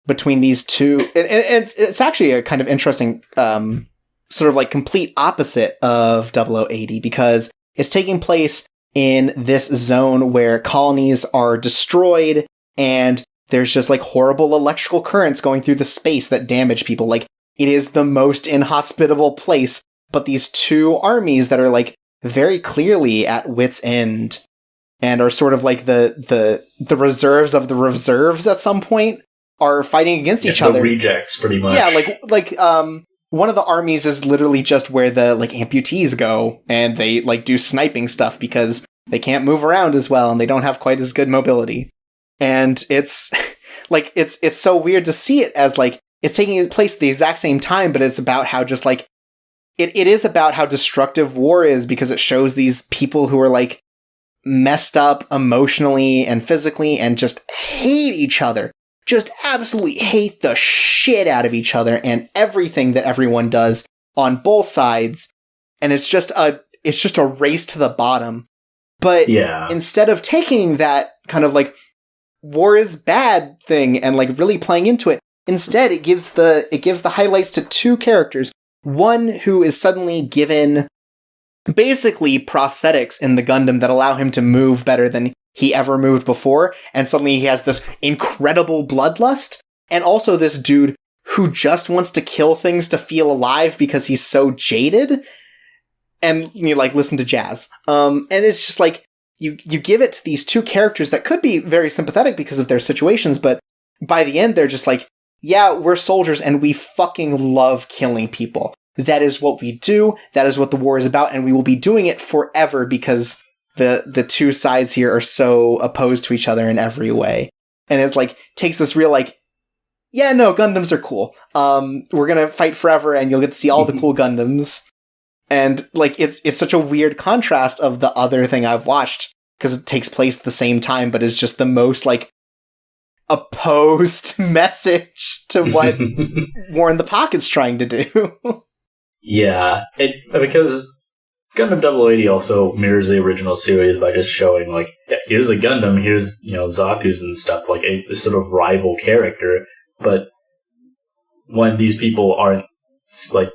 between these two. And it's actually a kind of interesting sort of like complete opposite of 0080 because it's taking place in this zone where colonies are destroyed and there's just like horrible electrical currents going through the space that damage people. Like, it is the most inhospitable place, but these two armies that are like very clearly at wit's end and are sort of like the reserves of the reserves at some point are fighting against each other. The rejects, pretty much. Yeah, like one of the armies is literally just where the, like, amputees go, and they, like, do sniping stuff because they can't move around as well, and they don't have quite as good mobility. And it's, like, it's so weird to see it as, like, it's taking place at the exact same time, but it's about how just, like, it is about how destructive war is, because it shows these people who are, like, messed up emotionally and physically and just hate each other. Just absolutely hate the shit out of each other and everything that everyone does on both sides. And it's just a race to the bottom. But instead of taking that kind of, like, war is bad thing and, like, really playing into it, instead it gives the highlights to two characters. One who is suddenly given basically prosthetics in the Gundam that allow him to move better than he ever moved before, and suddenly he has this incredible bloodlust, and also this dude who just wants to kill things to feel alive because he's so jaded, and you, like, listen to jazz. And it's just like, you give it to these two characters that could be very sympathetic because of their situations, but by the end they're just like, yeah, we're soldiers and we fucking love killing people. That is what we do. That is what the war is about. And we will be doing it forever because the two sides here are so opposed to each other in every way. And it's like, takes this real, like, yeah, no, Gundams are cool. We're going to fight forever and you'll get to see all the cool Gundams. And, like, it's such a weird contrast of the other thing I've watched because it takes place at the same time, but is just the most, like, opposed message to what War in the Pocket's trying to do. Yeah, because Gundam 0080 also mirrors the original series by just showing, like, yeah, here's a Gundam, here's, Zaku's and stuff, like a sort of rival character, but when these people aren't, like,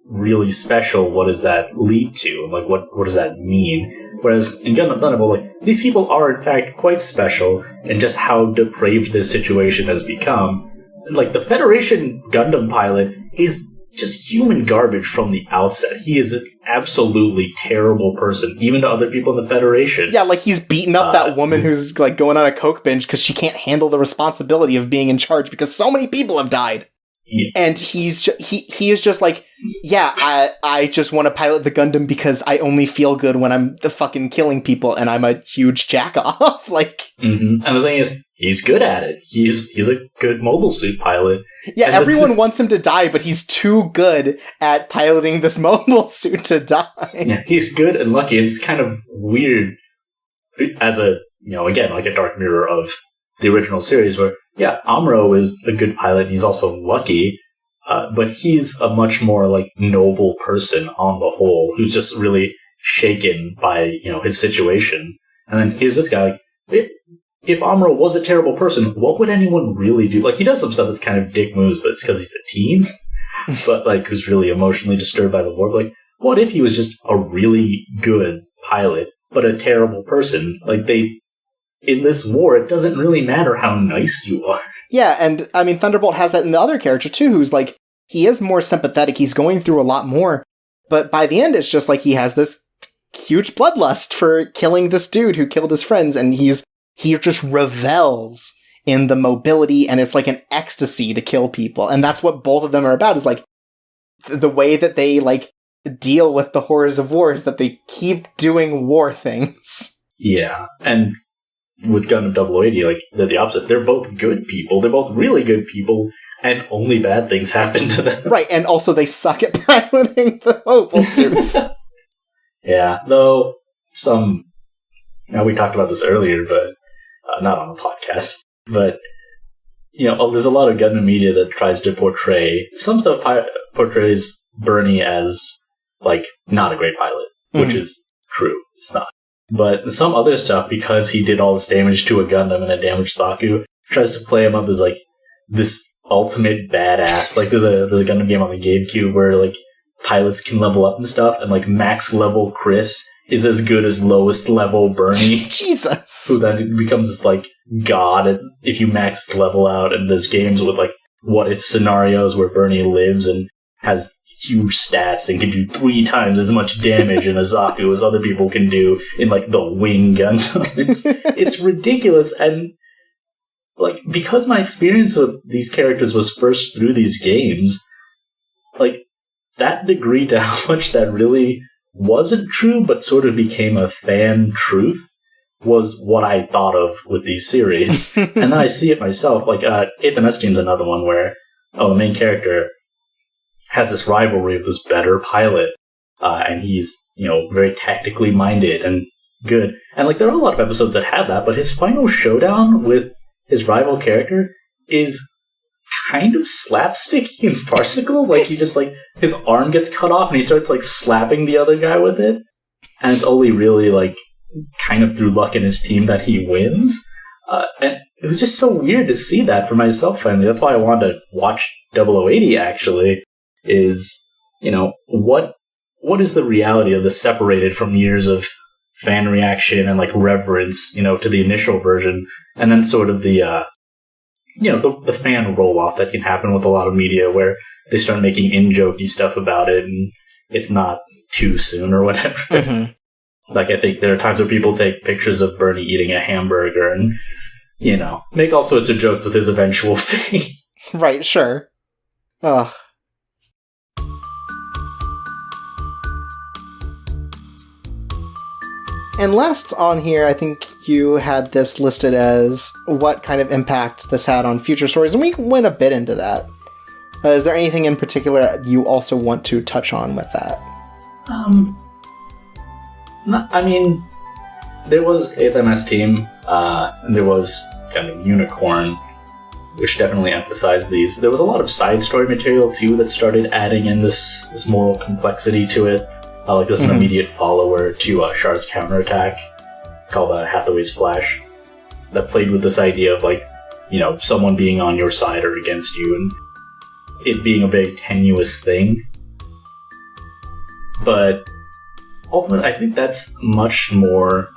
really special, what does that lead to? Like, what does that mean? Whereas in Gundam Thunderbolt, like, these people are in fact quite special, and just how depraved this situation has become. Like, the Federation Gundam pilot is just human garbage from the outset. He is an absolutely terrible person, even to other people in the Federation. Yeah, like, he's beating up that woman who's, like, going on a coke binge because she can't handle the responsibility of being in charge because so many people have died. Yeah. And he is just like, yeah, I just want to pilot the Gundam because I only feel good when I'm the fucking killing people and I'm a huge jack-off. Like, and the thing is, he's good at it. He's a good mobile suit pilot. Yeah, and everyone wants him to die, but he's too good at piloting this mobile suit to die. Yeah, he's good and lucky. It's kind of weird as a, again, like a dark mirror of the original series where, yeah, Amuro is a good pilot. He's also lucky, but he's a much more, like, noble person on the whole who's just really shaken by, his situation. And then here's this guy, like, if Amuro was a terrible person, what would anyone really do? Like, he does some stuff that's kind of dick moves, but it's because he's a teen. But, like, who's really emotionally disturbed by the war. Like, what if he was just a really good pilot, but a terrible person? Like, in this war, it doesn't really matter how nice you are. Yeah, and, I mean, Thunderbolt has that in the other character, too, who's, like, he is more sympathetic, he's going through a lot more, but by the end, it's just like he has this huge bloodlust for killing this dude who killed his friends, and he just revels in the mobility, and it's like an ecstasy to kill people, and that's what both of them are about, is, like, the way that they, like, deal with the horrors of war is that they keep doing war things. Yeah, and with Gundam 0080, like, they're the opposite. They're both good people. They're both really good people, and only bad things happen to them. Right, and also they suck at piloting the mobile suits. Yeah, though now we talked about this earlier, but not on the podcast. But, there's a lot of Gundam media that tries to portray... Some stuff portrays Bernie as, like, not a great pilot, which is true. It's not. But some other stuff, because he did all this damage to a Gundam and a damaged Saku, tries to play him up as, like, this ultimate badass. Like, there's a Gundam game on the GameCube where, like, pilots can level up and stuff, and, like, max level Chris is as good as lowest level Bernie. Jesus! Who then becomes this, like, god if you max level out, and there's games with, like, what-if scenarios where Bernie lives and has huge stats and can do 3 times as much damage in a Zaku as other people can do in, like, the Wing Gundam. It's ridiculous, and, like, because my experience with these characters was first through these games, like, that degree to how much that really wasn't true, but sort of became a fan truth, was what I thought of with these series. And then I see it myself. Like, 8th MS Team's another one where, the main character has this rivalry with this better pilot, and he's, very tactically minded and good. And, like, there are a lot of episodes that have that, but his final showdown with his rival character is kind of slapsticky and farcical. Like, he just, like, his arm gets cut off and he starts, like, slapping the other guy with it. And it's only really, like, kind of through luck in his team that he wins. And it was just so weird to see that for myself, finally. That's why I wanted to watch 0080, actually, is, what is the reality of this separated from years of fan reaction and, like, reverence, to the initial version, and then sort of the fan roll-off that can happen with a lot of media where they start making in-jokey stuff about it and it's not too soon or whatever. Mm-hmm. Like, I think there are times where people take pictures of Bernie eating a hamburger and, make all sorts of jokes with his eventual fate. Right, sure. Ugh. And last on here, I think you had this listed as what kind of impact this had on future stories, and we went a bit into that. Is there anything in particular you also want to touch on with that? There was 8th MS Team, and there was kind of Unicorn, which definitely emphasized these. There was a lot of side story material, too, that started adding in this moral complexity to it. Like, there's an immediate follower to Char's counterattack called Hathaway's Flash that played with this idea of, like, someone being on your side or against you, and it being a very tenuous thing. But ultimately, I think that's much more...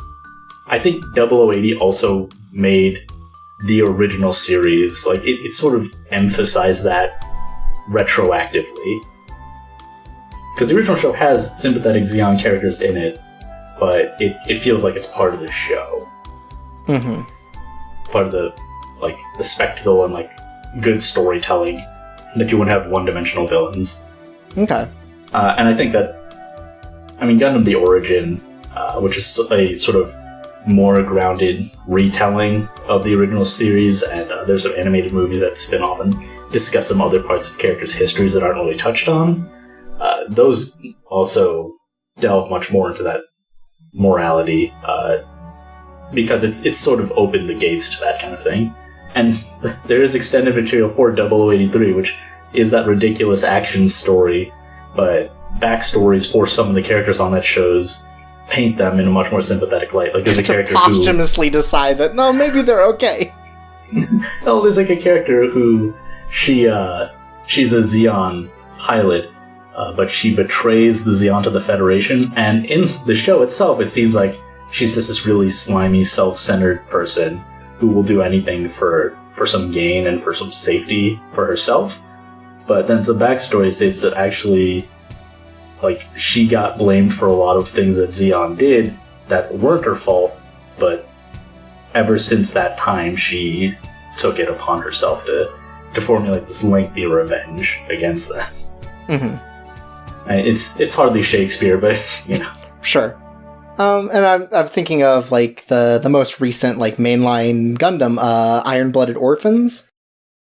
I think 0080 also made the original series, like, it sort of emphasized that retroactively. Because the original show has sympathetic Zeon characters in it, but it feels like it's part of the show. Mm-hmm. Part of the spectacle and, like, good storytelling, that you wouldn't have one-dimensional villains. Okay. And I think that, Gundam The Origin, which is a sort of more grounded retelling of the original series, and there's some animated movies that spin off and discuss some other parts of characters' histories that aren't really touched on. Those also delve much more into that morality, because it's sort of opened the gates to that kind of thing. And there is extended material for 0083, which is that ridiculous action story, but backstories for some of the characters on that shows paint them in a much more sympathetic light. Like, there's a character who posthumously decide that, no, maybe they're okay. No, there's, like, a character who she's a Zeon pilot, but she betrays the Zeon to the Federation, and in the show itself, it seems like she's just this really slimy, self-centered person who will do anything for some gain and for some safety for herself. But then some backstory states that actually, like, she got blamed for a lot of things that Zeon did that weren't her fault, but ever since that time, she took it upon herself to formulate this lengthy revenge against them. Mm-hmm. It's hardly Shakespeare, but, Sure. And I'm thinking of, like, the most recent, like, mainline Gundam, Iron-Blooded Orphans,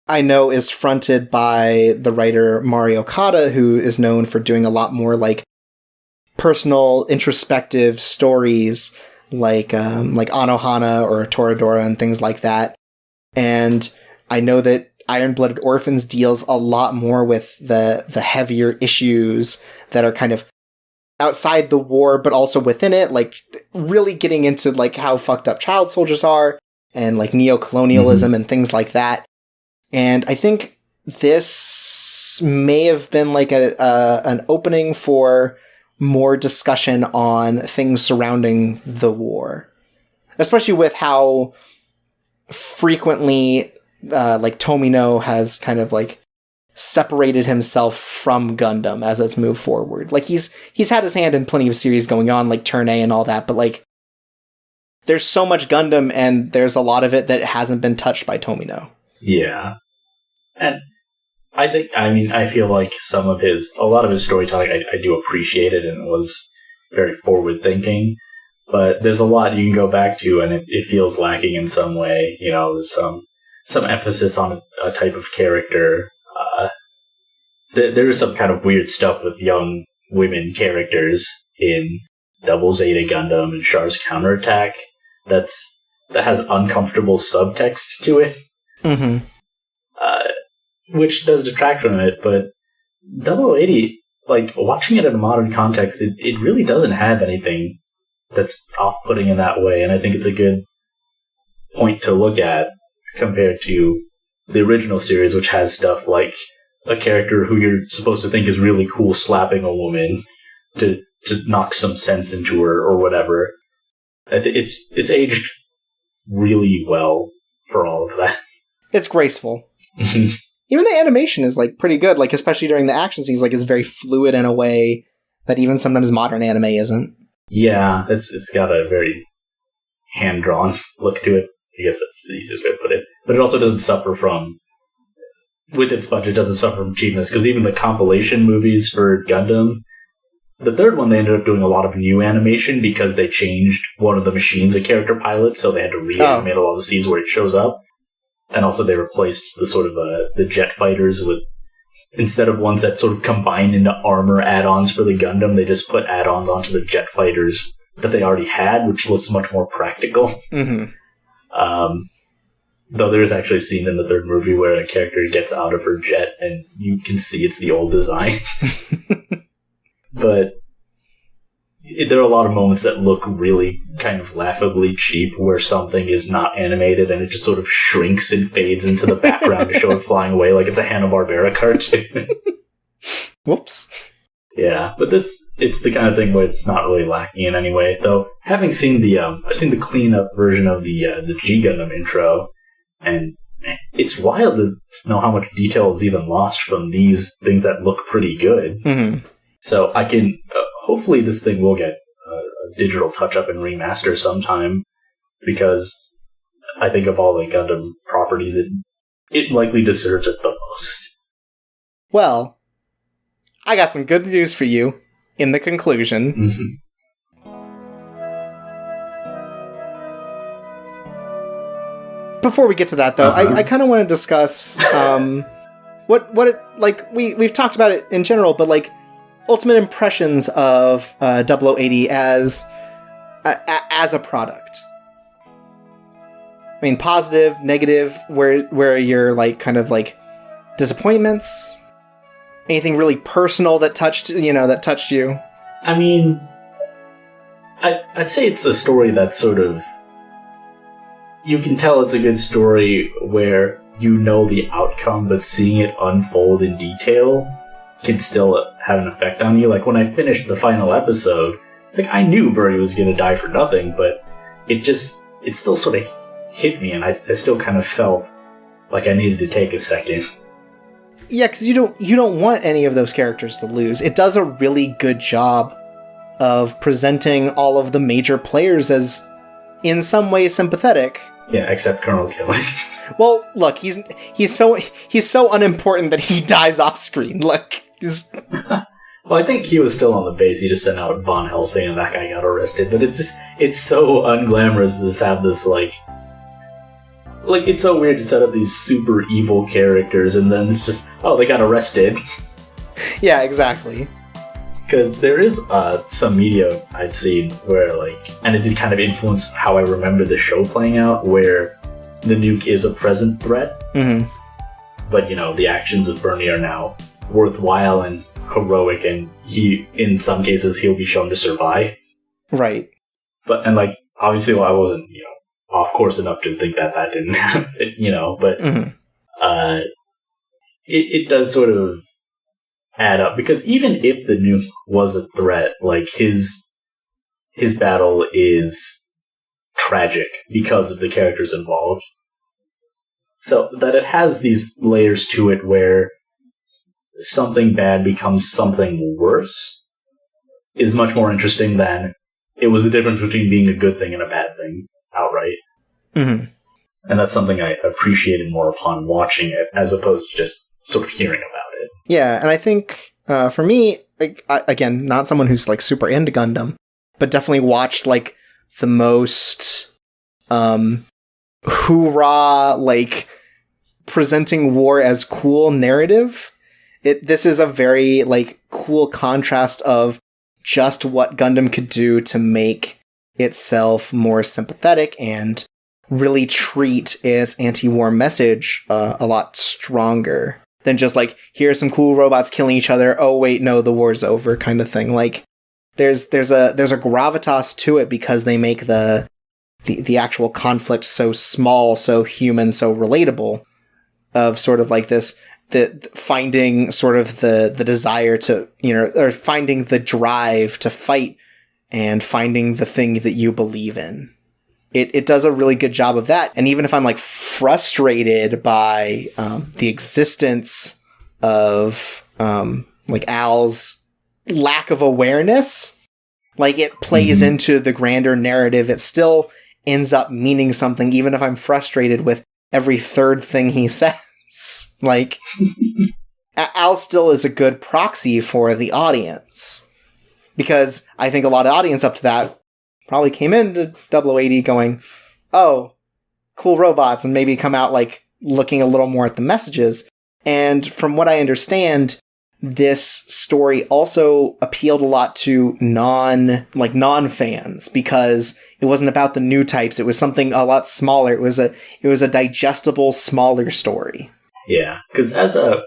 I know is fronted by the writer Mari Okada, who is known for doing a lot more, like, personal, introspective stories, like Anohana or Toradora and things like that. And I know that Iron-Blooded Orphans deals a lot more with the heavier issues that are kind of outside the war, but also within it, like, really getting into, like, how fucked up child soldiers are, and, like, neo-colonialism and things like that. And I think this may have been, like, an opening for more discussion on things surrounding the war. Especially with how frequently, like, Tomino has kind of, like, separated himself from Gundam as it's moved forward. Like, he's had his hand in plenty of series going on, like Turn A and all that, but, like, there's so much Gundam, and there's a lot of it that hasn't been touched by Tomino. Yeah. And I feel like a lot of his storytelling, I do appreciate it, and it was very forward thinking. But there's a lot you can go back to, and it feels lacking in some way. There's some emphasis on a type of character. There is some kind of weird stuff with young women characters in Double Zeta Gundam and Char's Counterattack that has uncomfortable subtext to it, which does detract from it. But 0080, like, watching it in a modern context, it really doesn't have anything that's off-putting in that way, and I think it's a good point to look at compared to the original series, which has stuff like a character who you're supposed to think is really cool slapping a woman to knock some sense into her or whatever. It's aged really well for all of that. It's graceful. Even the animation is like pretty good, like especially during the action scenes, like it's very fluid in a way that even sometimes modern anime isn't. Yeah, it's got a very hand-drawn look to it. I guess that's the easiest way to put it. But it also doesn't suffer from, with its budget, doesn't suffer from cheapness, because even the compilation movies for Gundam, the third one, they ended up doing a lot of new animation because they changed one of the machines a character pilots, so they had to reanimate a lot of the scenes where it shows up. And also they replaced the sort of the jet fighters with, instead of ones that sort of combine into armor add-ons for the Gundam, they just put add-ons onto the jet fighters that they already had, which looks much more practical. Mm-hmm. Though there is actually a scene in the third movie where a character gets out of her jet and you can see it's the old design. But there are a lot of moments that look really kind of laughably cheap, where something is not animated and it just sort of shrinks and fades into the background to show it flying away like it's a Hanna-Barbera cartoon. Whoops. Yeah, but it's the kind of thing where it's not really lacking in any way. Though, having seen I've seen the clean-up version of the G Gundam intro, and it's wild to know how much detail is even lost from these things that look pretty good. Mm-hmm. So I can, hopefully this thing will get a digital touch-up and remaster sometime, because I think of all the Gundam properties, it likely deserves it the most. Well, I got some good news for you in the conclusion. Before we get to that, though, I kind of want to discuss what it, like, we've talked about it in general, but like ultimate impressions of 0080 as a product. I mean, positive, negative, where you're like kind of like disappointments, anything really personal that touched you. I mean, I'd say it's a story that's sort of, you can tell it's a good story where you know the outcome, but seeing it unfold in detail can still have an effect on you. Like, when I finished the final episode, like, I knew Birdie was going to die for nothing, but it still sort of hit me, and I still kind of felt like I needed to take a second. Yeah, because you don't want any of those characters to lose. It does a really good job of presenting all of the major players as, in some way, sympathetic. Yeah, except Colonel Killing. Well, look, he's so unimportant that he dies off screen. Look, well, I think he was still on the base. He just sent out Von Helsing, and that guy got arrested. But it's so unglamorous to just have this like it's so weird to set up these super evil characters, and then it's just, oh, they got arrested. Yeah, exactly. Because there is some media I'd seen where, like, and it did kind of influence how I remember the show playing out, where the nuke is a present threat. Mm-hmm. But, the actions of Bernie are now worthwhile and heroic, and in some cases, he'll be shown to survive. Right. And, like, obviously, I wasn't, off course enough to think that didn't happen, but mm-hmm. It does sort of add up, because even if the nuke was a threat, like, his battle is tragic because of the characters involved. So that it has these layers to it where something bad becomes something worse is much more interesting than it was the difference between being a good thing and a bad thing outright. Mm-hmm. And that's something I appreciated more upon watching it, as opposed to just sort of hearing about it. Yeah, and I think for me, like, again, not someone who's like super into Gundam, but definitely watched like the most hoorah, like presenting war as cool narrative. This is a very like cool contrast of just what Gundam could do to make itself more sympathetic and really treat its anti-war message a lot stronger than just like, here's some cool robots killing each other, oh wait, no, the war's over kind of thing. Like there's a gravitas to it because they make the actual conflict so small, so human, so relatable, of sort of like this, finding sort of the desire to, or finding the drive to fight and finding the thing that you believe in. It does a really good job of that. And even if I'm like frustrated by the existence of like Al's lack of awareness, like it plays into the grander narrative. It still ends up meaning something, even if I'm frustrated with every third thing he says. Like Al still is a good proxy for the audience, because I think a lot of audience up to that probably came into 0080 going, oh, cool robots, and maybe come out like looking a little more at the messages. And from what I understand, this story also appealed a lot to non-fans, because it wasn't about the new types. It was something a lot smaller. It was a digestible, smaller story. Yeah, because as I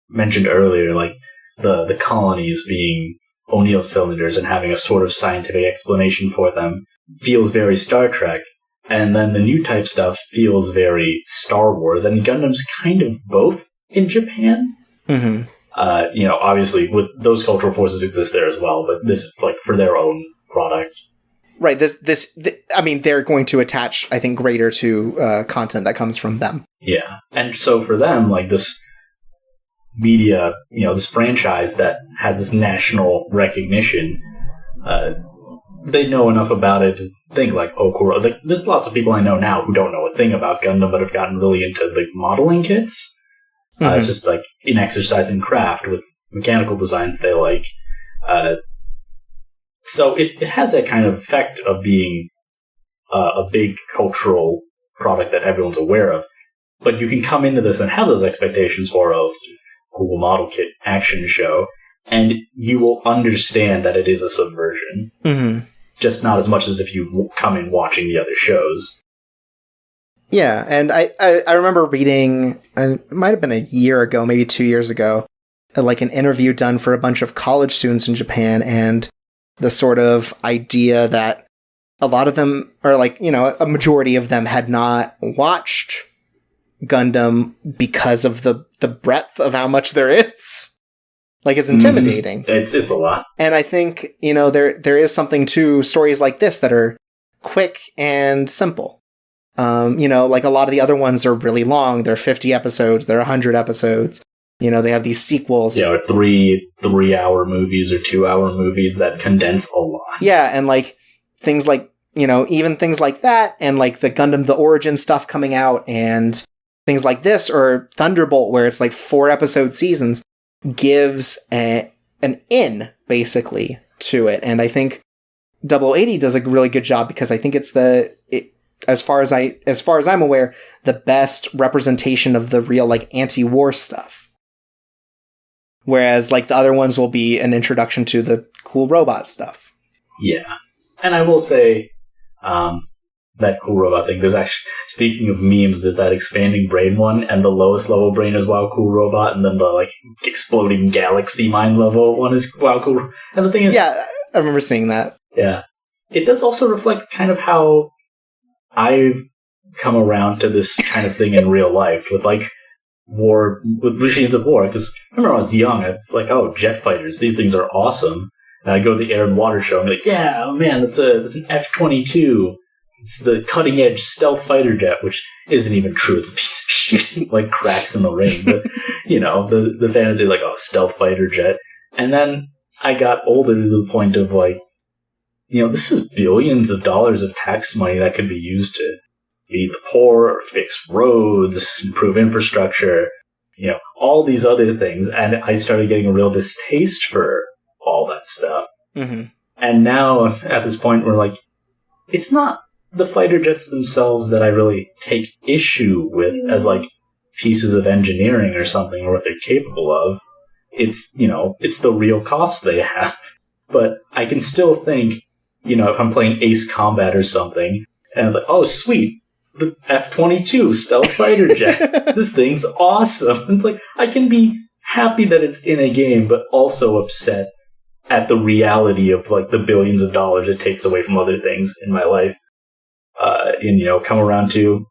mentioned earlier, like the colonies being O'Neill cylinders and having a sort of scientific explanation for them feels very Star Trek. And then the new type stuff feels very Star Wars. And Gundam's kind of both in Japan. Mm-hmm. Obviously, with those cultural forces exist there as well, but this is like for their own product. Right. I mean, they're going to attach, I think, greater to content that comes from them. Yeah. And so for them, like this media, this franchise that has this national recognition, they know enough about it to think like, oh, cool. Like, there's lots of people I know now who don't know a thing about Gundam, but have gotten really into the modeling kits. It's just like an exercise in craft with mechanical designs they like. So it has that kind of effect of being a big cultural product that everyone's aware of. But you can come into this and have those expectations for, oh, it's a cool model kit action show, and you will understand that it is a subversion. Mm-hmm. Just not as much as if you come in watching the other shows. Yeah, and I remember reading, it might have been a year ago, maybe 2 years ago, like an interview done for a bunch of college students in Japan, and the sort of idea that a lot of them, or like, a majority of them had not watched Gundam because of the breadth of how much there is. Like, it's intimidating. It's a lot. And I think, there is something to stories like this that are quick and simple. Like a lot of the other ones are really long. They're 50 episodes. They're 100 episodes. They have these sequels. Yeah, or 3-hour movies or 2-hour movies that condense a lot. Yeah, and like things like, even things like that, and like the Gundam The Origin stuff coming out, and things like this, or Thunderbolt, where it's like 4-episode seasons, gives an in, basically, to it. And I think 0080 does a really good job, because I think it's as far as I'm aware, the best representation of the real like anti-war stuff. Whereas like the other ones will be an introduction to the cool robot stuff. Yeah. And I will say, that cool robot thing, there's actually, speaking of memes, there's that expanding brain one, and the lowest level brain is wow cool robot, and then the like exploding galaxy mind level one is wow cool. And the thing is, yeah, I remember seeing that. Yeah. It does also reflect kind of how I've come around to this kind of thing in real life with like war, with machines of war. Because remember, when I was young, it's like, oh, jet fighters, these things are awesome. And I go to the Air and Water Show and be like, yeah, oh man, that's an F-22. It's the cutting edge stealth fighter jet, which isn't even true. It's a piece of shit, like cracks in the ring. But the fantasy, like, oh, stealth fighter jet. And then I got older to the point of like, this is billions of dollars of tax money that could be used to feed the poor, or fix roads, improve infrastructure. all these other things. And I started getting a real distaste for all that stuff. Mm-hmm. And now at this point, we're like, it's not the fighter jets themselves that I really take issue with as like pieces of engineering or something, or what they're capable of. It's, it's the real costs they have. But I can still think, if I'm playing Ace Combat or something, and it's like, oh, sweet, the F-22 stealth fighter jet. This thing's awesome. It's like, I can be happy that it's in a game, but also upset at the reality of like the billions of dollars it takes away from other things in my life. And come around to,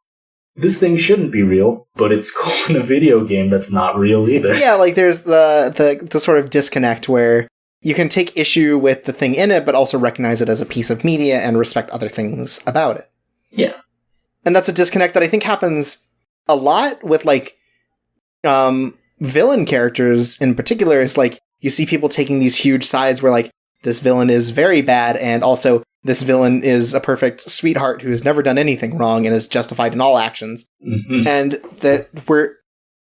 this thing shouldn't be real, but it's cool in a video game that's not real either. Yeah, like there's the sort of disconnect where you can take issue with the thing in it, but also recognize it as a piece of media and respect other things about it. Yeah. And that's a disconnect that I think happens a lot with like villain characters in particular. Is like you see people taking these huge sides where like this villain is very bad, and also this villain is a perfect sweetheart who has never done anything wrong and is justified in all actions. Mm-hmm. And that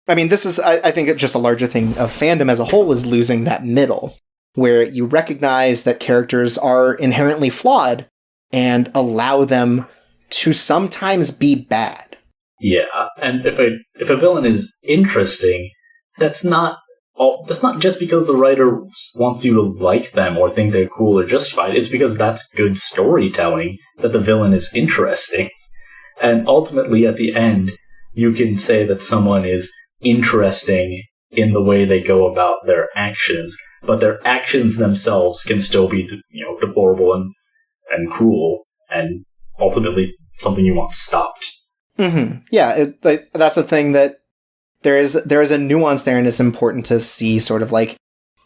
this is, I think, just a larger thing of fandom as a whole is losing that middle, where you recognize that characters are inherently flawed and allow them to sometimes be bad. Yeah, and if a villain is interesting, that's not just because the writer wants you to like them or think they're cool or justified. It's because that's good storytelling, that the villain is interesting. And ultimately, at the end, you can say that someone is interesting in the way they go about their actions, but their actions themselves can still be, deplorable and cruel, and ultimately something you want stopped. Mm-hmm. Yeah, that's a thing that there is a nuance there, and it's important to see sort of like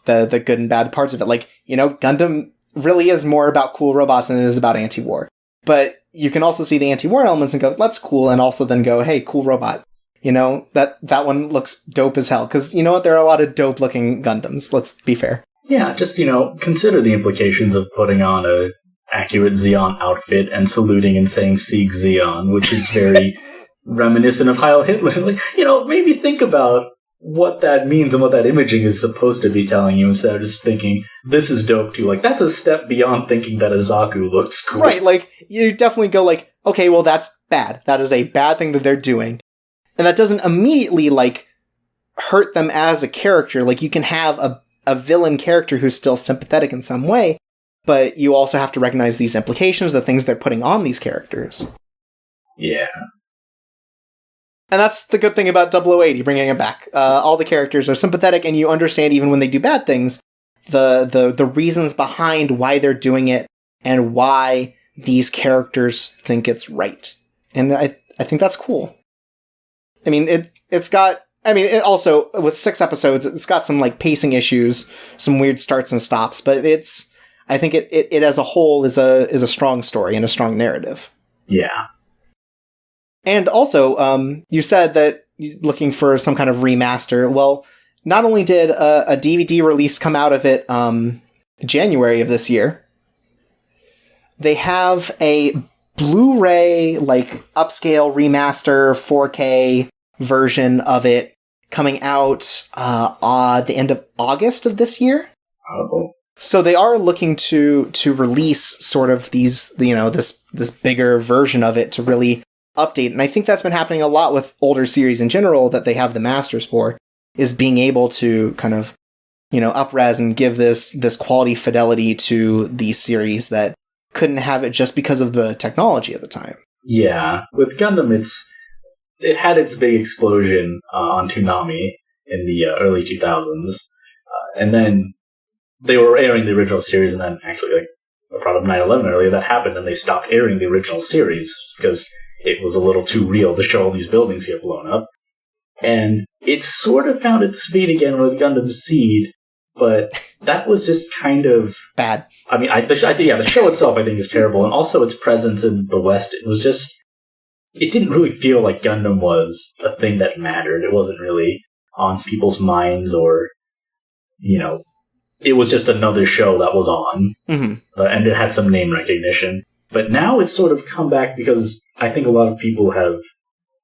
the good and bad parts of it. Like, Gundam really is more about cool robots than it is about anti-war. But you can also see the anti-war elements and go, that's cool, and also then go, hey, cool robot. That one looks dope as hell. Because you know what? There are a lot of dope-looking Gundams, let's be fair. Yeah, just, consider the implications of putting on a accurate Zeon outfit and saluting and saying Sieg Zeon, which is very reminiscent of Heil Hitler. Like, maybe think about what that means and what that imaging is supposed to be telling you, instead of just thinking, this is dope too. Like, that's a step beyond thinking that a Zaku looks cool. Right, like, you definitely go like, okay, well, that's bad. That is a bad thing that they're doing. And that doesn't immediately, like, hurt them as a character. Like, you can have a villain character who's still sympathetic in some way, but you also have to recognize these implications, the things they're putting on these characters. Yeah. And that's the good thing about 0080, bringing it back. All the characters are sympathetic, and you understand even when they do bad things, the reasons behind why they're doing it and why these characters think it's right. And I think that's cool. I mean, it also, with 6 episodes, it's got some like pacing issues, some weird starts and stops, but I think it as a whole is a strong story and a strong narrative. Yeah. And also, you said that you're looking for some kind of remaster. Well, not only did a DVD release come out of it January of this year, they have a Blu-ray, like, upscale remaster 4K version of it coming out the end of August of this year. Oh. So they are looking to release sort of these, this bigger version of it to really update. And I think that's been happening a lot with older series in general that they have the masters for, is being able to kind of, up-res and give this quality fidelity to these series that couldn't have it just because of the technology at the time. Yeah. With Gundam, it had its big explosion on Toonami in the early 2000s. And then they were airing the original series, and then actually, like, a product 9/11 earlier, that happened, and they stopped airing the original series because it was a little too real to show all these buildings get blown up. And it sort of found its feet again with Gundam Seed, but that was just kind of bad. I mean, the show itself I think is terrible, and also its presence in the West, it didn't really feel like Gundam was a thing that mattered. It wasn't really on people's minds, or, it was just another show that was on, and it had some name recognition. But now it's sort of come back because I think a lot of people have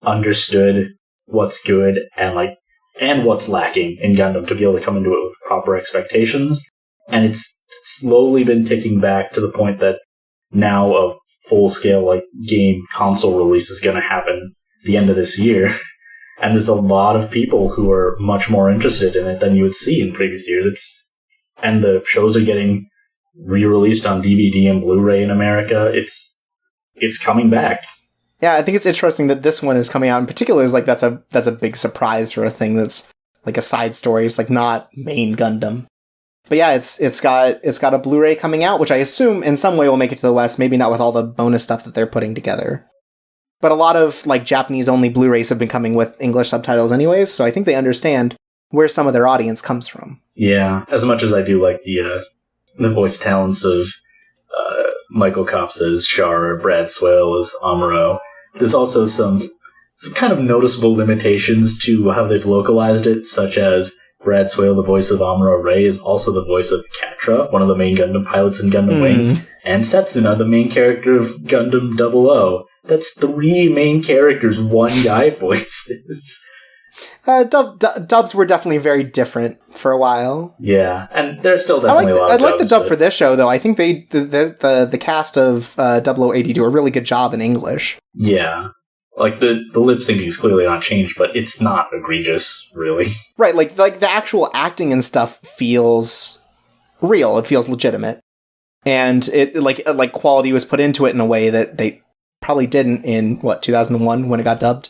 understood what's good and, like, and what's lacking in Gundam to be able to come into it with proper expectations. And it's slowly been ticking back to the point that now a full-scale like game console release is going to happen the end of this year. And there's a lot of people who are much more interested in it than you would see in previous years. And the shows are getting re-released on DVD and Blu-ray in America. It's coming back. Yeah, I think it's interesting that this one is coming out in particular. Is like that's a big surprise for a thing that's like a side story. It's like not main Gundam. But yeah, it's got a Blu-ray coming out, which I assume in some way will make it to the West. Maybe not with all the bonus stuff that they're putting together. But a lot of like Japanese only Blu-rays have been coming with English subtitles anyways, so I think they understand where some of their audience comes from. Yeah, as much as I do like the voice talents of Michael Kopf as Char or Brad Swale as Amuro, there's also some kind of noticeable limitations to how they've localized it, such as Brad Swale, the voice of Amuro Ray, is also the voice of Catra, one of the main Gundam pilots in Gundam Wing, and Setsuna, the main character of Gundam 00. That's 3 main characters, 1 guy voices. Dubs were definitely very different for a while. Yeah, and there's still definitely a lot of dubs. I like the dub for this show, though. I think the cast of 0080 do a really good job in English. Yeah. Like, the lip syncing is clearly not changed, but it's not egregious, really. Right, like the actual acting and stuff feels real. It feels legitimate. And it like quality was put into it in a way that they probably didn't in 2001 when it got dubbed.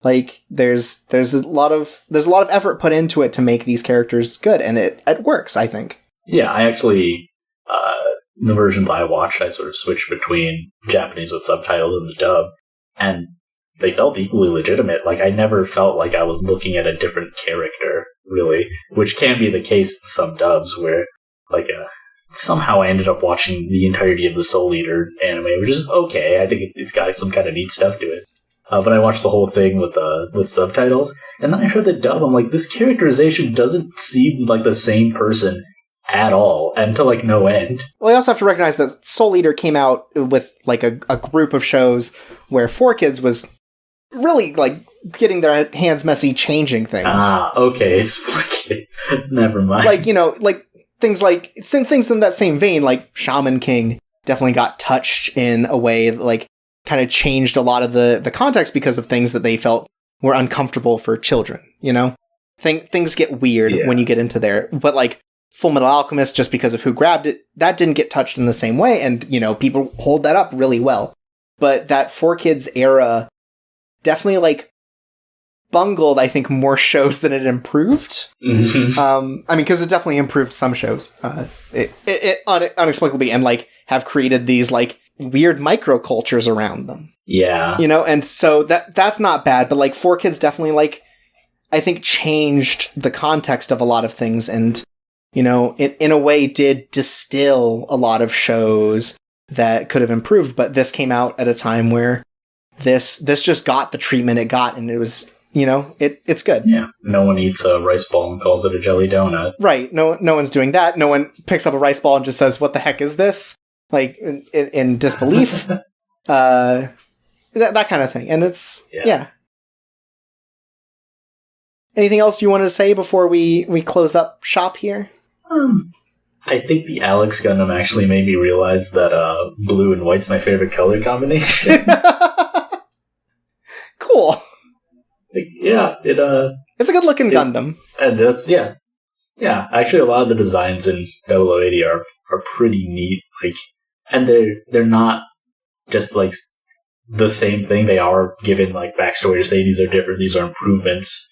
Like there's a lot of effort put into it to make these characters good, and it works, I think. Yeah, I actually the versions I watched, I sort of switched between Japanese with subtitles and the dub, and they felt equally legitimate. Like, I never felt like I was looking at a different character, really, which can be the case in some dubs where, like, somehow I ended up watching the entirety of the Soul Eater anime, which is okay. I think it's got some kind of neat stuff to it. But I watched the whole thing with subtitles, and then I heard the dub. I'm like, this characterization doesn't seem like the same person at all, and to like no end. Well, I also have to recognize that Soul Eater came out with like a group of shows where 4Kids was really like getting their hands messy changing things. Okay, it's 4Kids. Never mind. Like, like things in that same vein, like Shaman King definitely got touched in a way that, like, kind of changed a lot of the context because of things that they felt were uncomfortable for children, Things get weird when you get into there. But, like, Full Metal Alchemist, just because of who grabbed it, that didn't get touched in the same way, and, people hold that up really well. But that 4Kids era definitely, like, bungled, I think, more shows than it improved. Because it definitely improved some shows. It unexplicably, and, like, have created these, like, weird microcultures around them. Yeah. And so that's not bad, but, like, 4Kids definitely, like, I think changed the context of a lot of things, and, it in a way did distill a lot of shows that could have improved, but this came out at a time where this just got the treatment it got, and it was, it's good. Yeah. No one eats a rice ball and calls it a jelly donut. Right. No one's doing that. No one picks up a rice ball and just says, "What the heck is this?" Like, in disbelief. That kind of thing. And it's, yeah. Anything else you wanted to say before we close up shop here? I think the Alex Gundam actually made me realize that blue and white's my favorite color combination. Cool. Yeah, it's a good looking Gundam. And that's, yeah. Actually, a lot of the designs in 0080 are pretty neat. Like, and they're not just like the same thing. They are given like backstory to say these are different. These are improvements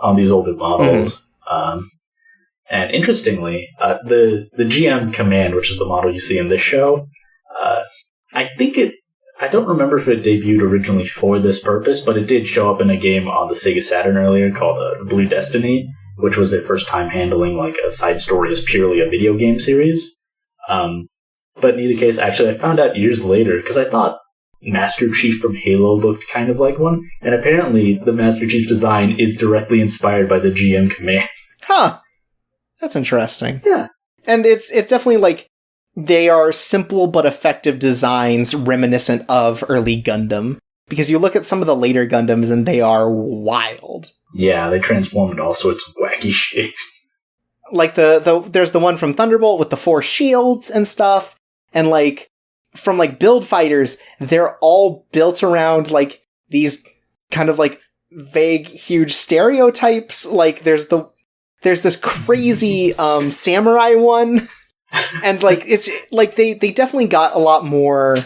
on these older models. And interestingly, the GM Command, which is the model you see in this show, I don't remember if it debuted originally for this purpose, but it did show up in a game on the Sega Saturn earlier called The Blue Destiny, which was their first time handling like a side story as purely a video game series. But in either case, actually, I found out years later, because I thought Master Chief from Halo looked kind of like one, and apparently the Master Chief design is directly inspired by the GM Command. Huh. That's interesting. Yeah. And it's definitely like, they are simple but effective designs reminiscent of early Gundam. Because you look at some of the later Gundams and they are wild. Yeah, they transform into all sorts of wacky shit. Like there's the one from Thunderbolt with the 4 shields and stuff, and like from like Build Fighters, they're all built around like these kind of like vague, huge stereotypes. Like there's this crazy samurai one, and like it's like they definitely got a lot more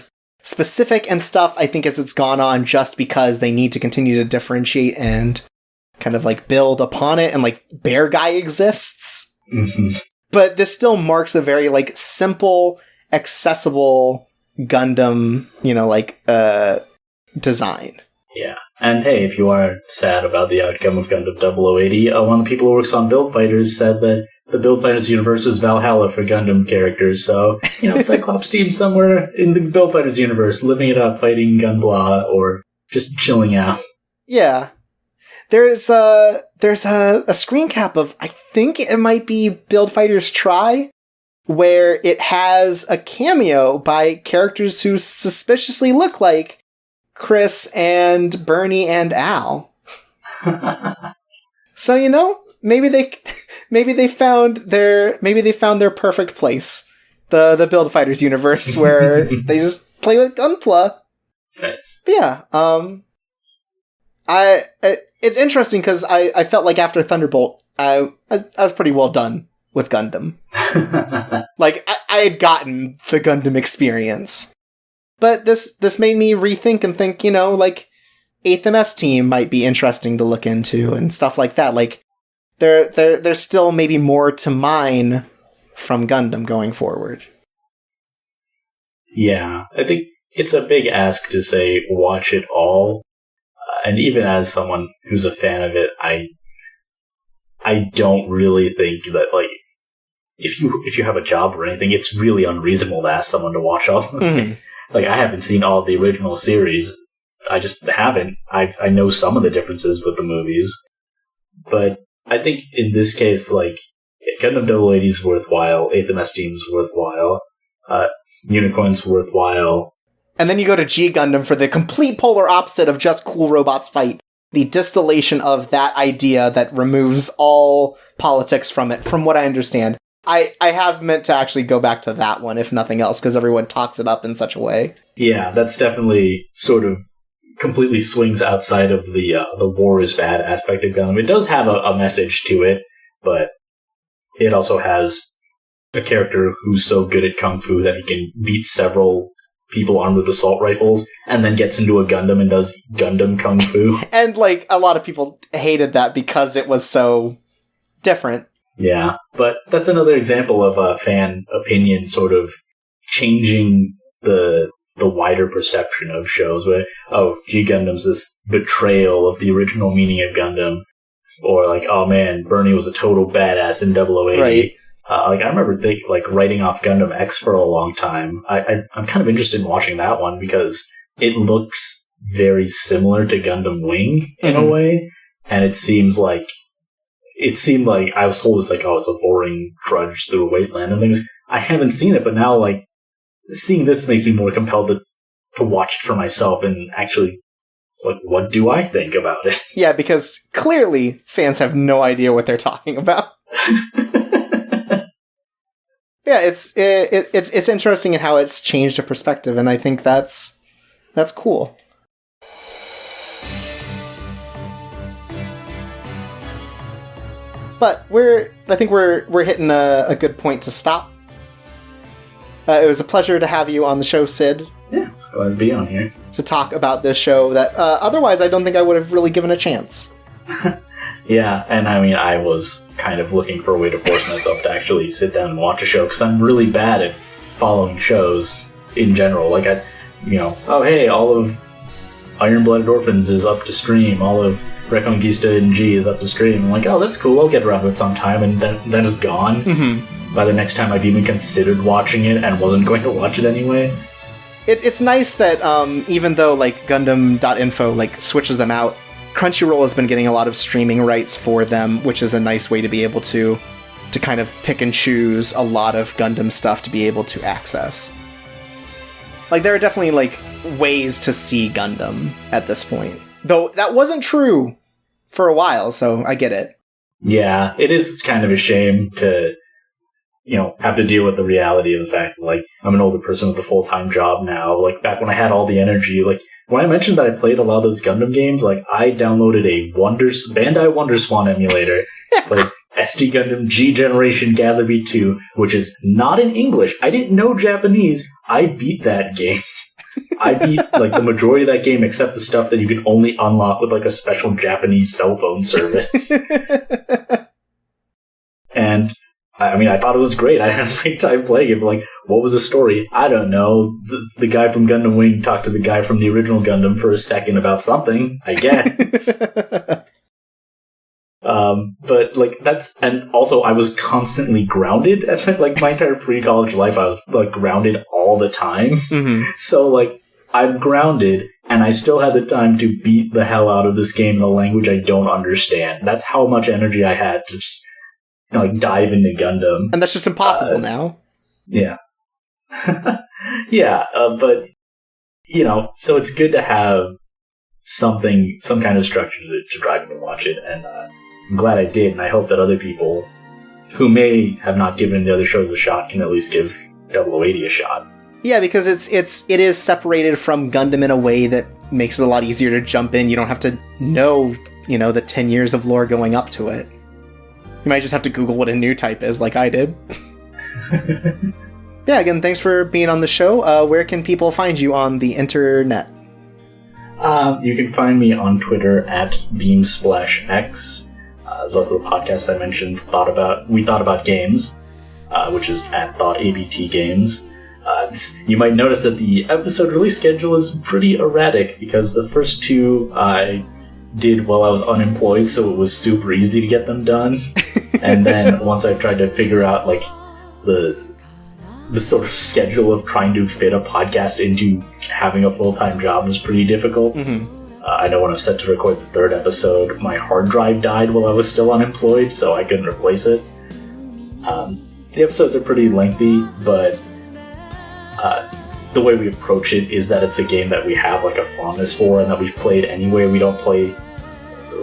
specific and stuff, I think, as it's gone on, just because they need to continue to differentiate and kind of like build upon it, and like Bear Guy exists. Mm-hmm. But this still marks a very like simple, accessible Gundam, design. Yeah. And hey, if you are sad about the outcome of Gundam 0080, one of the people who works on Build Fighters said that the Build Fighters universe is Valhalla for Gundam characters. So, Cyclops team somewhere in the Build Fighters universe, living it up, fighting Gunpla, or just chilling out. Yeah. There's a screen cap of, I think it might be Build Fighters Try, where it has a cameo by characters who suspiciously look like Chris and Bernie and Al. So, maybe they found their perfect place. The Build Fighters universe where they just play with Gunpla. Nice. But yeah, it's interesting because I felt like after Thunderbolt, I was pretty well done with Gundam. Like, I had gotten the Gundam experience. But this made me rethink and think, 8th MS team might be interesting to look into and stuff like that. Like, there's still maybe more to mine from Gundam going forward. Yeah, I think it's a big ask to say watch it all. And even as someone who's a fan of it, I don't really think that, like, if you have a job or anything, it's really unreasonable to ask someone to watch all of it. Like, I haven't seen all of the original series. I just haven't. I know some of the differences with the movies. But I think in this case, like, Gundam 0080 is worthwhile, 8th MS Team's worthwhile, Unicorn's worthwhile. And then you go to G Gundam for the complete polar opposite of just cool robots fight. The distillation of that idea that removes all politics from it, from what I understand. I have meant to actually go back to that one, if nothing else, because everyone talks it up in such a way. Yeah, that's definitely sort of completely swings outside of the war is bad aspect of Gundam. It does have a message to it, but it also has a character who's so good at Kung Fu that he can beat several people armed with assault rifles, and then gets into a Gundam and does Gundam Kung Fu. And, like, a lot of people hated that because it was so different. Yeah, but that's another example of a fan opinion sort of changing the wider perception of shows where, oh, G Gundam's this betrayal of the original meaning of Gundam, or like, oh man, Bernie was a total badass in 0080. Right. Like, I remember writing off Gundam X for a long time. I'm kind of interested in watching that one because it looks very similar to Gundam Wing in a way, and it seemed like I was told it's like, oh, it's a boring trudge through a wasteland and things. I haven't seen it, but now, like, seeing this makes me more compelled to watch it for myself and actually, like, what do I think about it? Yeah, because clearly fans have no idea what they're talking about. Yeah, it's interesting in how it's changed a perspective, and I think that's cool. But I think we're hitting a good point to stop. It was a pleasure to have you on the show, Sid. Yeah, it's glad to be on here. To talk about this show that otherwise I don't think I would have really given a chance. Yeah, and I mean, I was kind of looking for a way to force myself to actually sit down and watch a show, because I'm really bad at following shows in general. Like, oh hey, all of Iron-Blooded Orphans is up to stream, all of Reconquista and G is up to stream. I'm like, oh, that's cool, I'll get around to it sometime, and then it's gone. By the next time I've even considered watching it and wasn't going to watch it anyway. It's nice that even though, like, Gundam.info, like, switches them out, Crunchyroll has been getting a lot of streaming rights for them, which is a nice way to be able to kind of pick and choose a lot of Gundam stuff to be able to access. Like, there are definitely, like, ways to see Gundam at this point. Though that wasn't true for a while, so I get it. Yeah, it is kind of a shame to, have to deal with the reality of the fact that, I'm an older person with a full-time job now. Back when I had all the energy, when I mentioned that I played a lot of those Gundam games, I downloaded a Bandai Wonderswan emulator, played SD Gundam G Generation Gather Beat 2, which is not in English. I didn't know Japanese. I beat that game. I beat, the majority of that game except the stuff that you can only unlock with, a special Japanese cell phone service. And, I thought it was great. I had a great time playing it, but, what was the story? I don't know. The guy from Gundam Wing talked to the guy from the original Gundam for a second about something, I guess. But, and also I was constantly grounded. My entire pre-college life, I was, grounded all the time. Mm-hmm. So, I'm grounded, and I still had the time to beat the hell out of this game in a language I don't understand. That's how much energy I had to just, dive into Gundam. And that's just impossible now. Yeah. Yeah, but, so it's good to have some kind of structure to drive me to watch it, and I'm glad I did, and I hope that other people who may have not given the other shows a shot can at least give 0080 a shot. Yeah, because it is separated from Gundam in a way that makes it a lot easier to jump in. You don't have to know, the 10 years of lore going up to it. You might just have to Google what a new type is, like I did. Yeah, again, thanks for being on the show. Where can people find you on the internet? You can find me on Twitter at BeamSplashX. There's also the podcast I mentioned, We Thought About Games, which is at ThoughtABT Games. You might notice that the episode release schedule is pretty erratic because the first two I did while I was unemployed, so it was super easy to get them done. And then once I tried to figure out the sort of schedule of trying to fit a podcast into having a full-time job was pretty difficult. Mm-hmm. I know when I was set to record the third episode, my hard drive died while I was still unemployed, so I couldn't replace it. The episodes are pretty lengthy, but the way we approach it is that it's a game that we have a fondness for and that we've played anyway. We don't play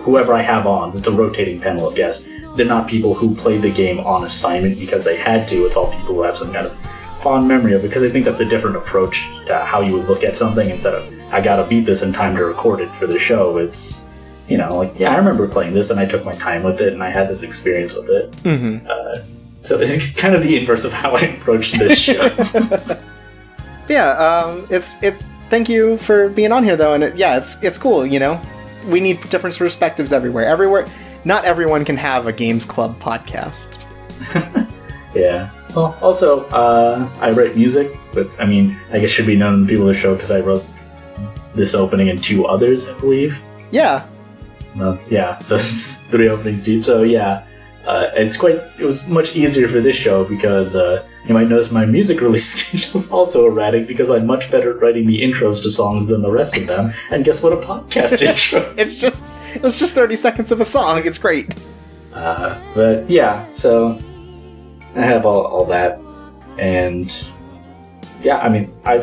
whoever I have on. It's a rotating panel of guests. They're not people who played the game on assignment because they had to. It's all people who have some kind of fond memory of it, because I think that's a different approach to how you would look at something. Instead of, I gotta beat this in time to record it for the show, it's, I remember playing this and I took my time with it and I had this experience with it. Mm-hmm. So it's kind of the inverse of how I approached this show. Yeah, thank you for being on here, though, and it's cool, We need different perspectives everywhere. Not everyone can have a Games Club podcast. Yeah. Well, also, I write music, but, I guess should be known to the people of the show because I wrote this opening and 2 others, I believe. Yeah. Yeah, so it's 3 openings deep, so yeah. It was much easier for this show because you might notice my music release schedule is also erratic because I'm much better at writing the intros to songs than the rest of them. And guess what a podcast intro? It's just 30 seconds of a song. It's great. But yeah, so I have all that, and yeah, I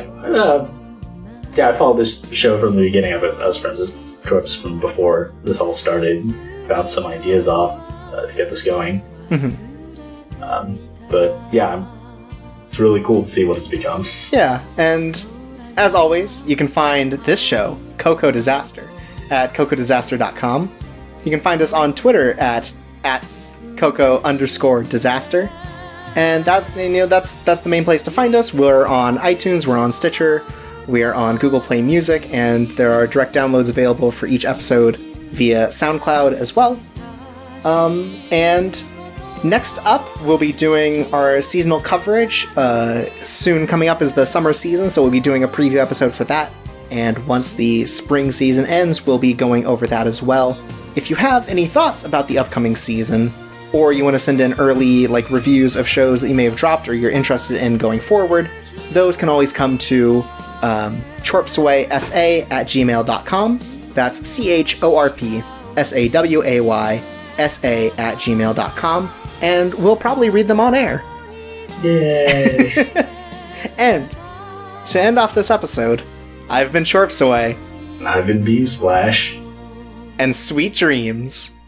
followed this show from the beginning. I was friends with Torps from before this all started. Bounced some ideas off to get this going. Mm-hmm. But yeah, it's really cool to see what it's become. Yeah, and as always, you can find this show, Coco Disaster, at cocodisaster.com. You can find us on Twitter at Coco_disaster. And that's the main place to find us. We're on iTunes, we're on Stitcher, we're on Google Play Music, and there are direct downloads available for each episode via SoundCloud as well. And next up, we'll be doing our seasonal coverage. Soon coming up is the summer season, so we'll be doing a preview episode for that. And once the spring season ends, we'll be going over that as well. If you have any thoughts about the upcoming season, or you want to send in early reviews of shows that you may have dropped or you're interested in going forward, those can always come to chorpsawaysa@gmail.com. That's chorpsawaysa@gmail.com, and we'll probably read them on air. Yay! And to end off this episode, I've been Chorpsaway. And I've been Beamsplash. and sweet dreams.